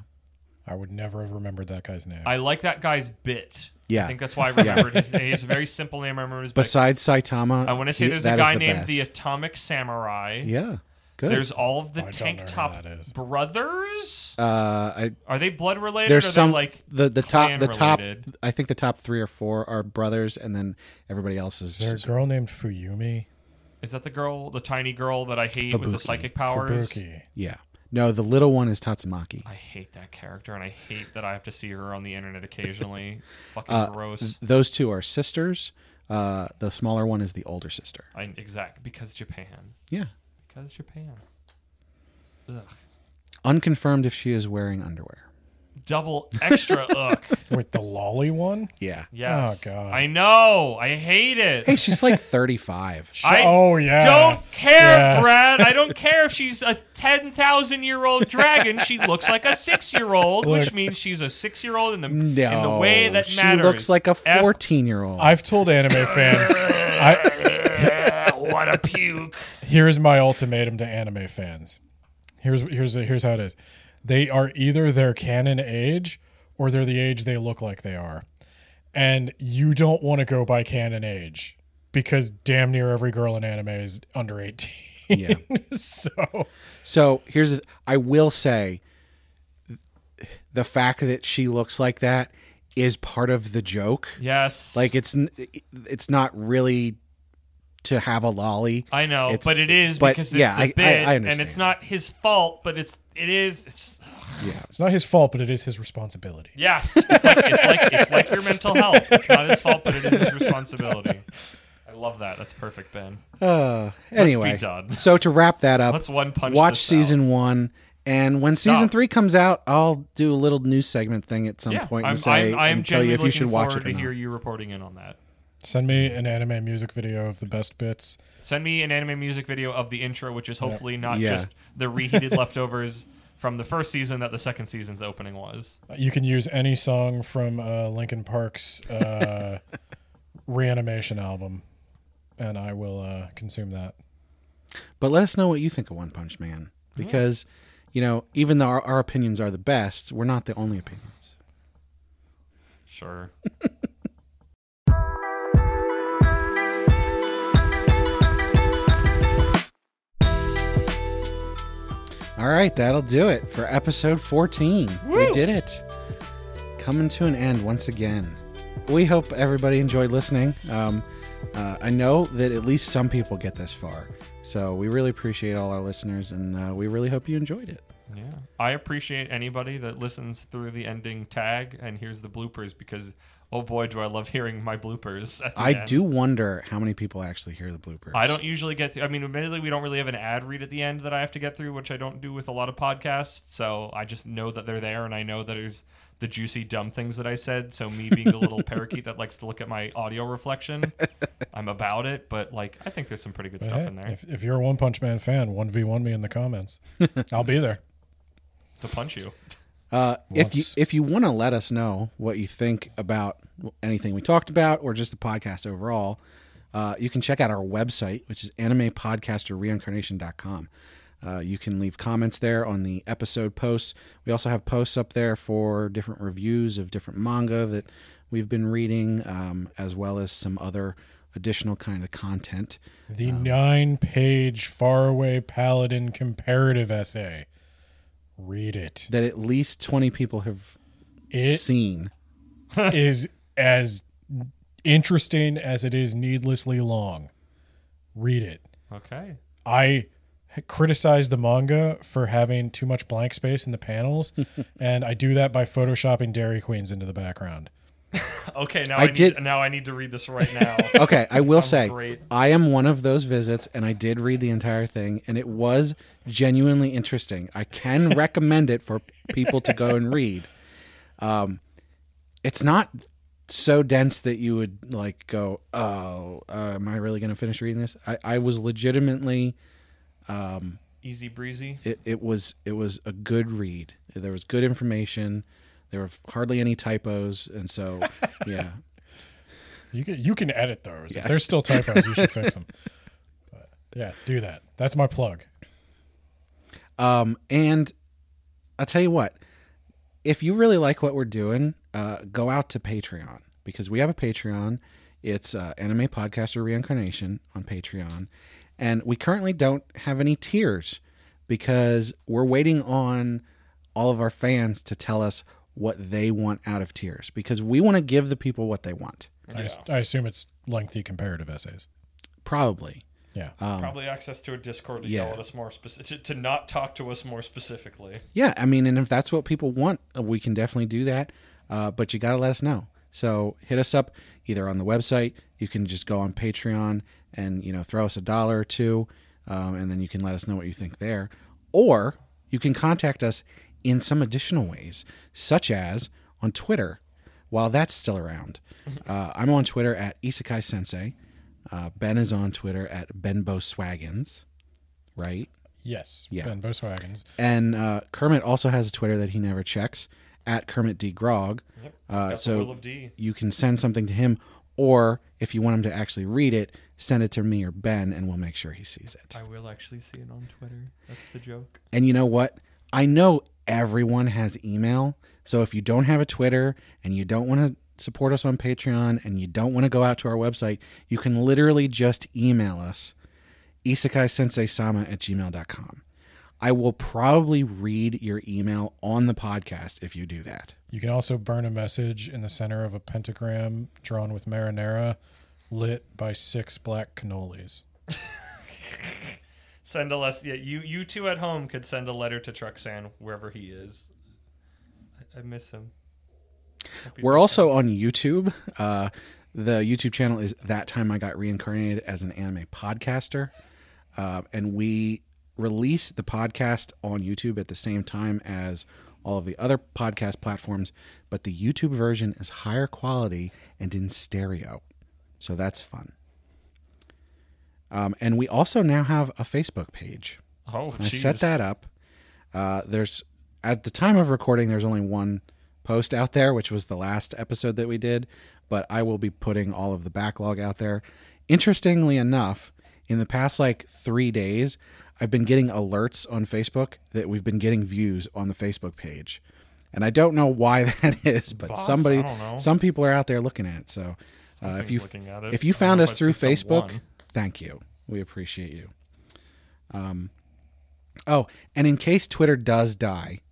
I would never have remembered that guy's name. I like that guy's bit. Yeah. I think that's why I remembered his name. He has a very simple name. I remember his bit. Besides Saitama, I want to say there's a guy named the Atomic Samurai. Yeah. Good. There's all of the I don't Tank know who Top that is. brothers. I Are they blood related? there's or are some they like the clan top. related? I think the top 3 or 4 are brothers, and then everybody else is. Is there a girl named Fuyumi? Is that the girl, the tiny girl that I hate with the Fubuki. psychic powers? Fubuki. Yeah. No, the little one is Tatsumaki. I hate that character, and I hate that I have to see her on the internet occasionally. It's fucking gross. Those 2 are sisters. The smaller one is the older sister. Because Japan. Yeah. Because Japan. Ugh. Unconfirmed if she is wearing underwear. Double extra ugh. Wait, the lolly one? Yeah. Yes. Oh, God. I know. I hate it. Hey, she's like 35. Oh, yeah. Don't care, Yeah. Brad. I don't care if she's a 10,000-year-old dragon. She looks like a 6-year-old, which Look. means she's a 6-year-old in the No, way that she matters. looks like a 14-year-old. I've told anime fans. What a puke. Here's my ultimatum to anime fans. Here's how it is. They are either their canon age or they're the age they look like they are. And you don't want to go by canon age because damn near every girl in anime is under 18. Yeah. So here's I will say the fact that she looks like that is part of the joke. Yes. Like it's not really to have a lolly. I know, It's- but it is but because it's yeah, the bit, I and it's understand. not his fault, but it's Yeah. It's not his fault, but it is his responsibility. yes, it's like your mental health. It's not his fault, but it is his responsibility. I love that. That's perfect, Ben. Anyway, be done. so to wrap that up, Let's one punch watch this season 1 And when Stop. season 3 comes out, I'll do a little news segment thing at some point and say I'm and tell you genuinely if you should looking watch forward it or to hear not. you reporting in on that. Send me an anime music video of the best bits. Send me an anime music video of the intro, which is hopefully not Yeah. just the reheated leftovers from the first season that the second season's opening was. You can use any song from Linkin Park's Reanimation album, and I will consume that. But let us know what you think of One Punch Man. Because, even though our opinions are the best, we're not the only opinions. Sure. All right, that'll do it for episode 14. Woo! We did it. Coming to an end once again. We hope everybody enjoyed listening. I know that at least some people get this far. So we really appreciate all our listeners, and we really hope you enjoyed it. Yeah. I appreciate anybody that listens through the ending tag and hears the bloopers because, oh boy, do I love hearing my bloopers at the I end. do wonder how many people actually hear the bloopers. I don't usually get through. I mean, admittedly, we don't really have an ad read at the end that I have to get through, which I don't do with a lot of podcasts. So I just know that they're there, and I know that there's the juicy, dumb things that I said. So me being the little parakeet that likes to look at my audio reflection, I'm about it. But, I think there's some pretty good stuff in there. If you're a One Punch Man fan, 1v1 me in the comments. I'll be there. To punch you. If you want to let us know what you think about anything we talked about or just the podcast overall, you can check out our website, which is animepodcasterreincarnation.com. You can leave comments there on the episode posts. We also have posts up there for different reviews of different manga that we've been reading, as well as some other additional kind of content. The 9-page Faraway Paladin comparative essay. Read it. That at least 20 people have seen. Is as interesting as it is needlessly long. Read it. Okay. I criticize the manga for having too much blank space in the panels, and I do that by photoshopping Dairy Queens into the background. Okay, now I need to read this right now. Okay, I will say, great. I am one of those visits, and I did read the entire thing, and it was genuinely interesting. I can recommend it for people to go and read. It's not so dense that you would go, am I really going to finish reading this? I was legitimately... Easy breezy. It was a good read. There was good information. There were hardly any typos, and so yeah. You can edit those. Yeah. If there's still typos, you should fix them. But yeah, do that. That's my plug. And I'll tell you what, if you really like what we're doing, go out to Patreon, because we have a Patreon. It's Anime Podcaster Reincarnation on Patreon. And we currently don't have any tiers because we're waiting on all of our fans to tell us what they want out of tiers, because we want to give the people what they want. Yeah. I assume it's lengthy comparative essays. Probably. Yeah. Probably access to a Discord to yeah. yell at us more specific, to not talk to us more specifically. Yeah, I mean, and if that's what people want, we can definitely do that. But you got to let us know. So hit us up either on the website. You can just go on Patreon and throw us $1 or $2, and then you can let us know what you think there. Or you can contact us in some additional ways, such as on Twitter, while that's still around. I'm on Twitter at Isekai Sensei. Ben is on Twitter at BenboSwaggins, right? Yes. Yeah. Ben Boswaggins. And Kermit also has a Twitter that he never checks, at Kermit D. Grog. Yep. Got the will So of D. you can send something to him, or if you want him to actually read it, send it to me or Ben, and we'll make sure he sees it. I will actually see it on Twitter. That's the joke. And you know what? I know everyone has email, so if you don't have a Twitter and you don't want to support us on Patreon and you don't want to go out to our website, you can literally just email us, isekaisenseisama@gmail.com. I will probably read your email on the podcast if you do that. You can also burn a message in the center of a pentagram drawn with marinara, lit by 6 black cannolis. Send a less. Yeah, you two at home could send a letter to Truxan wherever he is. I miss him. We're also on YouTube. The YouTube channel is That Time I Got Reincarnated as an Anime Podcaster. And we release the podcast on YouTube at the same time as all of the other podcast platforms, but the YouTube version is higher quality and in stereo. So that's fun. And we also now have a Facebook page. Oh, I set that up. There's at the time of recording, there's only one post out there, which was the last episode that we did, but I will be putting all of the backlog out there. Interestingly enough, in the past 3 days, I've been getting alerts on Facebook that we've been getting views on the Facebook page. And I don't know why that is, but Bots? some people are out there looking at it. So if you found us through Facebook, thank you. We appreciate you. Oh, and in case Twitter does die,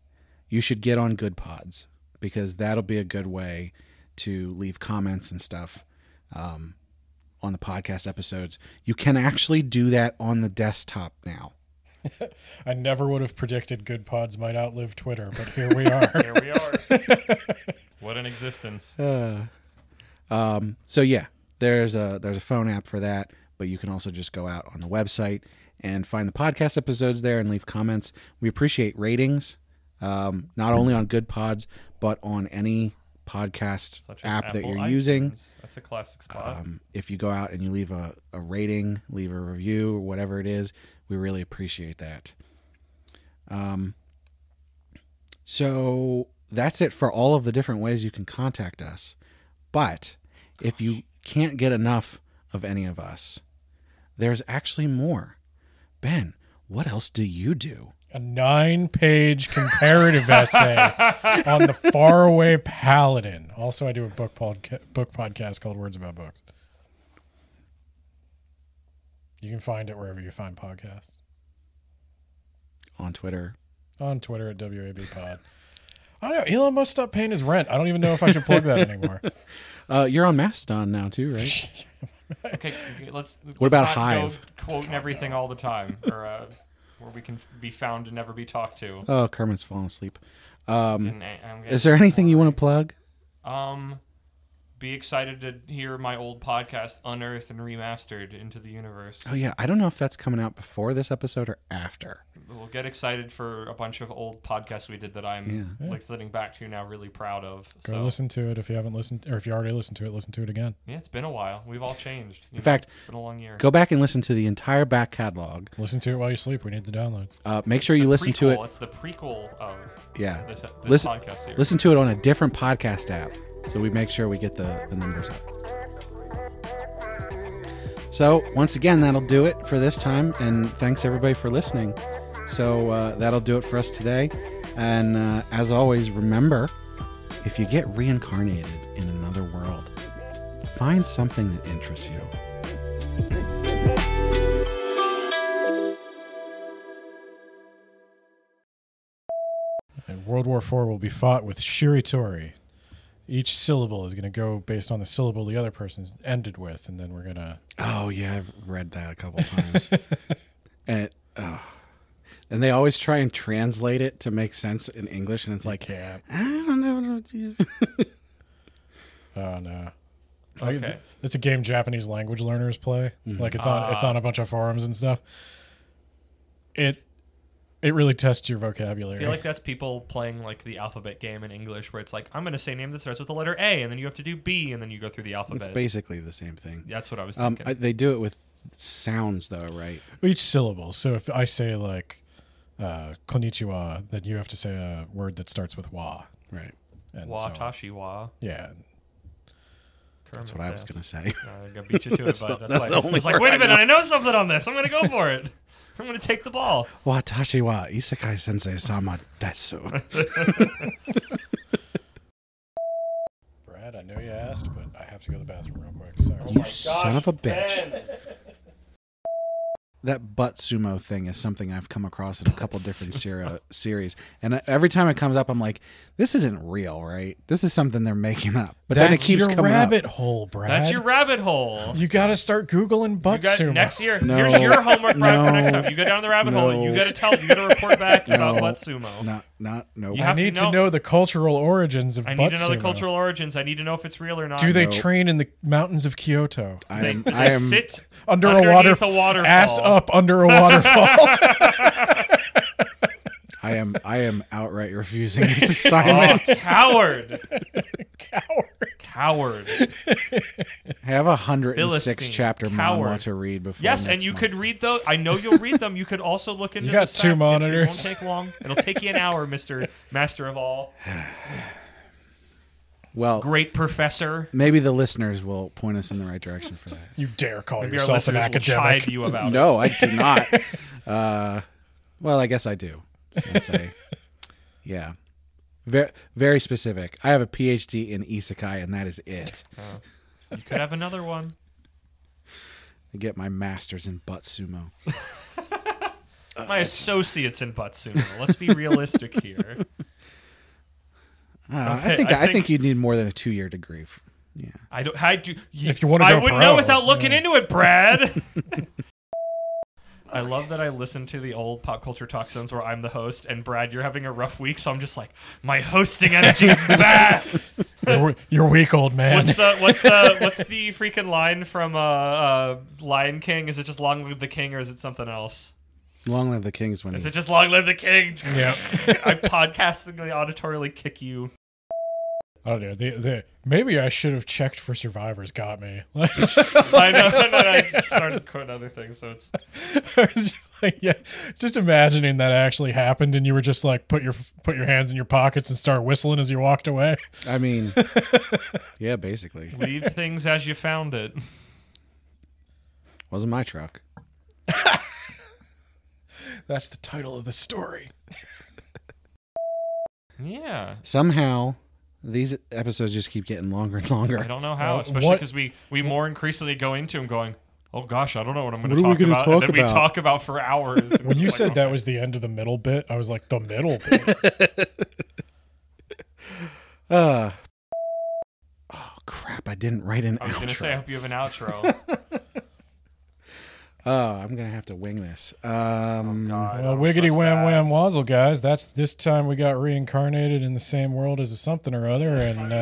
you should get on Good Pods, because that'll be a good way to leave comments and stuff on the podcast episodes. You can actually do that on the desktop now. I never would have predicted Good Pods might outlive Twitter, but here we are. Here we are. What an existence. So yeah, there's a phone app for that, but you can also just go out on the website and find the podcast episodes there and leave comments. We appreciate ratings, not only on Good Pods, but on any podcast app that you're using. That's a classic spot. If you go out and you leave a rating, leave a review, or whatever it is, we really appreciate that. So that's it for all of the different ways you can contact us. But if you can't get enough of any of us, there's actually more. Ben, what else do you do? A 9-page comparative essay on the Faraway Paladin. Also, I do a book podcast called Words About Books. You can find it wherever you find podcasts. On Twitter. On Twitter at WABpod. I don't know. Elon must stop paying his rent. I don't even know if I should plug that anymore. You're on Mastodon now too, right? Okay, let's about not Hive? Go quoting everything all the time, or where we can be found and never be talked to. Oh, Kermit's falling asleep. I'm Is there anything you want to plug? Be excited to hear my old podcast unearthed and remastered into the universe. Oh yeah, I don't know if that's coming out before this episode or after. We'll get excited for a bunch of old podcasts we did that I'm sitting back to now, really proud of. Go listen to it if you haven't listened, or if you already listened to it, listen to it again. Yeah, it's been a while. We've all changed. In fact, it's been a long year. Go back and listen to the entire back catalog. Listen to it while you sleep. We need the downloads. Make sure you listen to it. It's the prequel of this podcast series. Listen to it on a different podcast app, so we make sure we get the numbers up. So once again, that'll do it for this time, and thanks everybody for listening. So that'll do it for us today. And as always, remember, if you get reincarnated in another world, find something that interests you. And World War IV will be fought with shiritori. Each syllable is going to go based on the syllable the other person's ended with, and then we're going to... Oh, yeah, I've read that a couple times. And they always try and translate it to make sense in English, and it's like, I don't know what to do. Oh, no. Okay. It's a game Japanese language learners play. Mm-hmm. Like, it's on a bunch of forums and stuff. It really tests your vocabulary. I feel like that's people playing like the alphabet game in English, where it's like, I'm going to say a name that starts with the letter A, and then you have to do B, and then you go through the alphabet. It's basically the same thing. That's what I was thinking. They do it with sounds, though, right? Each syllable. So if I say, like, konnichiwa, then you have to say a word that starts with wa. Right. And Watashi wa. Yeah. That's what I was going to say. I beat you to it, but I was like, wait a minute, I know something on this. I'm going to go for it. I'm going to take the ball. Watashi wa Isekai sensei sama desu. Brad, I know you asked, but I have to go to the bathroom real quick. Sorry. You son of a bitch. Ben. That butt sumo thing is something I've come across in a couple different series. And every time it comes up, I'm like, this isn't real, right? This is something they're making up. But then it keeps coming up. That's your rabbit hole, Brad. That's your rabbit hole. You got to start Googling butt sumo. Next year, here's your homework, Brad, for next time. You go down the rabbit hole, and you got to report back about butt sumo. No. I need to know the cultural origins of butt sumo. I need to know the cultural origins. I need to know if it's real or not. Do they train in the mountains of Kyoto? I am sit under a waterfall, waterfall, ass up under a waterfall. I am outright refusing this assignment. Oh, coward. Coward. I have a 106 Philistine. chapter Coward. manhwa to read before. Yes, and next you month. could read those. I know you'll read them. You could also look into. You got this 2 fact. It monitors. won't take long. It'll take you an hour, Mister Master of all. Well, Great professor. maybe the listeners will point us in the right direction for that. You dare call Maybe our yourself an listeners will academic. chide you about it. No, I do not. Well, I guess I do. Since yeah, very very specific. I have a PhD in Isekai, and that is it. You could have another one. I get my master's in butt sumo. My associates in Butsumo. Let's be realistic here. I think you need more than a 2-year degree. Yeah. I don't. If you wanna I go wouldn't pro, know without looking yeah. into it, Brad. I love that I listen to the old Pop Culture Talk Zones where I'm the host, and Brad, you're having a rough week, so I'm just like, my hosting energy is back. You're weak, old man. What's the freaking line from Lion King? Is it just "Long live the king" or is it something else? Long live the kings. When Is it just "Long live the king"? Yeah. I podcastingly auditorily kick you. I don't know. Maybe I should have checked for survivors. Got me. I know. And then I just started quoting other things, so it's. I was just like, yeah, just imagining that actually happened, and you were just like put your hands in your pockets and start whistling as you walked away. I mean, yeah, basically. Leave things as you found it. Wasn't my truck. That's the title of the story. Yeah. Somehow, these episodes just keep getting longer and longer. I don't know how, especially what- because we more increasingly go into them going, oh gosh, I don't know what I'm going What to are we talk gonna about. talk And then we about? talk about for hours. And When it's you like, said that okay. was the end of the middle bit, I was like, the middle bit. Oh crap! I didn't write an I was outro. going to say, I hope you have an outro. Oh, I'm gonna have to wing this. God, I Well, don't wiggity trust wham that. wham wazzle, guys. That's this time we got reincarnated in the same world as a something or other, and